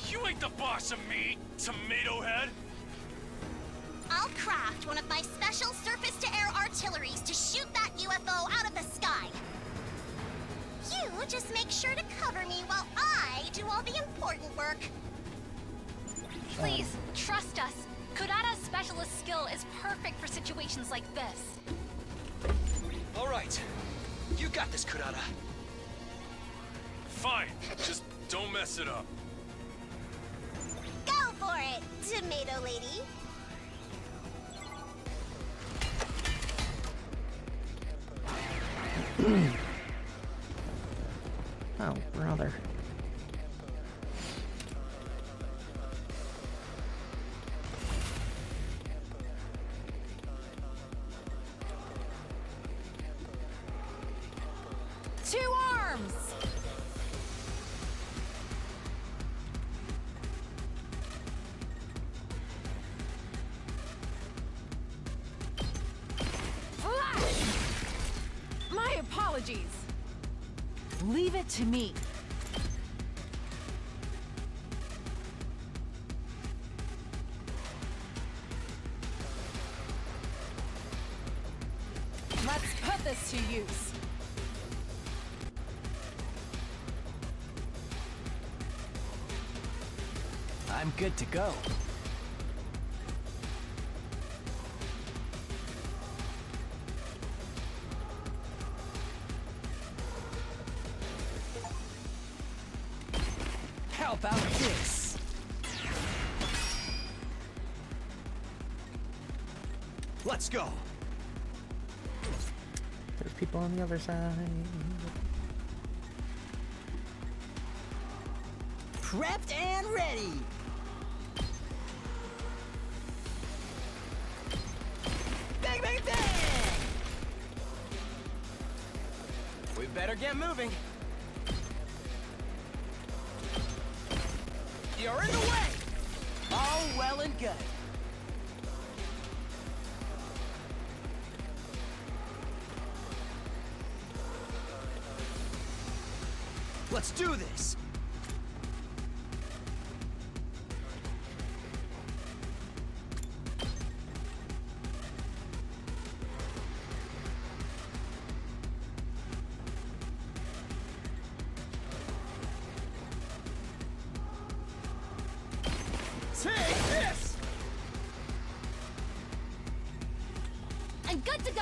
You ain't the boss of me, tomato head! I'll craft one of my special surface-to-air artilleries to shoot that UFO out of the sky. You just make sure to cover me while I do all the important work. Please, trust us. Kurata's specialist skill is perfect for situations like this. All right. You got this, Kurata. Fine, just don't mess it up. Go for it, tomato lady. Oh, brother. Two arms! Flash! My apologies. Leave it to me. Let's put this to use. I'm good to go. How about this? Let's go. There's people on the other side. Prepped and ready. Bang, bang, bang! We better get moving. You're in the way! All well and good. Let's do this! Take this! I'm good to go.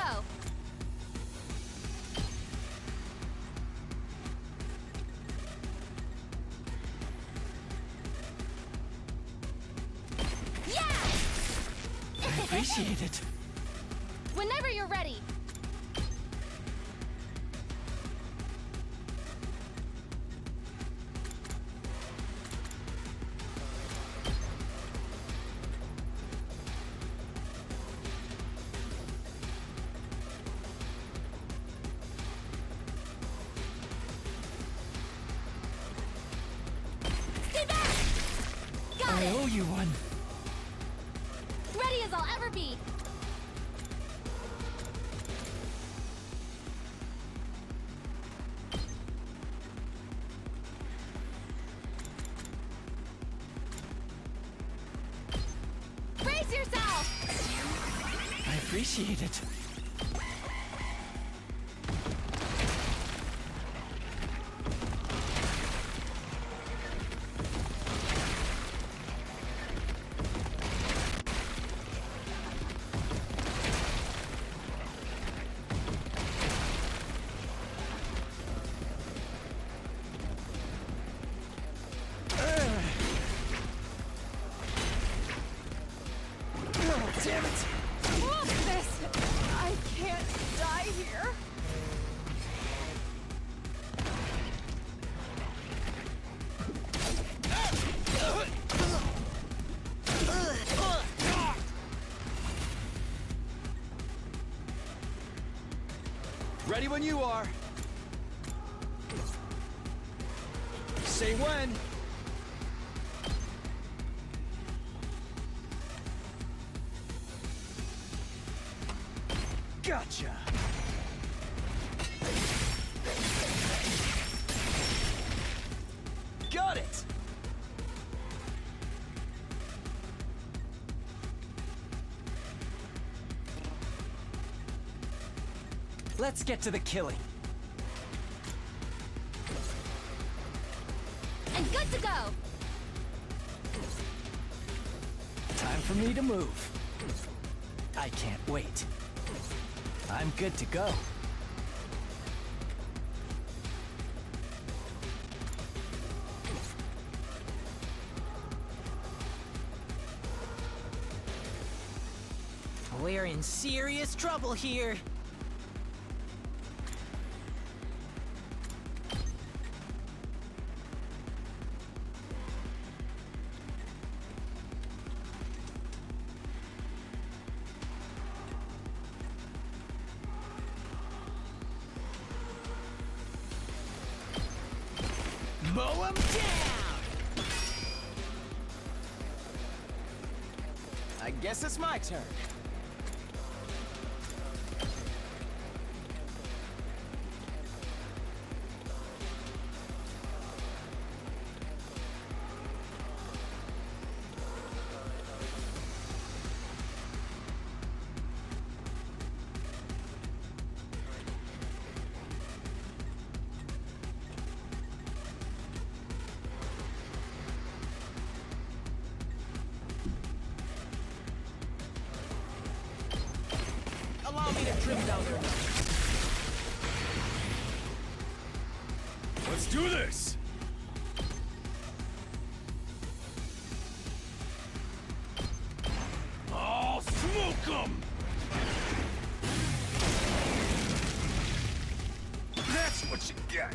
appreciate it. Whenever you're ready. I owe you one. Ready as I'll ever be. Brace yourself! I appreciate it. Damn it! Fuck this! I can't die here. Ready when you are. Say when. Gotcha. Got it. Let's get to the killing. And good to go. Time for me to move. I can't wait. I'm good to go. We're in serious trouble here. Mow 'em down! I guess it's my turn. Allow me to trim down their numbers. Let's do this! I'll smoke 'em! That's what you get!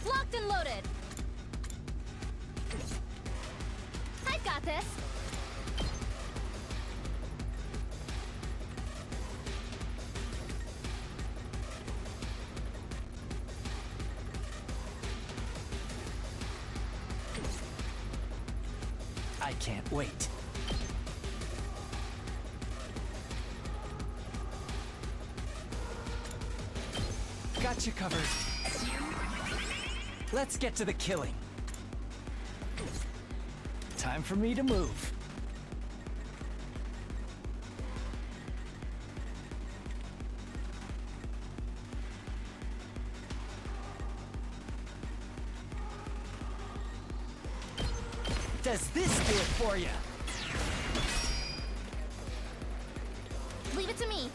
Locked and loaded. I've got this. I can't wait. Got you covered. Let's get to the killing. Time for me to move. Does this do it for you? Leave it to me.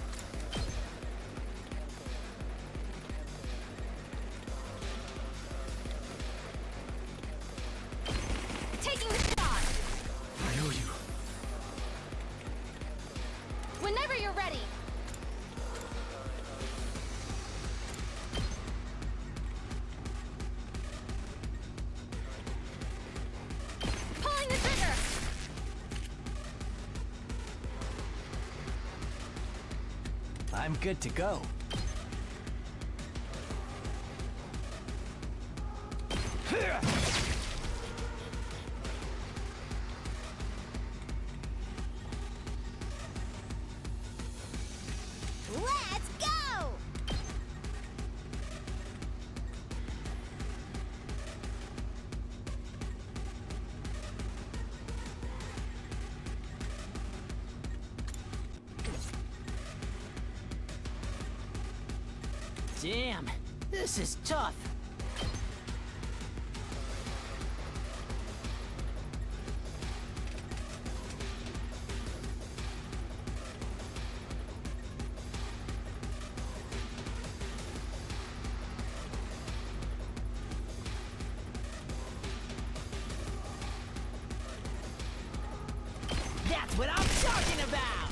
good to go. Let's go! Damn, this is tough. That's what I'm talking about!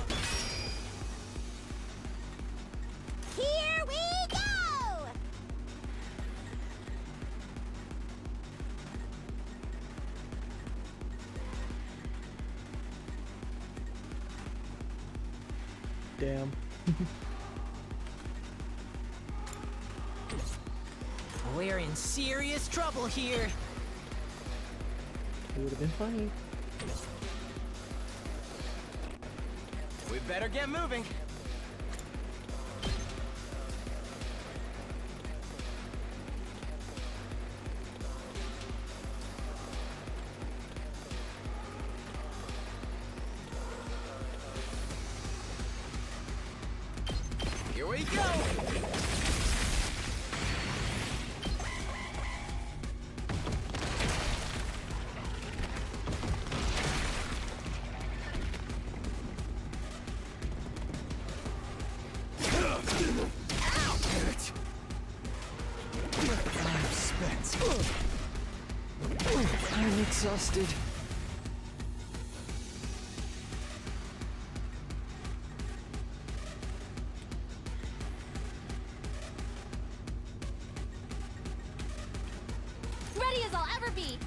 Here we go! Damn. We're in serious trouble here. It would have been funny. We better get moving. Here we go! I'm spent. I'm exhausted. Ready as I'll ever be!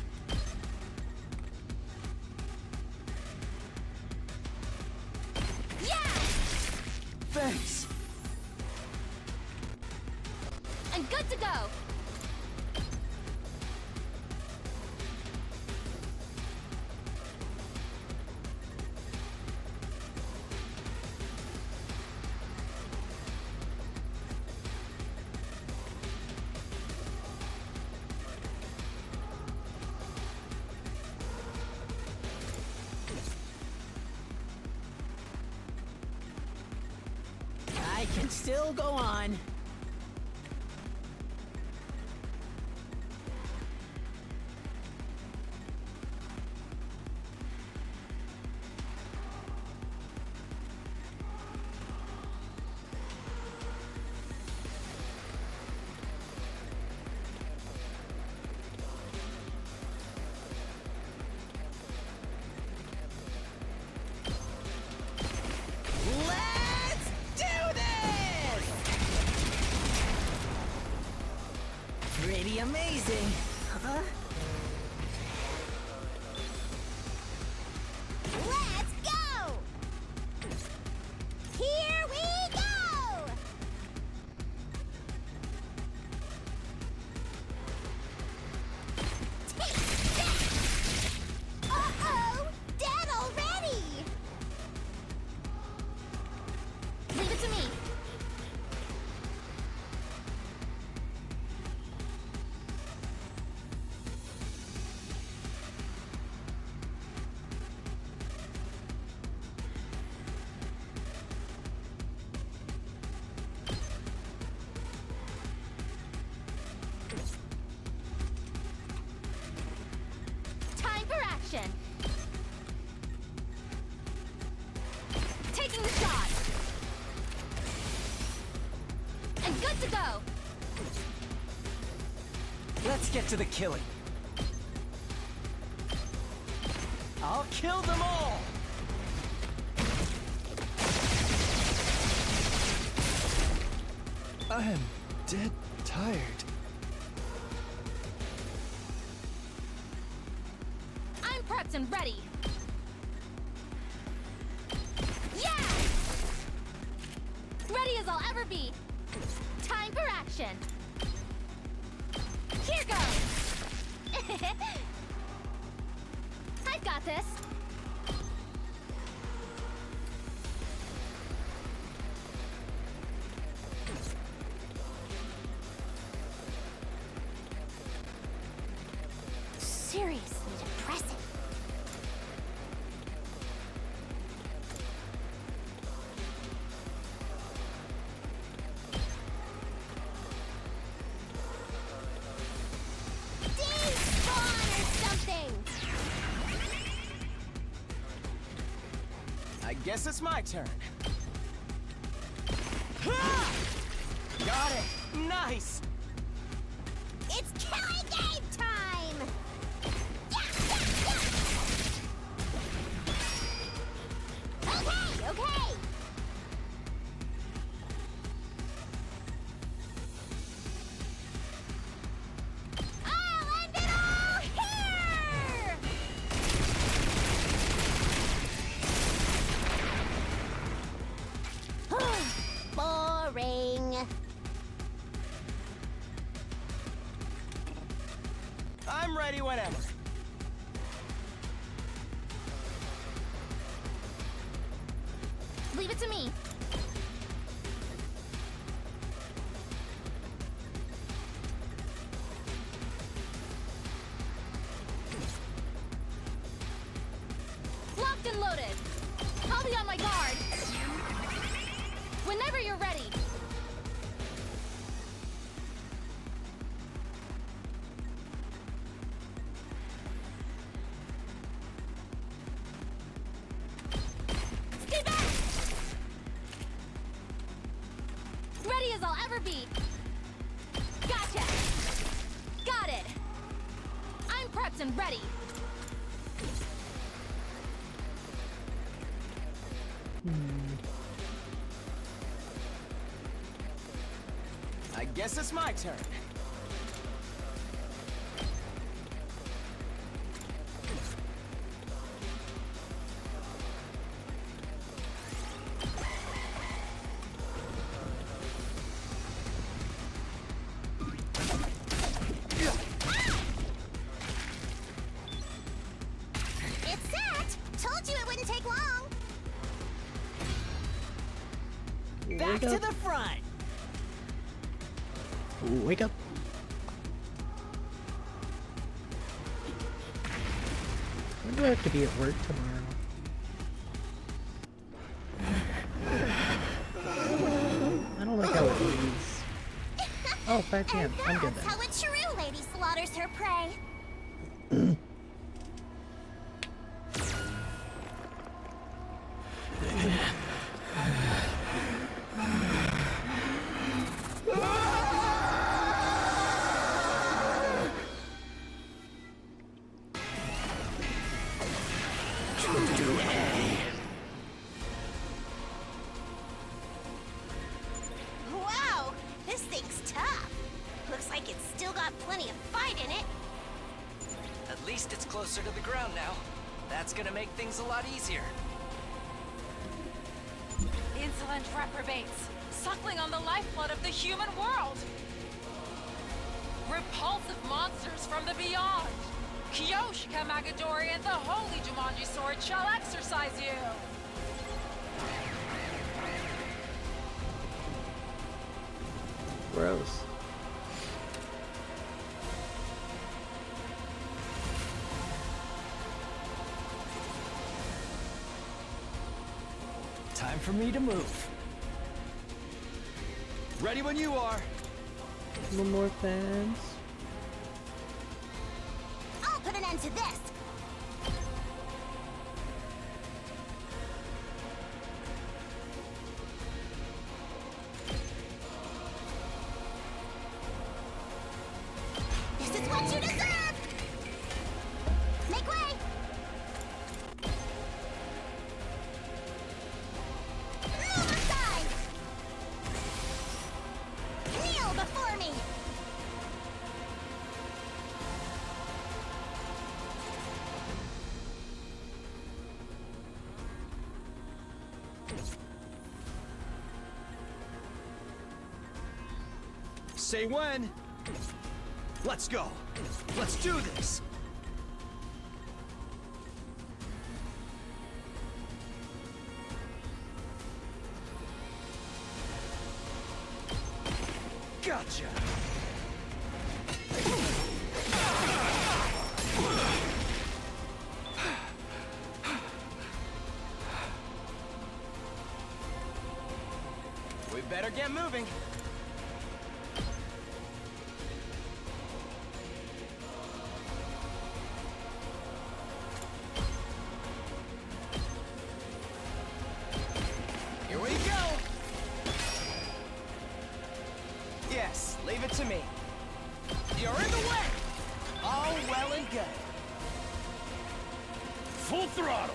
Yeah! Thanks. I'm good to go! I can still go on. Let's do this! Pretty amazing, huh? Let's go! Here we go! Take that! Uh-oh! Dead already! Leave it to me! Time for action! Taking the shot! I'm good to go! Let's get to the killing. I'll kill them all! I am dead tired. I'm prepped and ready! Yeah! Ready as I'll ever be. Time for action. Here goes. I've got this. Seriously depressing. Despawn or something! I guess it's my turn. Got it! Nice! It's killing game time! Okay, okay! I'll end it all here! Boring. I'm ready whenever. Leave it to me. Locked and loaded. I'll be on my guard. Whenever you're ready. Stay back! Ready as I'll ever be. Gotcha! Got it! I'm prepped and ready. I guess it's my turn. It's set! Told you it wouldn't take long! Back to the front! Wake up. When do I have to be at work tomorrow? I don't like how it leaves. Oh, 5 p.m. I'm good That's then. how a true lady slaughters her prey. Wow, this thing's tough. Looks like it's still got plenty of fight in it. At least it's closer to the ground now. That's gonna make things a lot easier. Insolent reprobates, suckling on the lifeblood of the human world. Repulsive monsters from the beyond. Kyoshika Magadori and the holy Jumanji sword shall exercise you. Gross. Time for me to move. Ready when you are. No more fans. I'll put an end to this. This is what you deserve! Make way! Move aside! Kneel before me! Just say when. Let's go. Let's do this. Gotcha. We better get moving. Here we go. Yes, leave it to me. You're in the way. All well and good. Full throttle!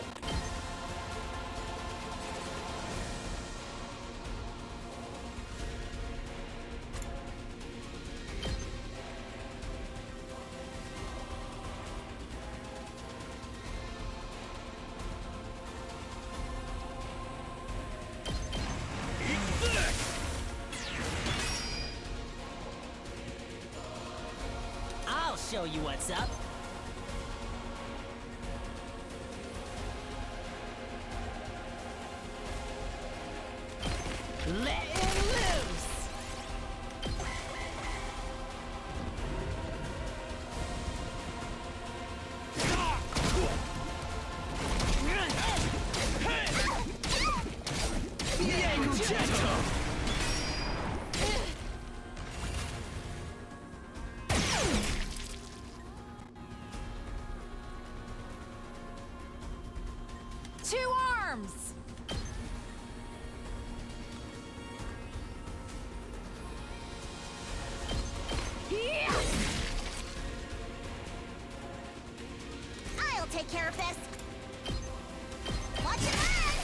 I'll show you what's up. Let him loose! Two arms! Yeah! I'll take care of this. Watch it burn!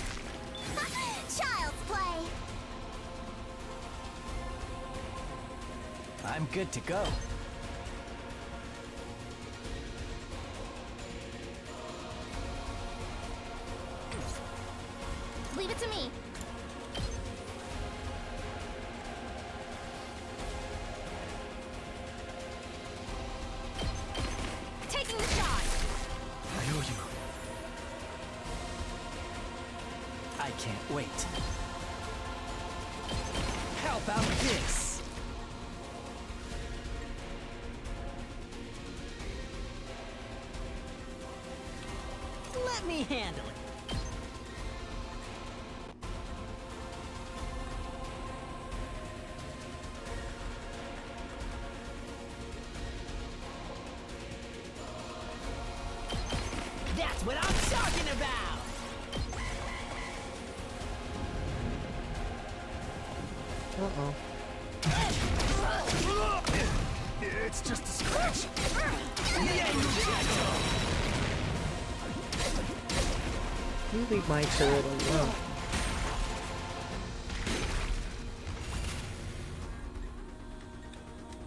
Child's play. I'm good to go. Leave it to me. Taking the shot. I owe you. I can't wait. How about this? Let me handle it. That's what I'm talking about! Uh-oh. It's just a scratch. You leave my turret alone.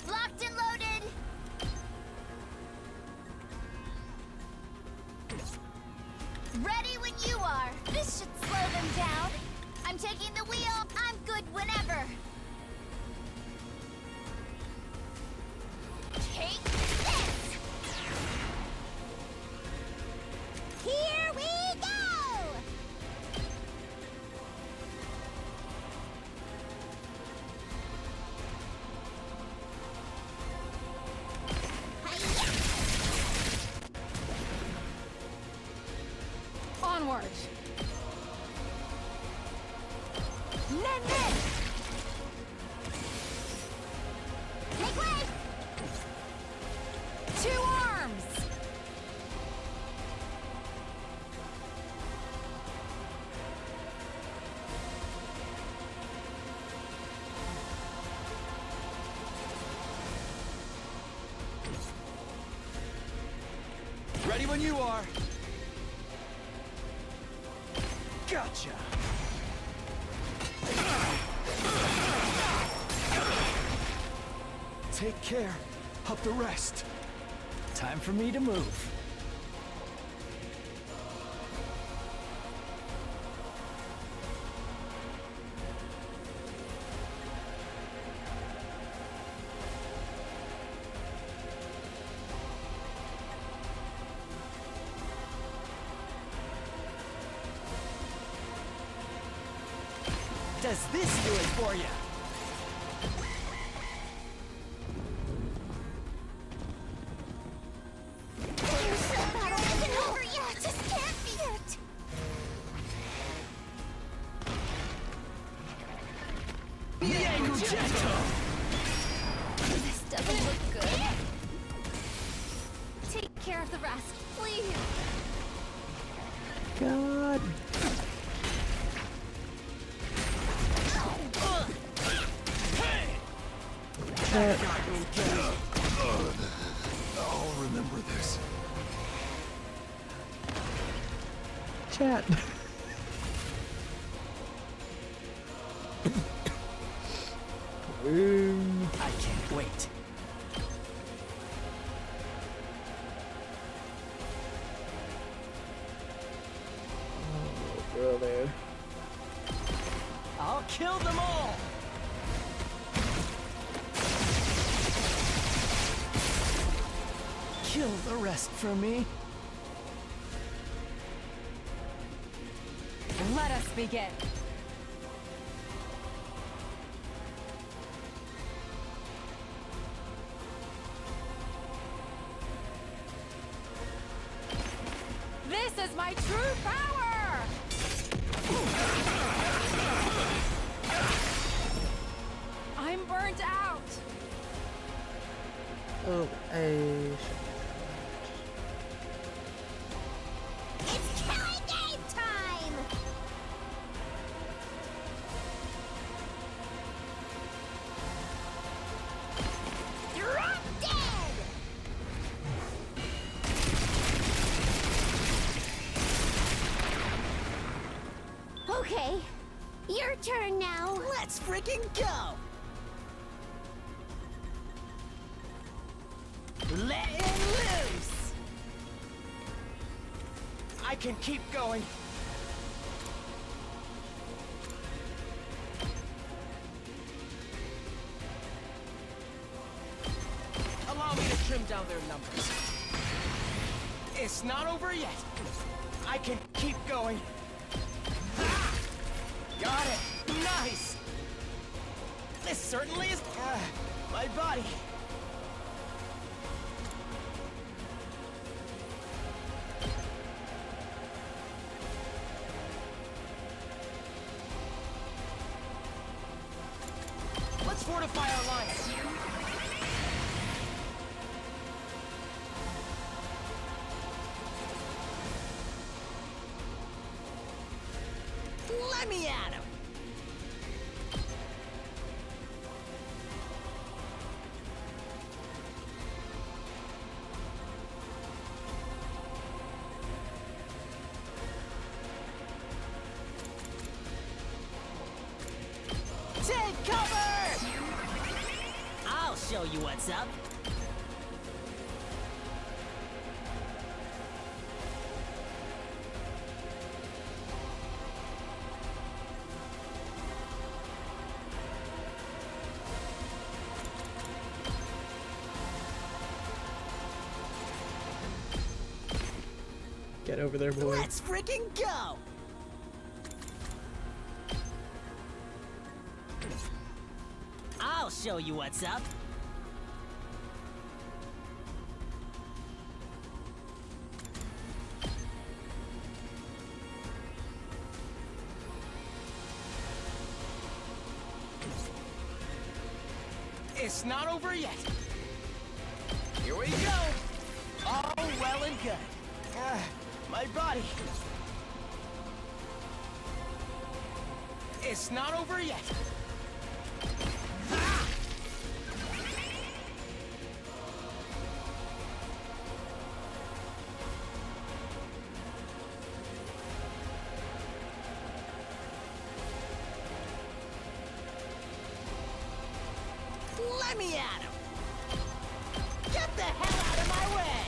Locked and loaded. Ready when you are. This should slow them down. I'm taking the wheel. I'm good whenever. Take this. Here we go. Onward! Nen! Make way. Two arms! Ready when you are. Gotcha. Take care of the rest. Time for me to move. does this do it for you? Battle isn't over yet! This can't be it! This doesn't look good. Take care of the rest, please. God. I'll remember this. Chat. I can't wait. Oh, brother. I'll kill them all! Kill the rest for me. Let us begin. This is my true power! I'm burnt out! Oh, It's killing game time! Drop dead! Okay, your turn now. Let's freaking go! Letting loose! I can keep going. Allow me to trim down their numbers. It's not over yet. I can keep going. Ah! Got it. Nice. This certainly is my body. Let's fortify our lines. Let me at him. Take cover! I'll show you what's up. get over there, boy. Let's freaking go! I'll show you what's up. It's not over yet. Here we go. All well and good. My body. It's not over yet. Let me at him! Get the hell out of my way!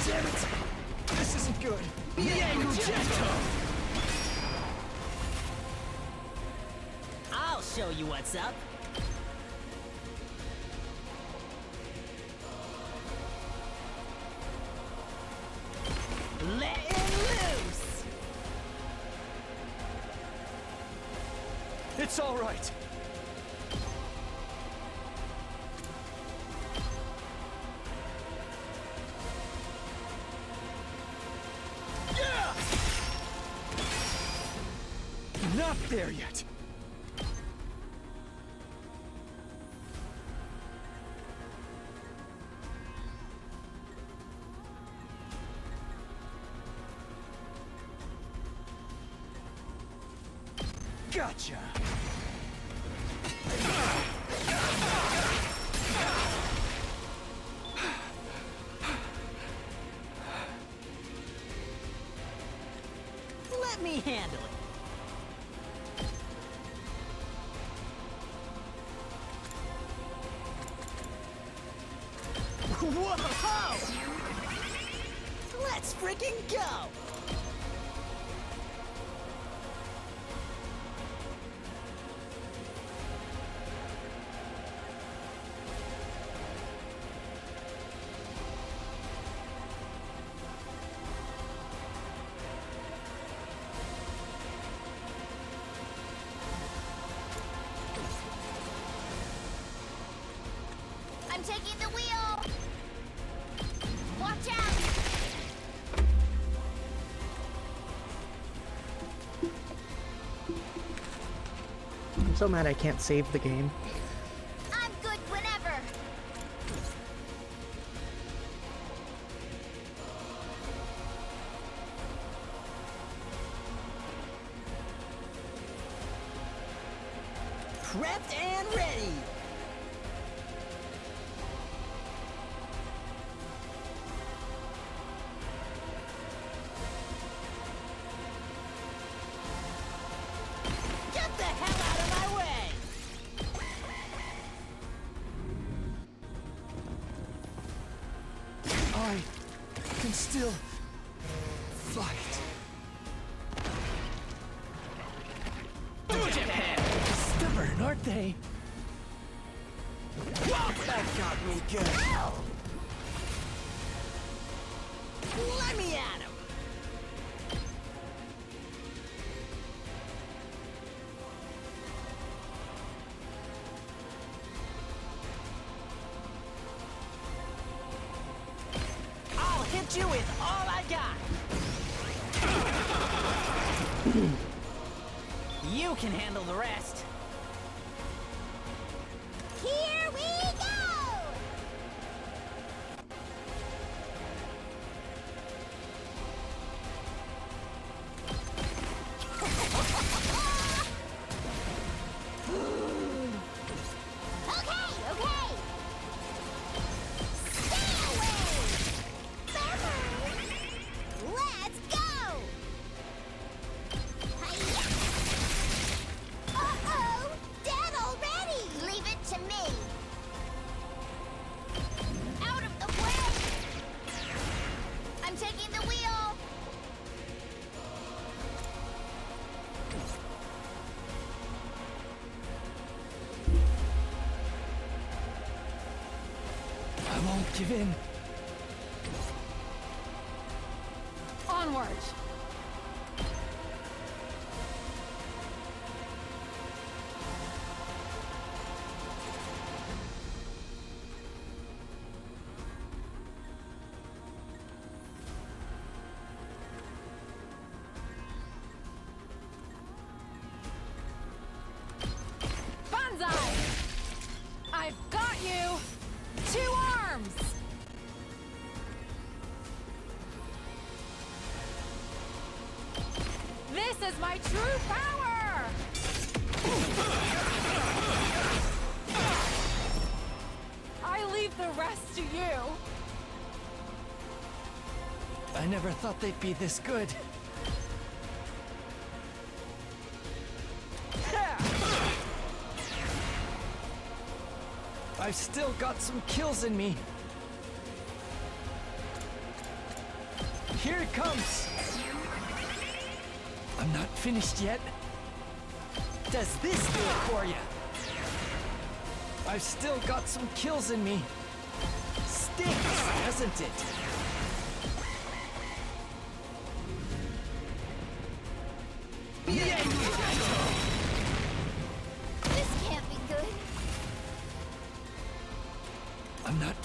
Damn it! This isn't good! I'll show you what's up. Letting loose! It's all right. Yeah! Not there yet. Gotcha! Let me handle it. Whoa! Let's freaking go! I'm taking the wheel! Watch out! I'm so mad I can't save the game. I'm good whenever! Prepped and ready! Get the hell out of my way! I can still fight. Stubborn, aren't they? That got me good. Let me at him! I'll hit you with all I got! You can handle the rest. Here we go! Okay, okay! Stay away! Let's go! Hi-ya! Uh-oh! Dead already! Leave it to me! Out of the way! I'm taking the wheel! I won't give in. Onward! Banzai! I've got you! 2 arms! This is my true power! I leave the rest to you. I never thought they'd be this good. I've still got some kills in me. Here it comes. I'm not finished yet. Does this do it for you? I've still got some kills in me. Stinks, doesn't it?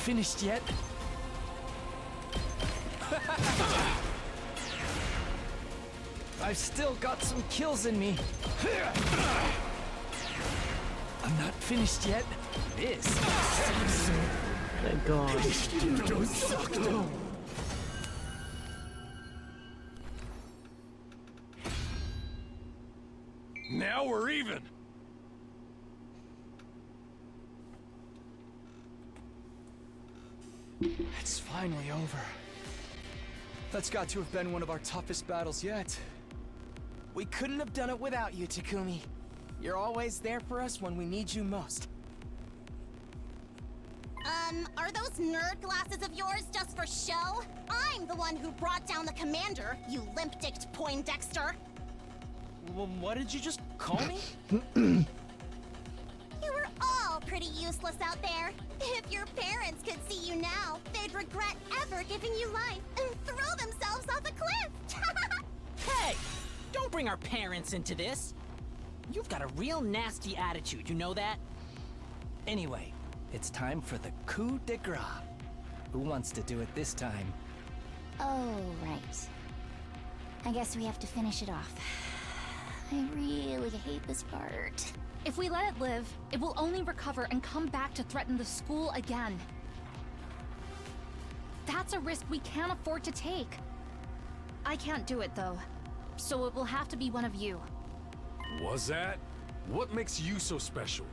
finished yet. I've still got some kills in me. I'm not finished yet. This sucks. Thank God. Now we're even. It's finally over. That's got to have been one of our toughest battles yet. We couldn't have done it without you, Takumi. You're always there for us when we need you most. Are those nerd glasses of yours just for show? I'm the one who brought down the commander, you limp-dicked Poindexter. What did you just call me? You were all pretty useless out there. If your parents could see you now, they'd regret ever giving you life and throw themselves off a cliff. Hey! Don't bring our parents into this. You've got a real nasty attitude, you know that? Anyway, it's time for the coup de grace. Who wants to do it this time? Oh, right. I guess we have to finish it off. I really hate this part. If we let it live, it will only recover and come back to threaten the school again. That's a risk we can't afford to take. I can't do it, though. So it will have to be one of you. Was that? What makes you so special?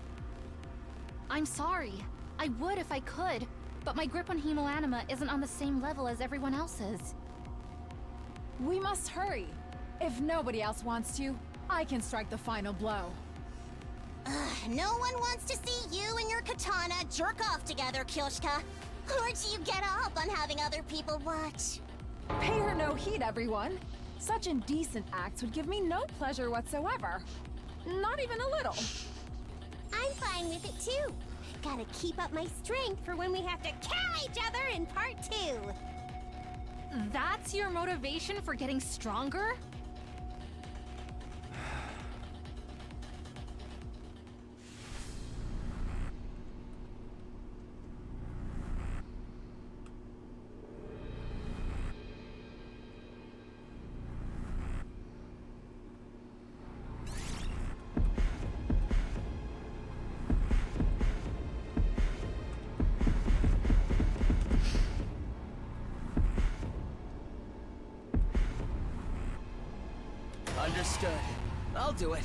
I'm sorry. I would if I could, but my grip on Hemoanima isn't on the same level as everyone else's. We must hurry. If nobody else wants to, I can strike the final blow. No one wants to see you and your katana jerk off together, Kyoshka. Or do you get up on having other people watch? Pay her no heed, everyone. Such indecent acts would give me no pleasure whatsoever. Not even a little. I'm fine with it too. Gotta keep up my strength for when we have to kill each other in part 2. That's your motivation for getting stronger? Understood. I'll do it.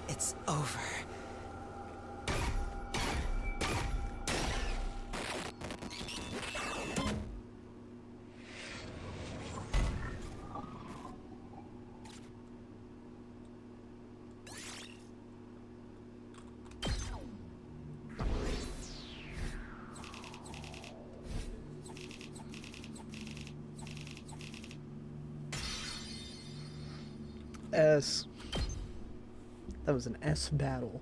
It's over. S. That was an S battle.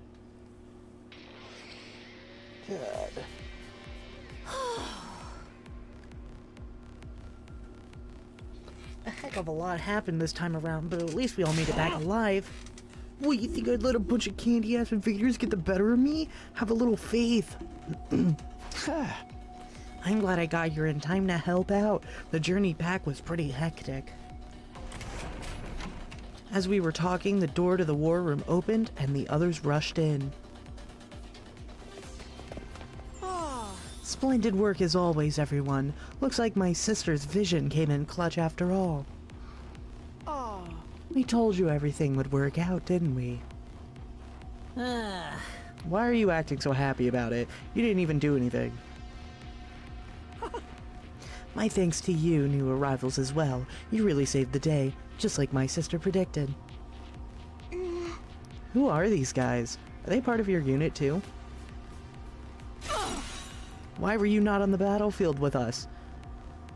God. A heck of a lot happened this time around, but at least we all made it back alive. What, you think I'd let a bunch of candy-ass invaders get the better of me? Have a little faith. I'm glad I got here in time to help out. The journey back was pretty hectic. As we were talking, the door to the war room opened and the others rushed in. Splendid work as always, everyone. Looks like my sister's vision came in clutch after all. We told you everything would work out, didn't we? Why are you acting so happy about it? You didn't even do anything. My thanks to you, new arrivals as well. You really saved the day, just like my sister predicted. Who are these guys? Are they part of your unit too? Why were you not on the battlefield with us?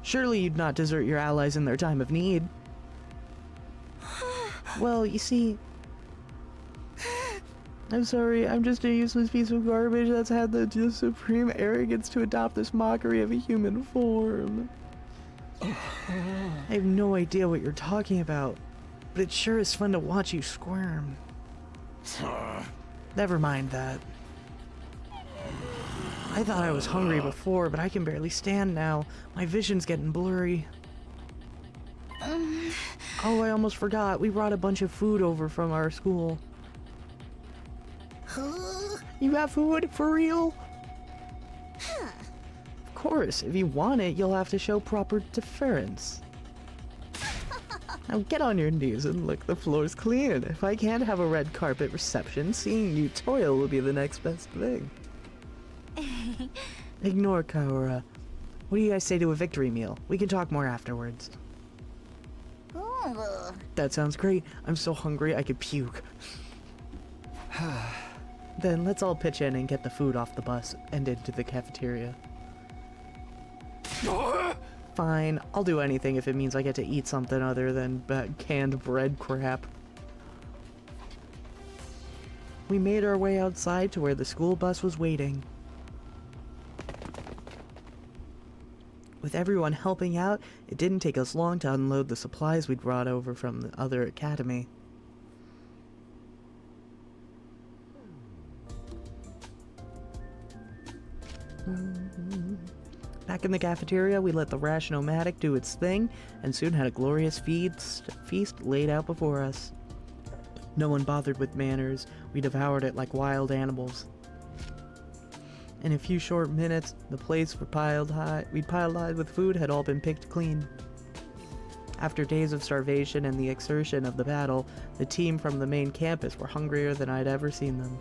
Surely you'd not desert your allies in their time of need. Well, you see, I'm sorry, I'm just a useless piece of garbage that's had the supreme arrogance to adopt this mockery of a human form. I have no idea what you're talking about, but it sure is fun to watch you squirm. Never mind that. I thought I was hungry before, but I can barely stand now. My vision's getting blurry. Oh, I almost forgot. We brought a bunch of food over from our school. You got food? For real? Of course, if you want it, you'll have to show proper deference. Now get on your knees and lick the floors clean. If I can't have a red carpet reception, seeing you toil will be the next best thing. Ignore Kaora. What do you guys say to a victory meal? We can talk more afterwards. That sounds great. I'm so hungry I could puke. Then let's all pitch in and get the food off the bus and into the cafeteria. Fine, I'll do anything if it means I get to eat something other than canned bread crap. We made our way outside to where the school bus was waiting. With everyone helping out, it didn't take us long to unload the supplies we'd brought over from the other academy. Back in the cafeteria, we let the rash-o-matic do its thing, and soon had a glorious feast laid out before us. No one bothered with manners. We devoured it like wild animals. In a few short minutes, the plates were piled high with food had all been picked clean. After days of starvation and the exertion of the battle, the team from the main campus were hungrier than I'd ever seen them.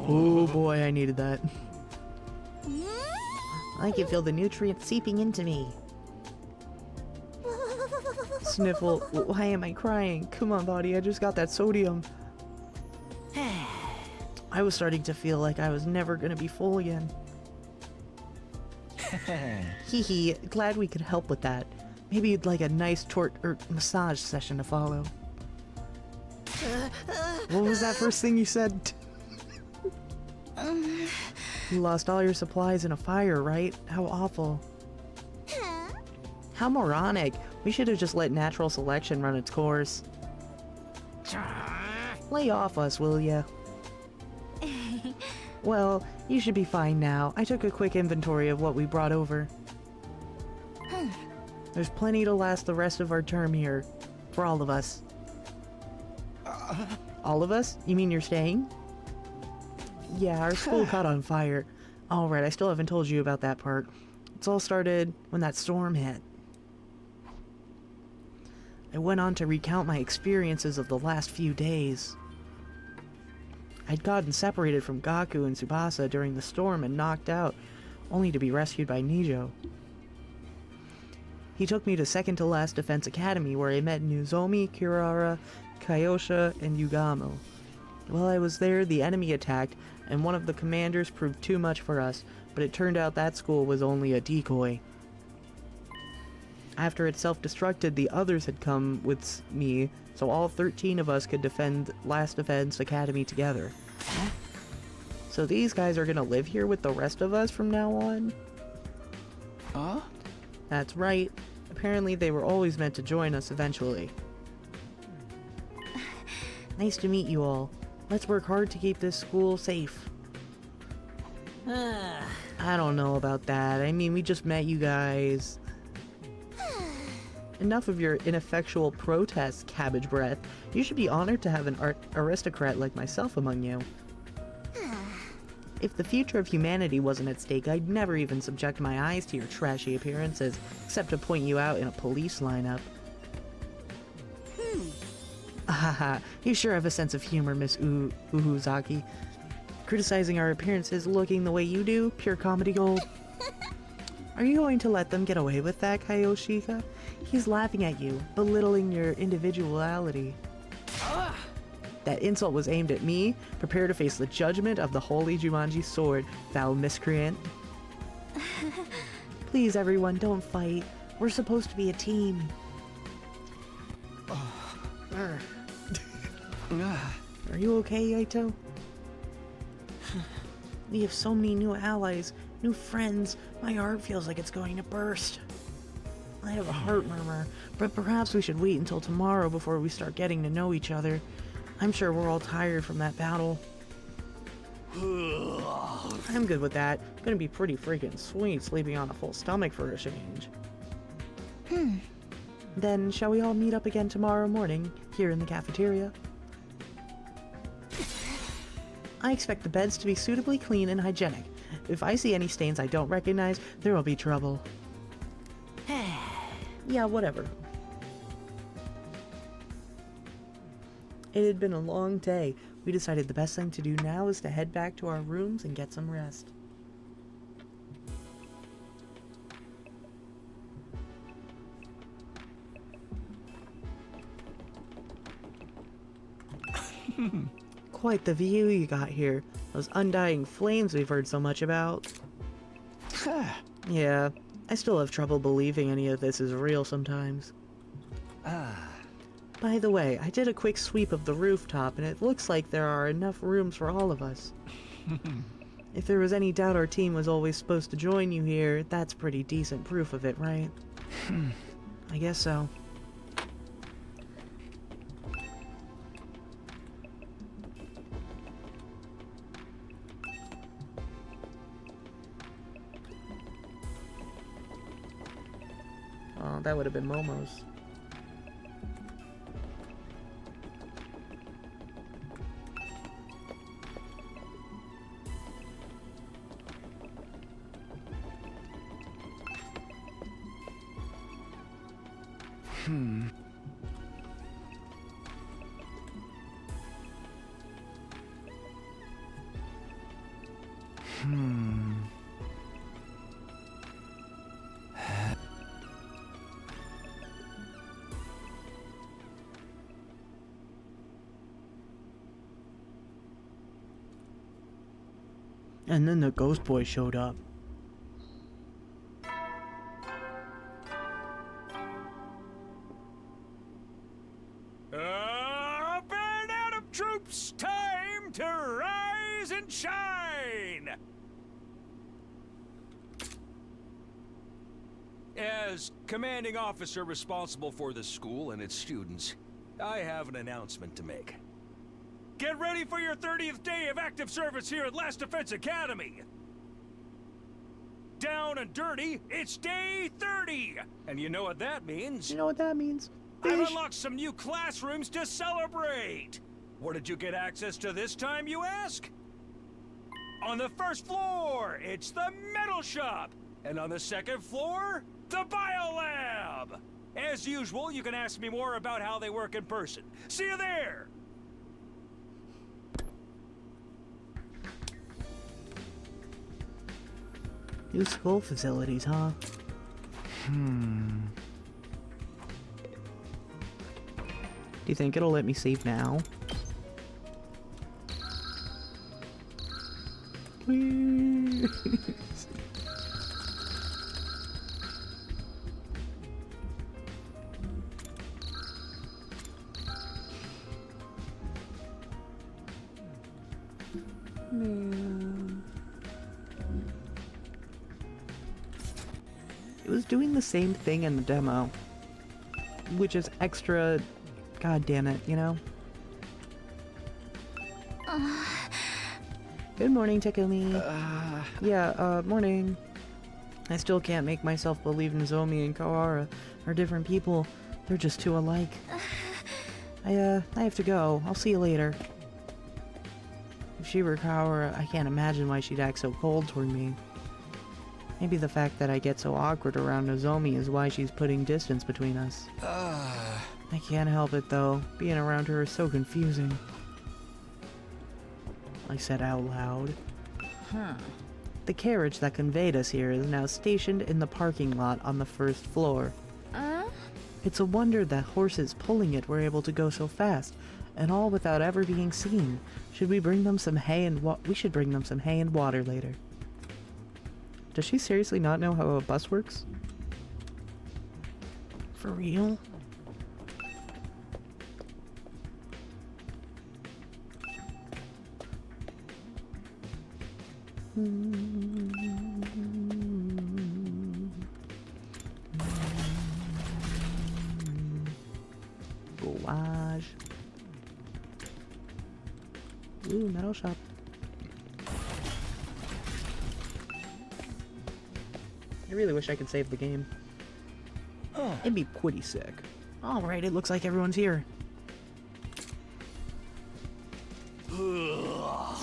Oh boy, I needed that. I can feel the nutrients seeping into me. Sniffle. Why am I crying? Come on, body, I just got that sodium. I was starting to feel like I was never gonna be full again. Hee, glad we could help with that. Maybe you'd like a nice massage session to follow. What was that first thing you said? You lost all your supplies in a fire, right? How awful. How moronic. We should have just let natural selection run its course. Lay off us, will ya? Well, you should be fine now. I took a quick inventory of what we brought over. There's plenty to last the rest of our term here. For all of us. All of us? You mean you're staying? Yeah, our school caught on fire. Alright, I still haven't told you about that part. It's all started when that storm hit. I went on to recount my experiences of the last few days. I'd gotten separated from Gaku and Tsubasa during the storm and knocked out, only to be rescued by Nijo. He took me to second to last Defense Academy where I met Nozomi, Kirara, Kaiosha, and Yugamo. While I was there, the enemy attacked, and one of the commanders proved too much for us, but it turned out that school was only a decoy. After it self-destructed, the others had come with me, so all 13 of us could defend Last Defense Academy together. So these guys are gonna live here with the rest of us from now on? Huh? That's right. Apparently they were always meant to join us eventually. Nice to meet you all. Let's work hard to keep this school safe. I don't know about that. I mean, we just met you guys. Enough of your ineffectual protests, Cabbage Breath. You should be honored to have an aristocrat like myself among you. If the future of humanity wasn't at stake, I'd never even subject my eyes to your trashy appearances, except to point you out in a police lineup. Haha, you sure have a sense of humor, Miss Uhuzaki. Criticizing our appearances looking the way you do, pure comedy gold. Are you going to let them get away with that, Kaioshika? He's laughing at you, belittling your individuality. That insult was aimed at me. Prepare to face the judgment of the holy Jumanji sword, foul miscreant. Please, everyone, don't fight. We're supposed to be a team. Are you okay, Yaito? We have so many new allies, new friends. My heart feels like it's going to burst. I have a heart murmur, but perhaps we should wait until tomorrow before we start getting to know each other. I'm sure we're all tired from that battle. I'm good with that. Gonna be pretty freaking sweet sleeping on a full stomach for a change. Then, shall we all meet up again tomorrow morning, here in the cafeteria? I expect the beds to be suitably clean and hygienic. If I see any stains I don't recognize, there will be trouble. Yeah, whatever. It had been a long day. We decided the best thing to do now is to head back to our rooms and get some rest. Quite the view you got here. Those undying flames we've heard so much about. Yeah, I still have trouble believing any of this is real sometimes. By the way, I did a quick sweep of the rooftop, and it looks like there are enough rooms for all of us. If there was any doubt our team was always supposed to join you here, that's pretty decent proof of it, right? I guess so. Oh, that would have been Momo's. And then the ghost boy showed up. Up and out of troops, time to rise and shine! As commanding officer responsible for the school and its students, I have an announcement to make. Get ready for your 30th day of active service here at Last Defense Academy! Down and dirty, it's day 30! And you know what that means? You know what that means? I've unlocked some new classrooms to celebrate! Where did you get access to this time, you ask? On the first floor, it's the metal shop! And on the second floor, the biolab! As usual, you can ask me more about how they work in person. See you there! New school facilities, huh? Do you think it'll let me save now? Please. Man. It was doing the same thing in the demo, which is extra, god damn it, you know? Good morning, Takumi. Morning. I still can't make myself believe Nozomi and Kawara are different people. They're just too alike. I have to go. I'll see you later. If she were Kawara, I can't imagine why she'd act so cold toward me. Maybe the fact that I get so awkward around Nozomi is why she's putting distance between us. I can't help it, though. Being around her is so confusing. I said out loud. The carriage that conveyed us here is now stationed in the parking lot on the first floor. It's a wonder that horses pulling it were able to go so fast, and all without ever being seen. Should we bring them some hay and we should bring them some hay and water later. Does she seriously not know how a bus works? For real? Garage. Ooh, metal shop. I really wish I could save the game. Oh, it'd be pretty sick. Alright, it looks like everyone's here.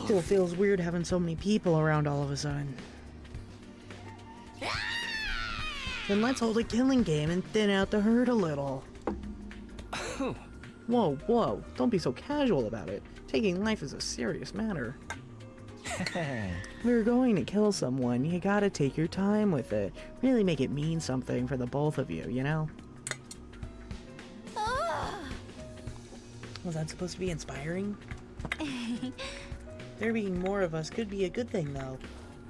Still feels weird having so many people around all of a sudden. Then let's hold a killing game and thin out the herd a little. Whoa, whoa, don't be so casual about it. Taking life is a serious matter. We're going to kill someone, you gotta take your time with it. Really make it mean something for the both of you, you know? Was that supposed to be inspiring? There being more of us could be a good thing, though.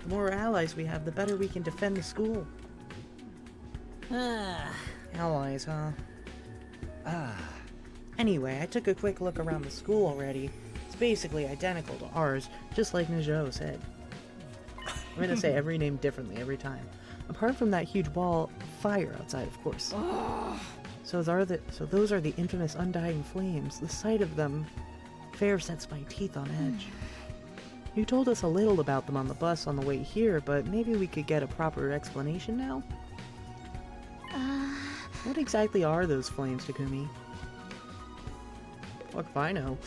The more allies we have, the better we can defend the school. Allies, huh? Anyway, I took a quick look around the school already. It's basically identical to ours, just like Nijo said. I'm gonna say every name differently every time. Apart from that huge wall of fire outside, of course. So those are the infamous undying flames. The sight of them fair sets my teeth on edge. You told us a little about them on the bus on the way here, but maybe we could get a proper explanation now? What exactly are those flames, Takumi? Fuck if I know.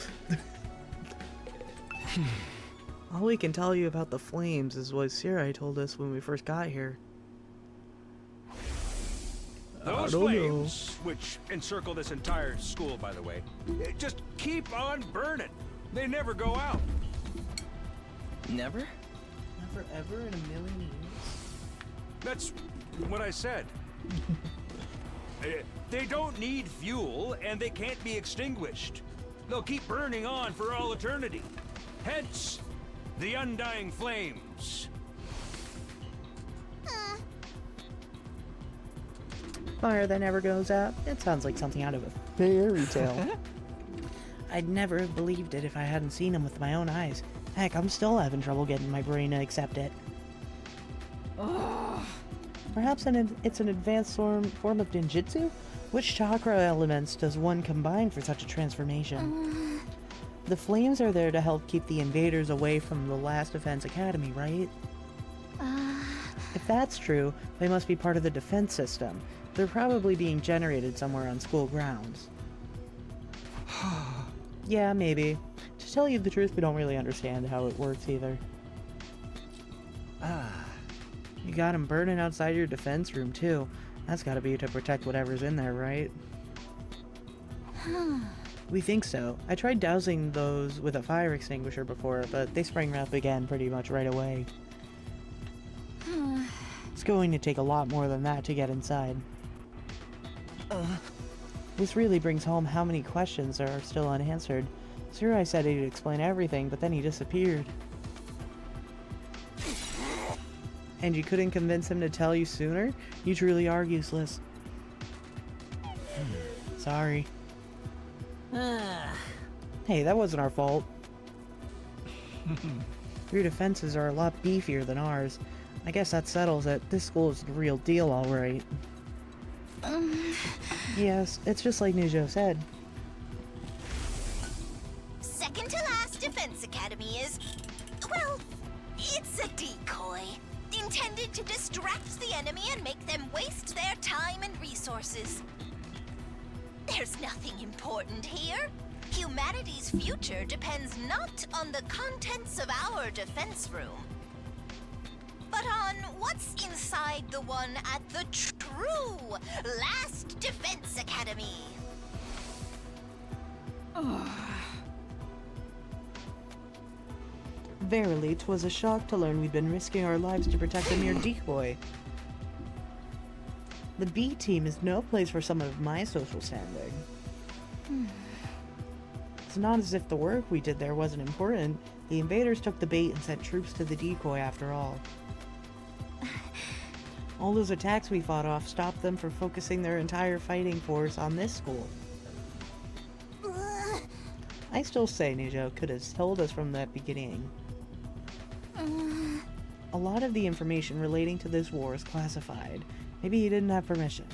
All we can tell you about the flames is what Sirai told us when we first got here. Those flames, which encircle this entire school, by the way, just keep on burning. They never go out. Never? Never ever in a million years? That's what I said. They don't need fuel, and they can't be extinguished. They'll keep burning on for all eternity. Hence, the undying flames. Fire that never goes out? It sounds like something out of a fairy tale. I'd never have believed it if I hadn't seen them with my own eyes. Heck, I'm still having trouble getting my brain to accept it. Perhaps it's an advanced form of ninjutsu? Which chakra elements does one combine for such a transformation? The flames are there to help keep the invaders away from the last Defense Academy, right? If that's true, they must be part of the defense system. They're probably being generated somewhere on school grounds. Yeah, maybe. To tell you the truth, we don't really understand how it works either. You got them burning outside your defense room, too. That's gotta be to protect whatever's in there, right? We think so. I tried dousing those with a fire extinguisher before, but they sprang up again pretty much right away. It's going to take a lot more than that to get inside. This really brings home how many questions are still unanswered. Surai said he'd explain everything, but then he disappeared. And you couldn't convince him to tell you sooner? You truly are useless. Sorry. Hey, that wasn't our fault. Your defenses are a lot beefier than ours. I guess that settles it. This school is the real deal, alright. Yes, it's just like Nijo said. Second to last Defense Academy is, well, it's a decoy. Intended to distract the enemy and make them waste their time and resources. There's nothing important here. Humanity's future depends not on the contents of our defense room, but on what's inside the one at the true Last Defense Academy. Verily, 'twas a shock to learn we'd been risking our lives to protect a mere decoy. The B team is no place for someone of my social standing. It's not as if the work we did there wasn't important. The invaders took the bait and sent troops to the decoy after all. All those attacks we fought off stopped them from focusing their entire fighting force on this school. I still say Nijo could have told us from the beginning. A lot of the information relating to this war is classified. Maybe he didn't have permission.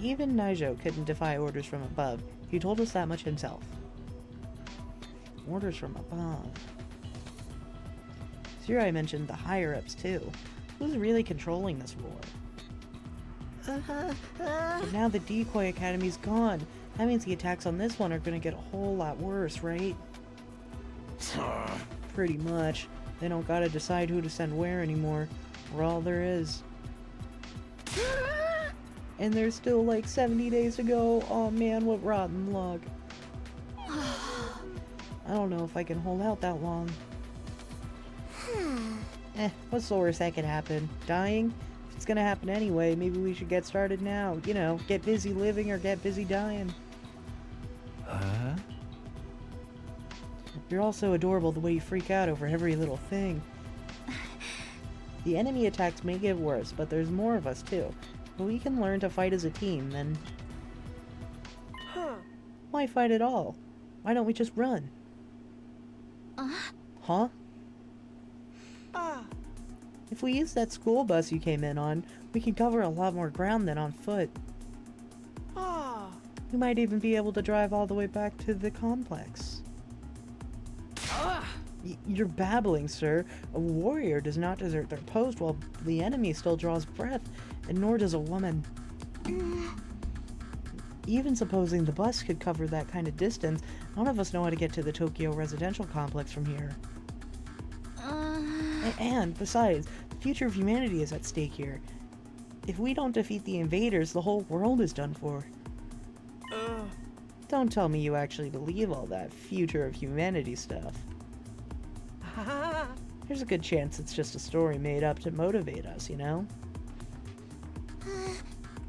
Even Naijo couldn't defy orders from above. He told us that much himself. Orders from above. Surai mentioned the higher-ups too. Who's really controlling this war? But now the Decoy Academy's gone. That means the attacks on this one are gonna get a whole lot worse, right? Pretty much. They don't gotta decide who to send where anymore. We're all there is. And there's still like 70 days to go. Oh man, what rotten luck. I don't know if I can hold out that long. What's the worst that could happen? Dying? If it's gonna happen anyway, maybe we should get started now. You know, get busy living or get busy dying. Huh? You're also adorable the way you freak out over every little thing. The enemy attacks may get worse, but there's more of us too. If we can learn to fight as a team, then... Why fight at all? Why don't we just run? Huh? If we use that school bus you came in on, we can cover a lot more ground than on foot. We might even be able to drive all the way back to the complex. You're babbling, sir. A warrior does not desert their post while the enemy still draws breath, and nor does a woman. Even supposing the bus could cover that kind of distance, none of us know how to get to the Tokyo residential complex from here. And, besides, the future of humanity is at stake here. If we don't defeat the invaders, the whole world is done for. Don't tell me you actually believe all that future of humanity stuff. There's a good chance it's just a story made up to motivate us, you know?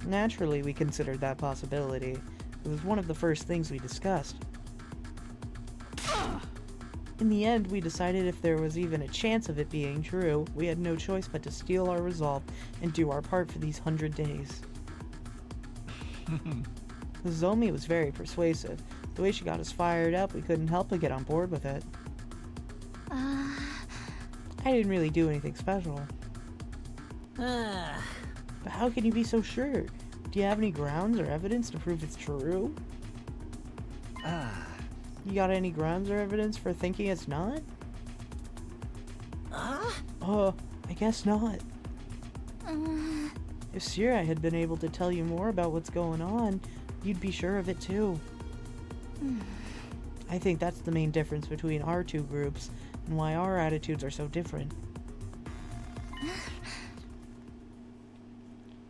Naturally, we considered that possibility. It was one of the first things we discussed. In the end, we decided if there was even a chance of it being true, we had no choice but to steel our resolve and do our part for these 100 days. Zomi was very persuasive. The way she got us fired up, we couldn't help but get on board with it. I didn't really do anything special. But how can you be so sure? Do you have any grounds or evidence to prove it's true? You got any grounds or evidence for thinking it's not? I guess not. If Sira had been able to tell you more about what's going on, you'd be sure of it too. I think that's the main difference between our two groups, and why our attitudes are so different.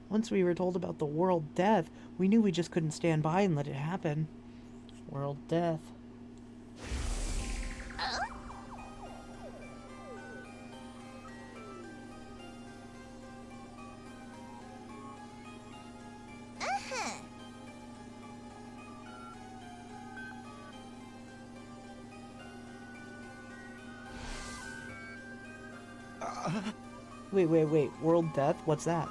Once we were told about the world death, we knew we just couldn't stand by and let it happen. World death. Wait. World death? What's that?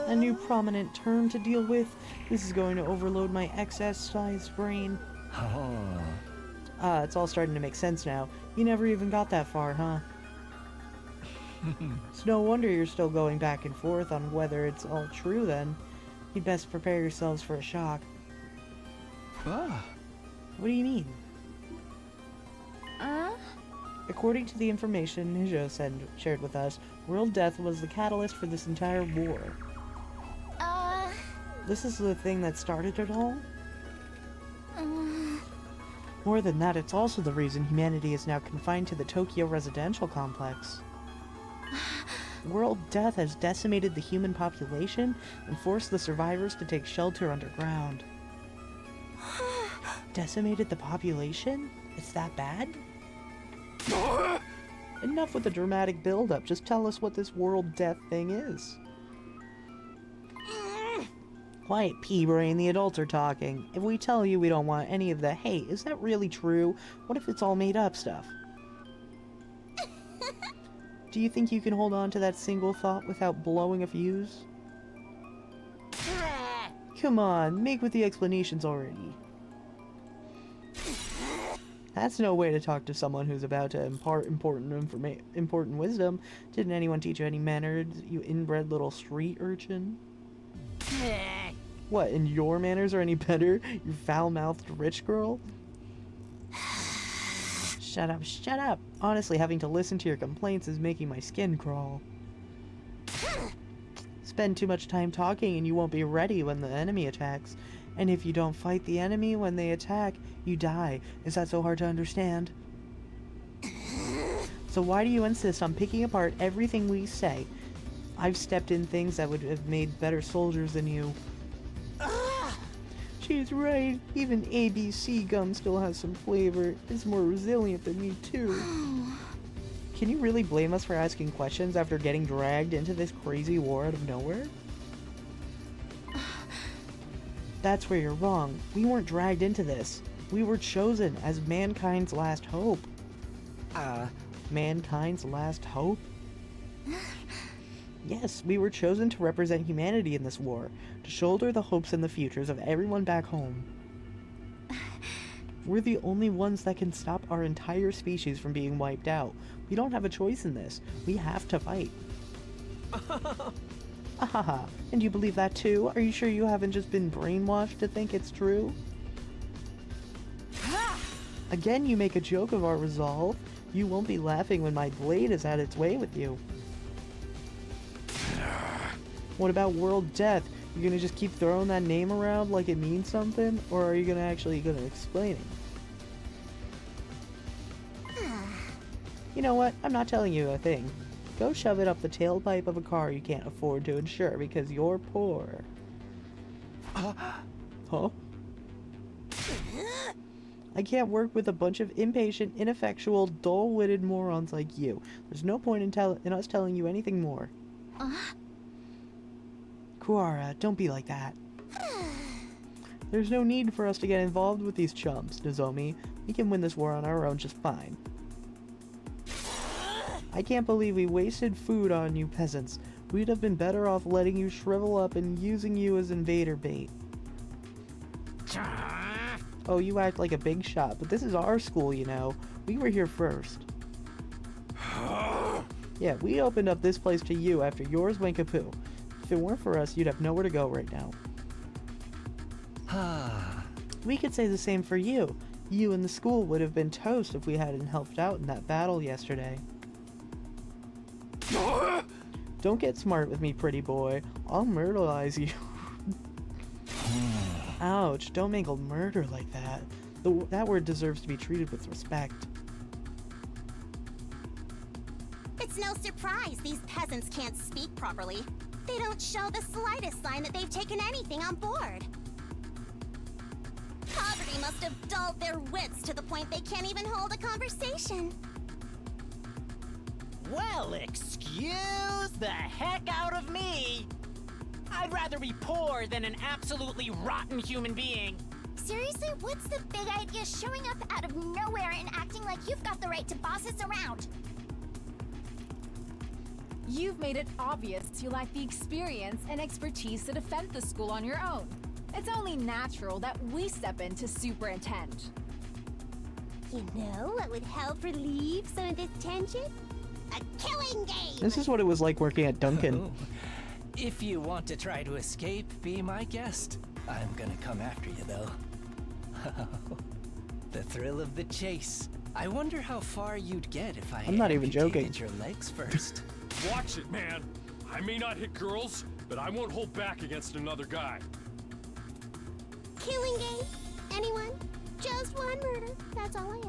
A new prominent term to deal with? This is going to overload my excess-sized brain. It's all starting to make sense now. You never even got that far, huh? It's no wonder you're still going back and forth on whether it's all true then. You'd best prepare yourselves for a shock. What do you mean? According to the information Nijo shared with us, world death was the catalyst for this entire war. This is the thing that started it all? More than that, it's also the reason humanity is now confined to the Tokyo residential complex. World death has decimated the human population and forced the survivors to take shelter underground. Decimated the population? It's that bad? Enough with the dramatic build-up, just tell us what this world death thing is. Quiet, P-Brain, the adults are talking. If we tell you we don't want any of the, hey, is that really true? What if it's all made up stuff? Do you think you can hold on to that single thought without blowing a fuse? Come on, make with the explanations already. That's no way to talk to someone who's about to impart important wisdom. Didn't anyone teach you any manners, you inbred little street urchin? What, and your manners are any better, you foul-mouthed rich girl? Shut up, shut up! Honestly, having to listen to your complaints is making my skin crawl. Spend too much time talking and you won't be ready when the enemy attacks. And if you don't fight the enemy when they attack, you die. Is that so hard to understand? So why do you insist on picking apart everything we say? I've stepped in things that would have made better soldiers than you. She's right. Even ABC gum still has some flavor. It's more resilient than me, too. Can you really blame us for asking questions after getting dragged into this crazy war out of nowhere? That's where you're wrong. We weren't dragged into this. We were chosen as mankind's last hope. Mankind's last hope? Yes, we were chosen to represent humanity in this war, to shoulder the hopes and the futures of everyone back home. We're the only ones that can stop our entire species from being wiped out. We don't have a choice in this. We have to fight. Ahaha, and you believe that too? Are you sure you haven't just been brainwashed to think it's true? Again, you make a joke of our resolve. You won't be laughing when my blade is at its way with you. What about world death? You gonna just keep throwing that name around like it means something? Or are you gonna explain it? You know what? I'm not telling you a thing. Go shove it up the tailpipe of a car you can't afford to insure because you're poor. Huh? I can't work with a bunch of impatient, ineffectual, dull-witted morons like you. There's no point in us telling you anything more. Kuara, don't be like that. There's no need for us to get involved with these chumps, Nozomi. We can win this war on our own just fine. I can't believe we wasted food on you peasants. We'd have been better off letting you shrivel up and using you as invader bait. Oh, you act like a big shot, but this is our school, you know. We were here first. Yeah, we opened up this place to you after yours went kapoo. If it weren't for us, you'd have nowhere to go right now. We could say the same for you. You and the school would have been toast if we hadn't helped out in that battle yesterday. Don't get smart with me, pretty boy. I'll murderize you. Ouch, don't mangle murder like that. That word deserves to be treated with respect. It's no surprise these peasants can't speak properly. They don't show the slightest sign that they've taken anything on board. Poverty must have dulled their wits to the point they can't even hold a conversation. Well, excuse the heck out of me! I'd rather be poor than an absolutely rotten human being. Seriously, what's the big idea showing up out of nowhere and acting like you've got the right to boss us around? You've made it obvious you lack the experience and expertise to defend the school on your own. It's only natural that we step in to superintend. You know what would help relieve some of this tension? A killing game! This is what it was like working at Duncan. Oh. If you want to try to escape, be my guest. I'm gonna come after you, though. The thrill of the chase. I wonder how far you'd get if I'm not even joking. Your legs first. Watch it, man. I may not hit girls, but I won't hold back against another guy. Killing game? Anyone? Just one murder. That's all I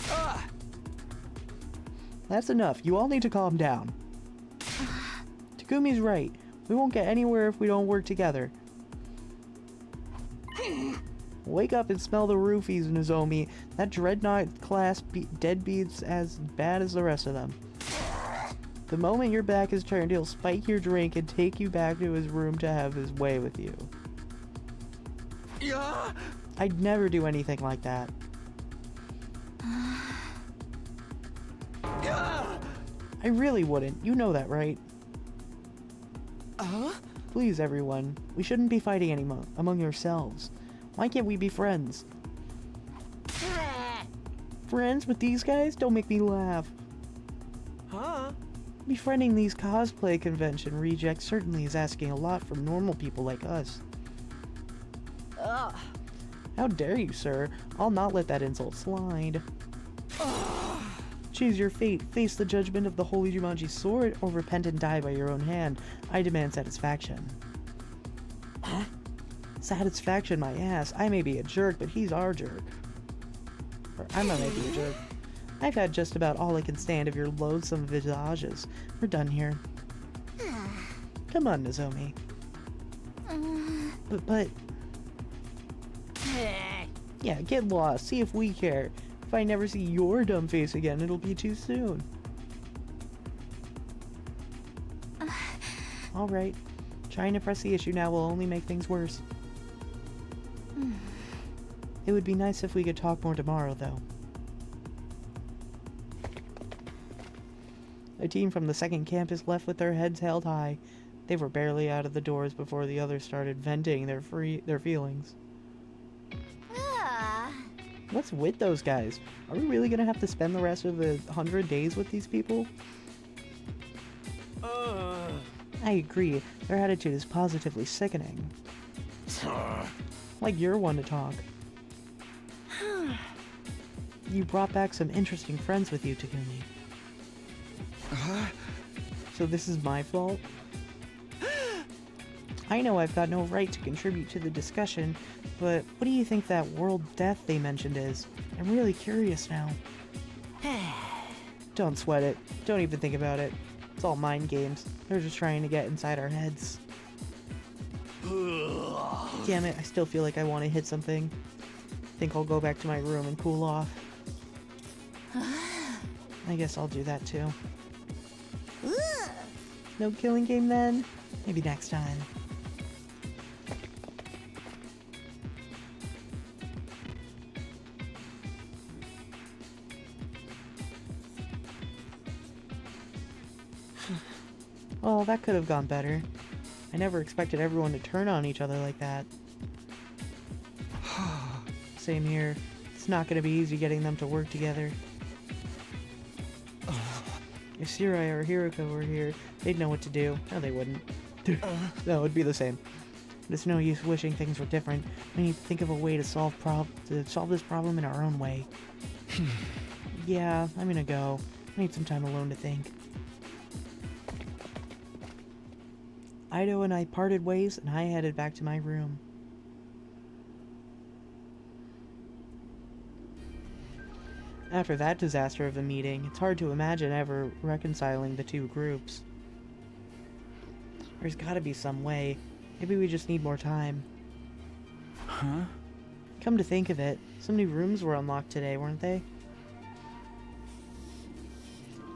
ask. That's enough. You all need to calm down. Takumi's right. We won't get anywhere if we don't work together. Wake up and smell the roofies, Nozomi. That Dreadnought class deadbeat's as bad as the rest of them. The moment your back is turned, he'll spike your drink and take you back to his room to have his way with you. I'd never do anything like that. I really wouldn't. You know that, right? Please, everyone. We shouldn't be fighting anymore among yourselves. Why can't we be friends? friends with these guys? Don't make me laugh. Huh? Befriending these cosplay convention rejects certainly is asking a lot from normal people like us. Ugh. How dare you, sir? I'll not let that insult slide. Choose your fate. Face the judgment of the Holy Jumanji sword, or repent and die by your own hand. I demand satisfaction. Huh? Satisfaction, my ass. I may be a jerk, but he's our jerk. Or I may be a jerk. I've had just about all I can stand of your loathsome visages. We're done here. Come on, Nozomi. But... Yeah, get lost. See if we care. If I never see your dumb face again, it'll be too soon. Alright. Trying to press the issue now will only make things worse. It would be nice if we could talk more tomorrow, though. A team from the second campus left with their heads held high. They were barely out of the doors before the others started venting their feelings. What's with those guys? Are we really gonna have to spend the rest of the 100 days with these people? I agree. Their attitude is positively sickening. Like you're one to talk. You brought back some interesting friends with you, Takumi. So this is my fault? I know I've got no right to contribute to the discussion, but what do you think that world death they mentioned is? I'm really curious now. Don't sweat it. Don't even think about it. It's all mind games. They're just trying to get inside our heads. Damn it, I still feel like I want to hit something. Think I'll go back to my room and cool off. I guess I'll do that too. No killing game then? Maybe next time. Well, that could have gone better. I never expected everyone to turn on each other like that. Same here. It's not going to be easy getting them to work together. If Sirai or Hiroko were here, they'd know what to do. No, they wouldn't. No, it'd be the same. But it's no use wishing things were different. We need to think of a way to solve this problem in our own way. Yeah, I'm gonna go. I need some time alone to think. Ido and I parted ways, and I headed back to my room. After that disaster of a meeting, it's hard to imagine ever reconciling the two groups. There's gotta be some way. Maybe we just need more time. Huh? Come to think of it, some new rooms were unlocked today, weren't they?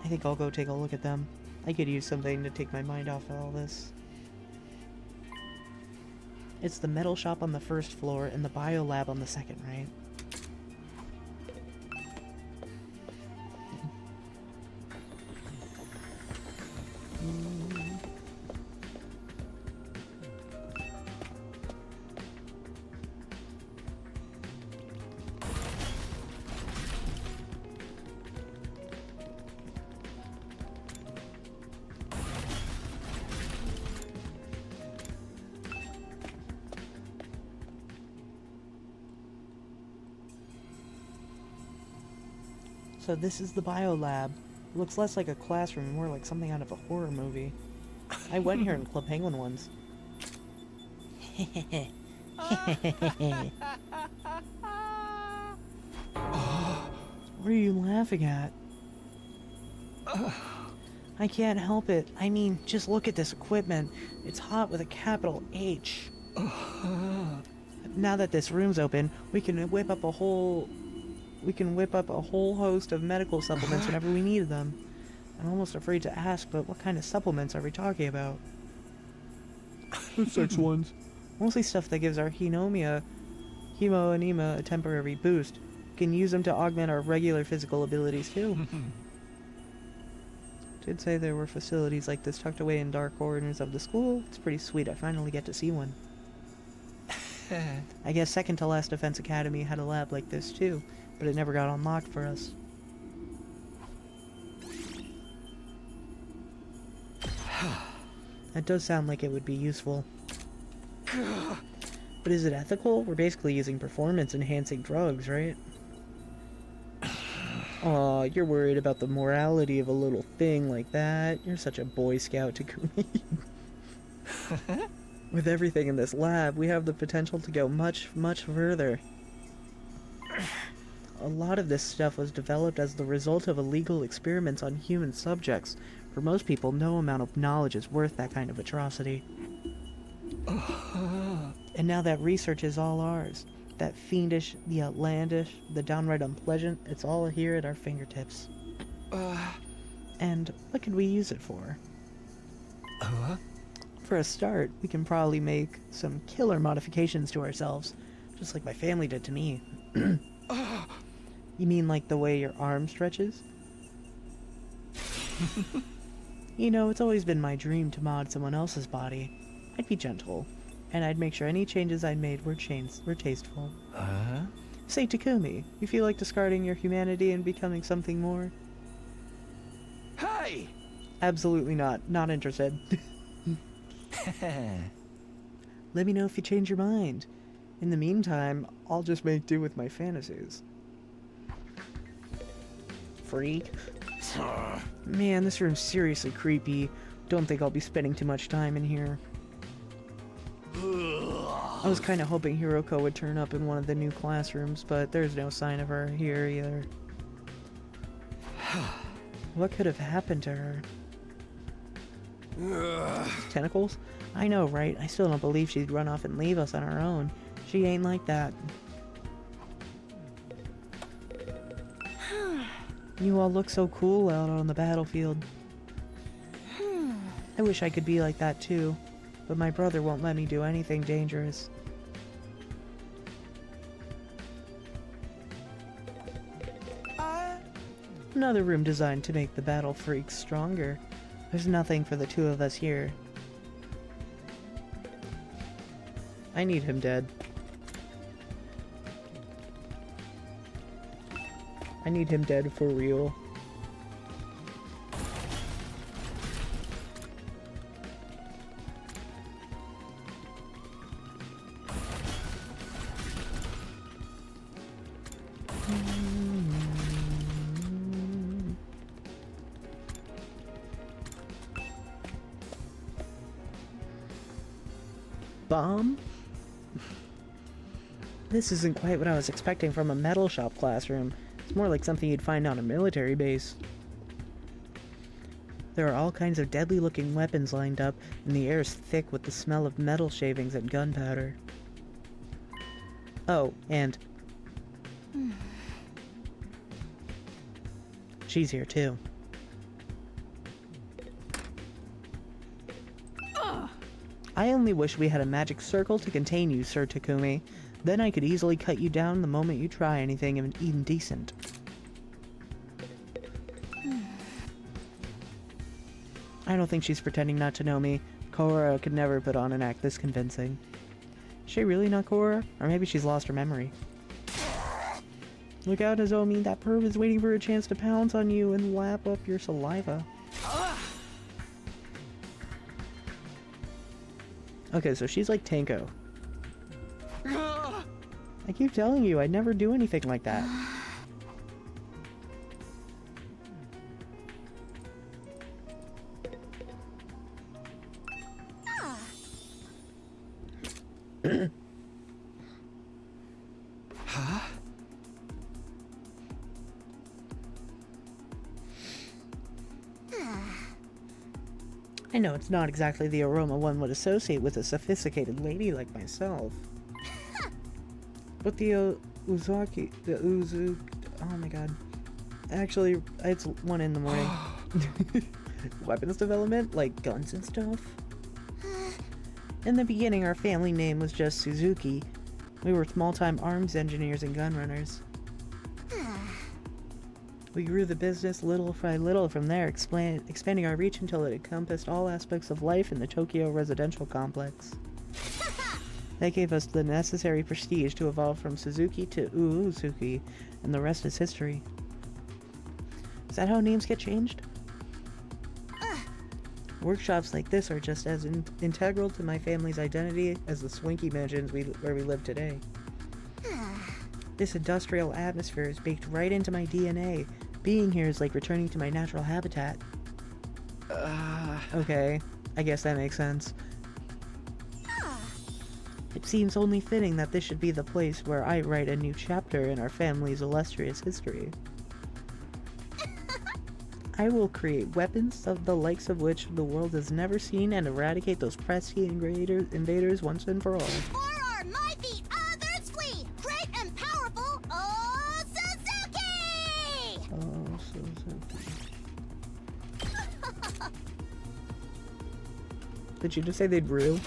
I think I'll go take a look at them. I could use something to take my mind off of all this. It's the metal shop on the first floor and the bio lab on the second, right? So this is the biolab. It looks less like a classroom and more like something out of a horror movie. I went here in Club Penguin once. What are you laughing at? I can't help it. I mean, just look at this equipment. It's hot with a capital H. Now that this room's open, we can whip up a whole host of medical supplements whenever we need them. I'm almost afraid to ask, but what kind of supplements are we talking about? The sex ones. Mostly stuff that gives our hemo a temporary boost. We can use them to augment our regular physical abilities too. Did say there were facilities like this tucked away in dark corners of the school. It's pretty sweet. I finally get to see one. I guess second to last Defense Academy had a lab like this too. but it never got unlocked for us. That does sound like it would be useful. But is it ethical? We're basically using performance-enhancing drugs, right? Aw, you're worried about the morality of a little thing like that. You're such a Boy Scout, Takumi. With everything in this lab, we have the potential to go much, much further. A lot of this stuff was developed as the result of illegal experiments on human subjects. For most people, no amount of knowledge is worth that kind of atrocity. And now that research is all ours. That fiendish, the outlandish, the downright unpleasant, it's all here at our fingertips. And what could we use it for? For a start, we can probably make some killer modifications to ourselves, just like my family did to me. You mean like the way your arm stretches? You know, it's always been my dream to mod someone else's body. I'd be gentle, and I'd make sure any changes I made were tasteful. Say, Takumi, you feel like discarding your humanity and becoming something more? Hey! Absolutely not. Not interested. Let me know if you change your mind. In the meantime, I'll just make do with my fantasies. Freak. Man, this room's seriously creepy. Don't think I'll be spending too much time in here. I was kind of hoping Hiroko would turn up in one of the new classrooms, but there's no sign of her here either. What could have happened to her? Tentacles? I know, right? I still don't believe she'd run off and leave us on her own. She ain't like that. You all look so cool out on the battlefield. I wish I could be like that too, but my brother won't let me do anything dangerous. Another room designed to make the battle freaks stronger. There's nothing for the two of us here. I need him dead. I need him dead for real. Bomb? This isn't quite what I was expecting from a metal shop classroom. It's more like something you'd find on a military base. There are all kinds of deadly-looking weapons lined up, and the air is thick with the smell of metal shavings and gunpowder. Oh, and... she's here, too. I only wish we had a magic circle to contain you, Sir Takumi. Then I could easily cut you down the moment you try anything indecent. I don't think she's pretending not to know me. Korra could never put on an act this convincing. Is she really not Korra? Or maybe she's lost her memory. Look out, Nozomi. That perv is waiting for a chance to pounce on you and lap up your saliva. Okay, so she's like Tanko. I keep telling you, I'd never do anything like that. Huh? I know it's not exactly the aroma one would associate with a sophisticated lady like myself. But the Uzaki, the Uzu, oh my god. Actually, it's 1 in the morning. Weapons development, like guns and stuff. In the beginning, our family name was just Suzuki. We were small-time arms engineers and gun runners. We grew the business little by little from there, expanding our reach until it encompassed all aspects of life in the Tokyo residential complex. That gave us the necessary prestige to evolve from Suzuki to Uzuki, and the rest is history. Is that how names get changed? Workshops like this are just as integral to my family's identity as the swanky mansions where we live today. This industrial atmosphere is baked right into my DNA. Being here is like returning to my natural habitat. Okay, I guess that makes sense. It seems only fitting that this should be the place where I write a new chapter in our family's illustrious history. I will create weapons of the likes of which the world has never seen and eradicate those pesky invaders once and for all. For our might the others flee! Great and powerful, oh Suzuki! Oh, Suzuki. Did you just say they'd rue?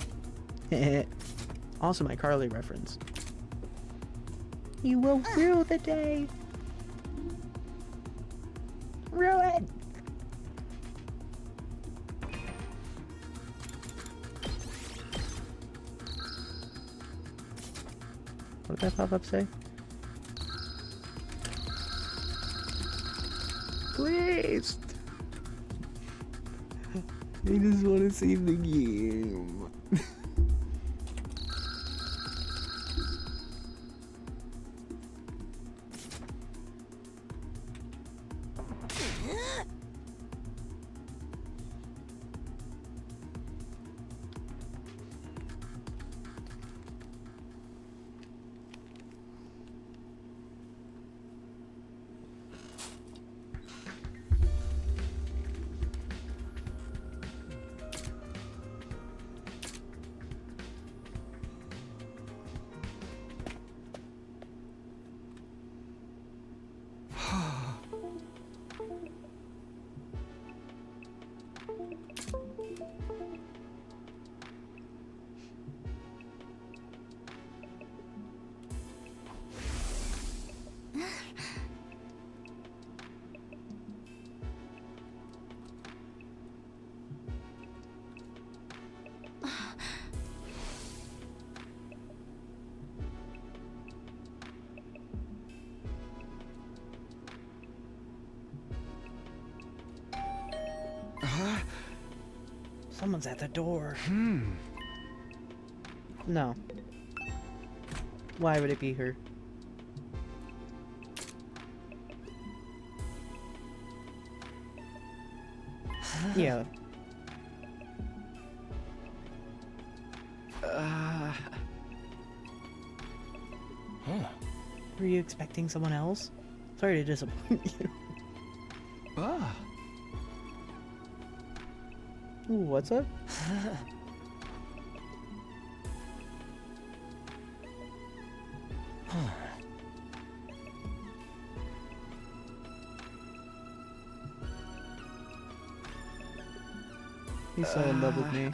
Also my Carly reference. You will rue the day. Ruin! What did that pop-up say? Please! I just want to save the game. Someone's at the door. No. Why would it be her? Yeah. Were you expecting someone else? Sorry to disappoint you. Ooh, what's up? He's so in love with me.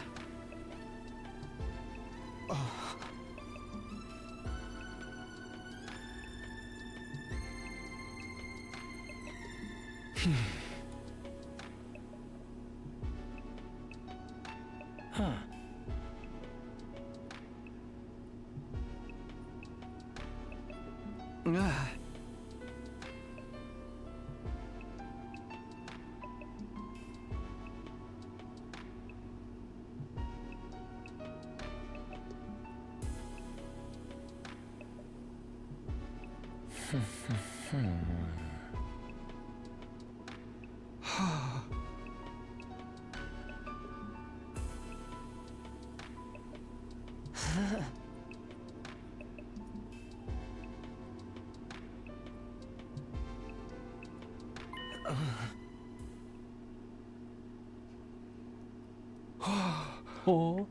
Oh.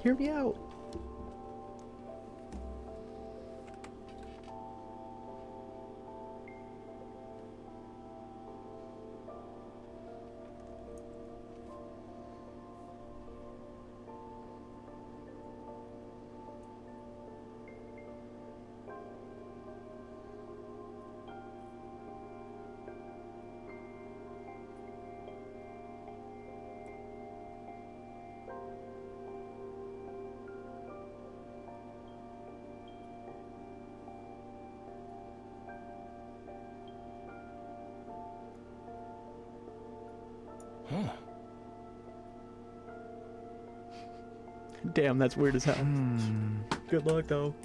Hear me out. Huh. Damn, that's weird as hell. Good luck, though.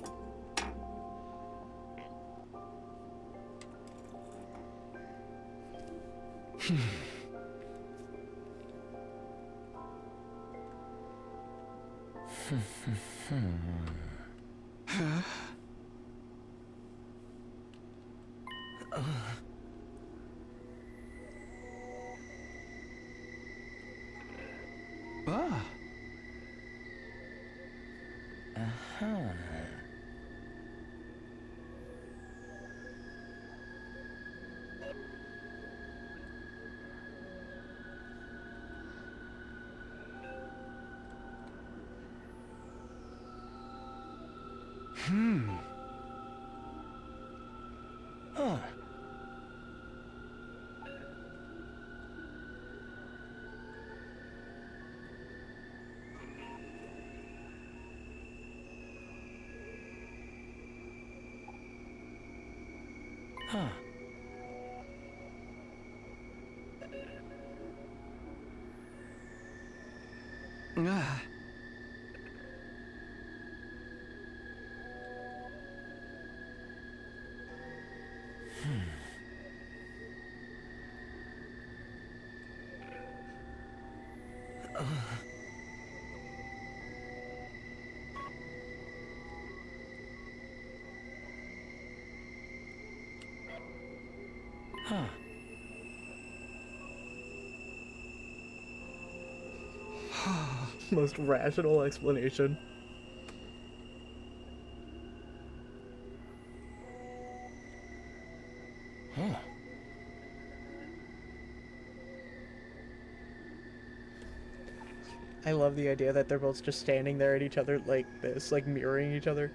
Ah. Uh-huh. Huh. Huh. Ah. Huh. Most rational explanation. Huh. I love the idea that they're both just standing there at each other like this, like mirroring each other.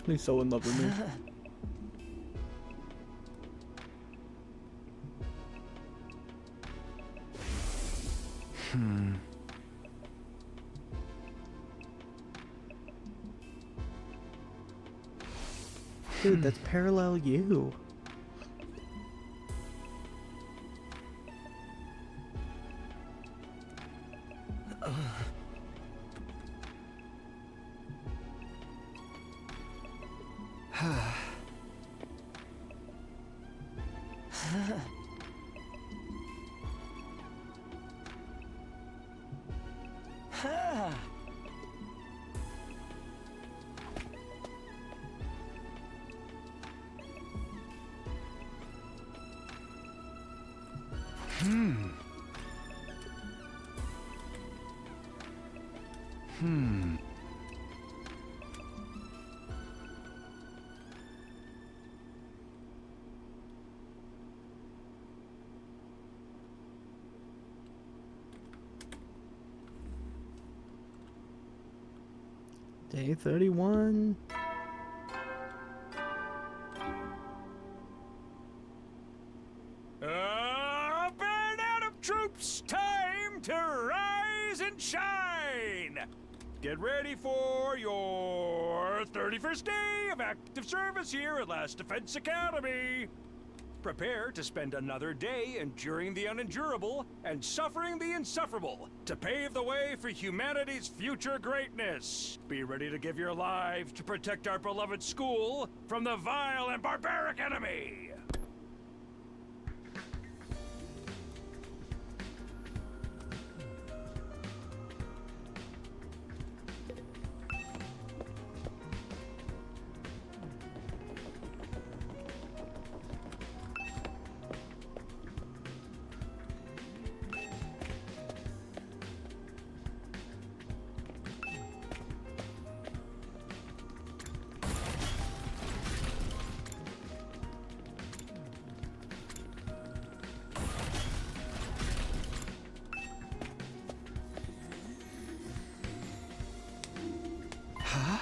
He's so in love with me. Dude, that's parallel you. Day 31. Band out of troops, time to shine! Get ready for your 31st day of active service here at Last Defense Academy. Prepare to spend another day enduring the unendurable and suffering the insufferable to pave the way for humanity's future greatness. Be ready to give your lives to protect our beloved school from the vile and barbaric enemy. Huh?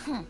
Huh.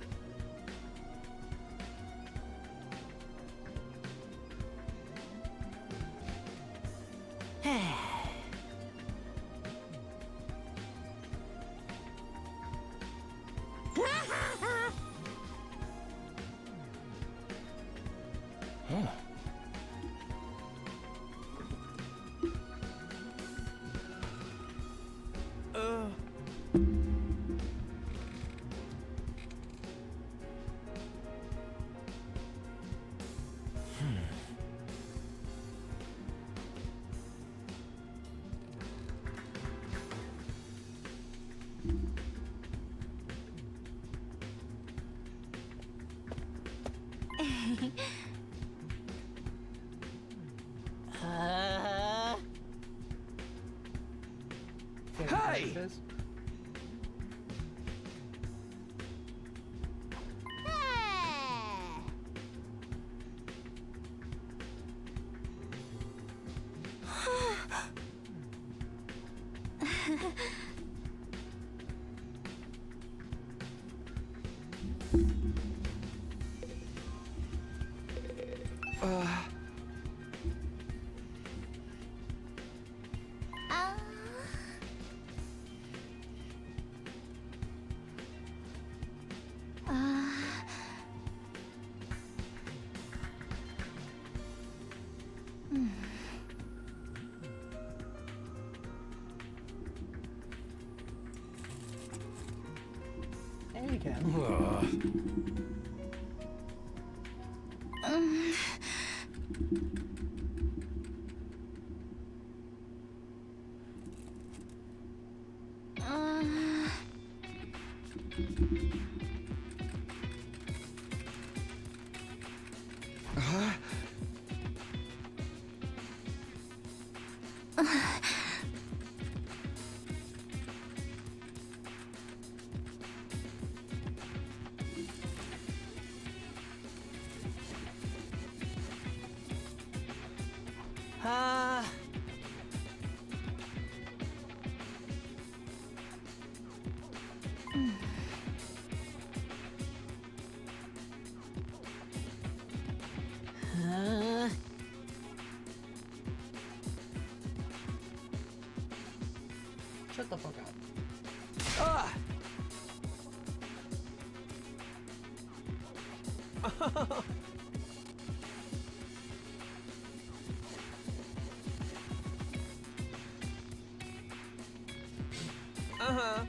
Hey! There you go. Shut the fuck up. Uh-huh.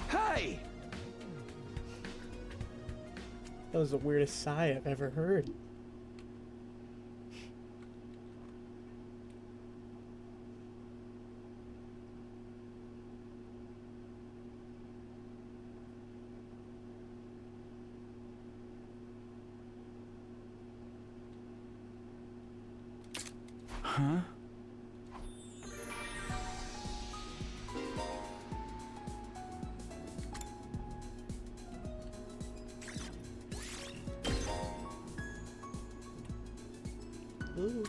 Hey! That was the weirdest sigh I've ever heard. Huh? Ooh.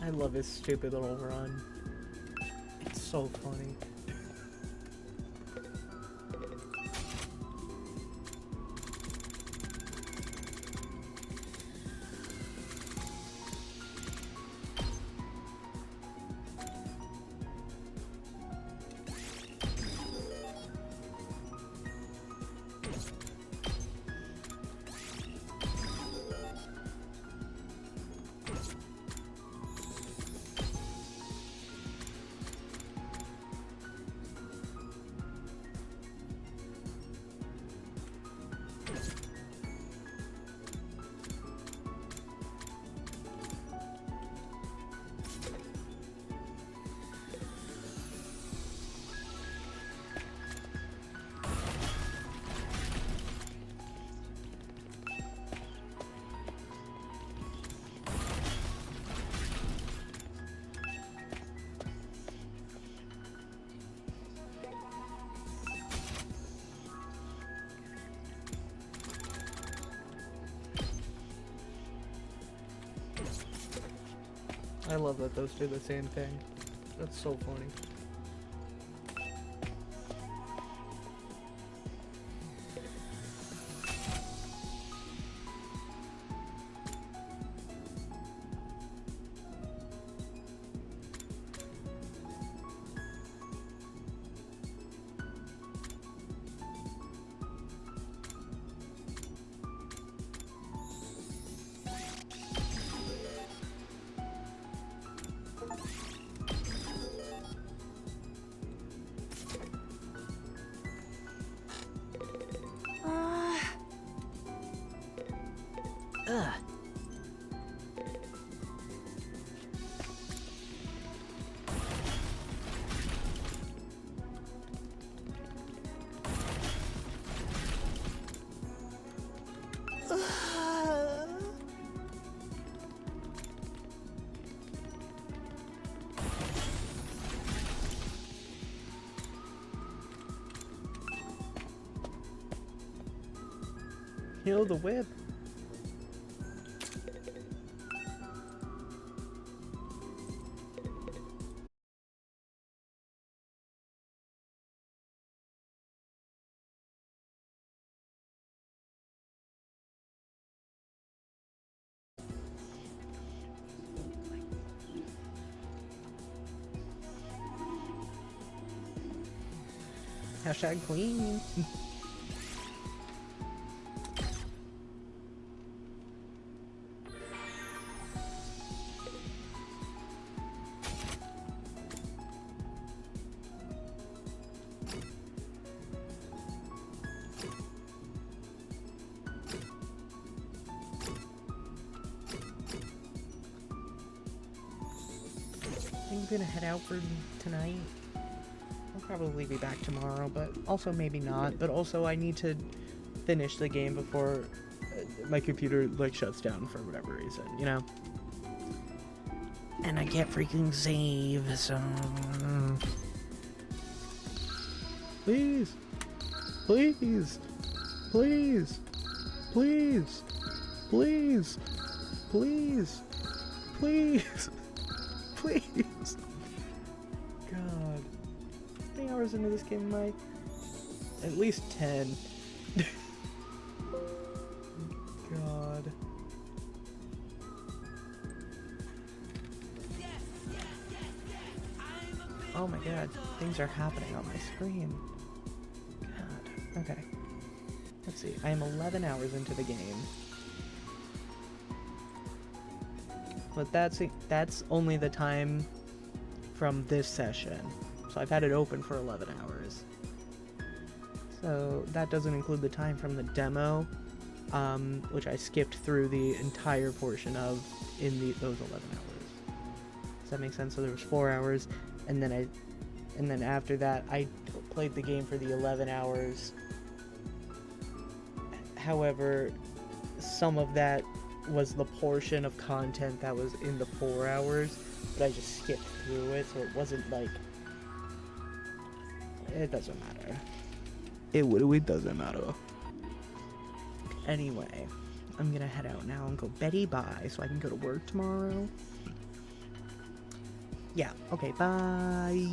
I love his stupid little run. It's so funny. I love that those do the same thing. That's so funny. Ugh. Heal the whip. Hashtag queen. I think I'm gonna head out for tonight. Okay. probably be back tomorrow, but also maybe not. But also I need to finish the game before my computer like shuts down for whatever reason, you know? And I can't freaking save, so... Please! Please! Please! Please! Please! Please! Please! Please! God. How many hours into this game am I? At least 10. God. Oh my god, things are happening on my screen. God. Okay. Let's see. I am 11 hours into the game. But that's only the time from this session. So I've had it open for 11 hours. So that doesn't include the time from the demo, which I skipped through the entire portion of in those 11 hours. Does that make sense? So there was 4 hours, and then after that I played the game for the 11 hours. However, some of that was the portion of content that was in the 4 hours, but I just skipped through it, so it wasn't like... It doesn't matter. It literally doesn't matter. Anyway, I'm gonna head out now and go Betty bye so I can go to work tomorrow. Yeah, okay, bye.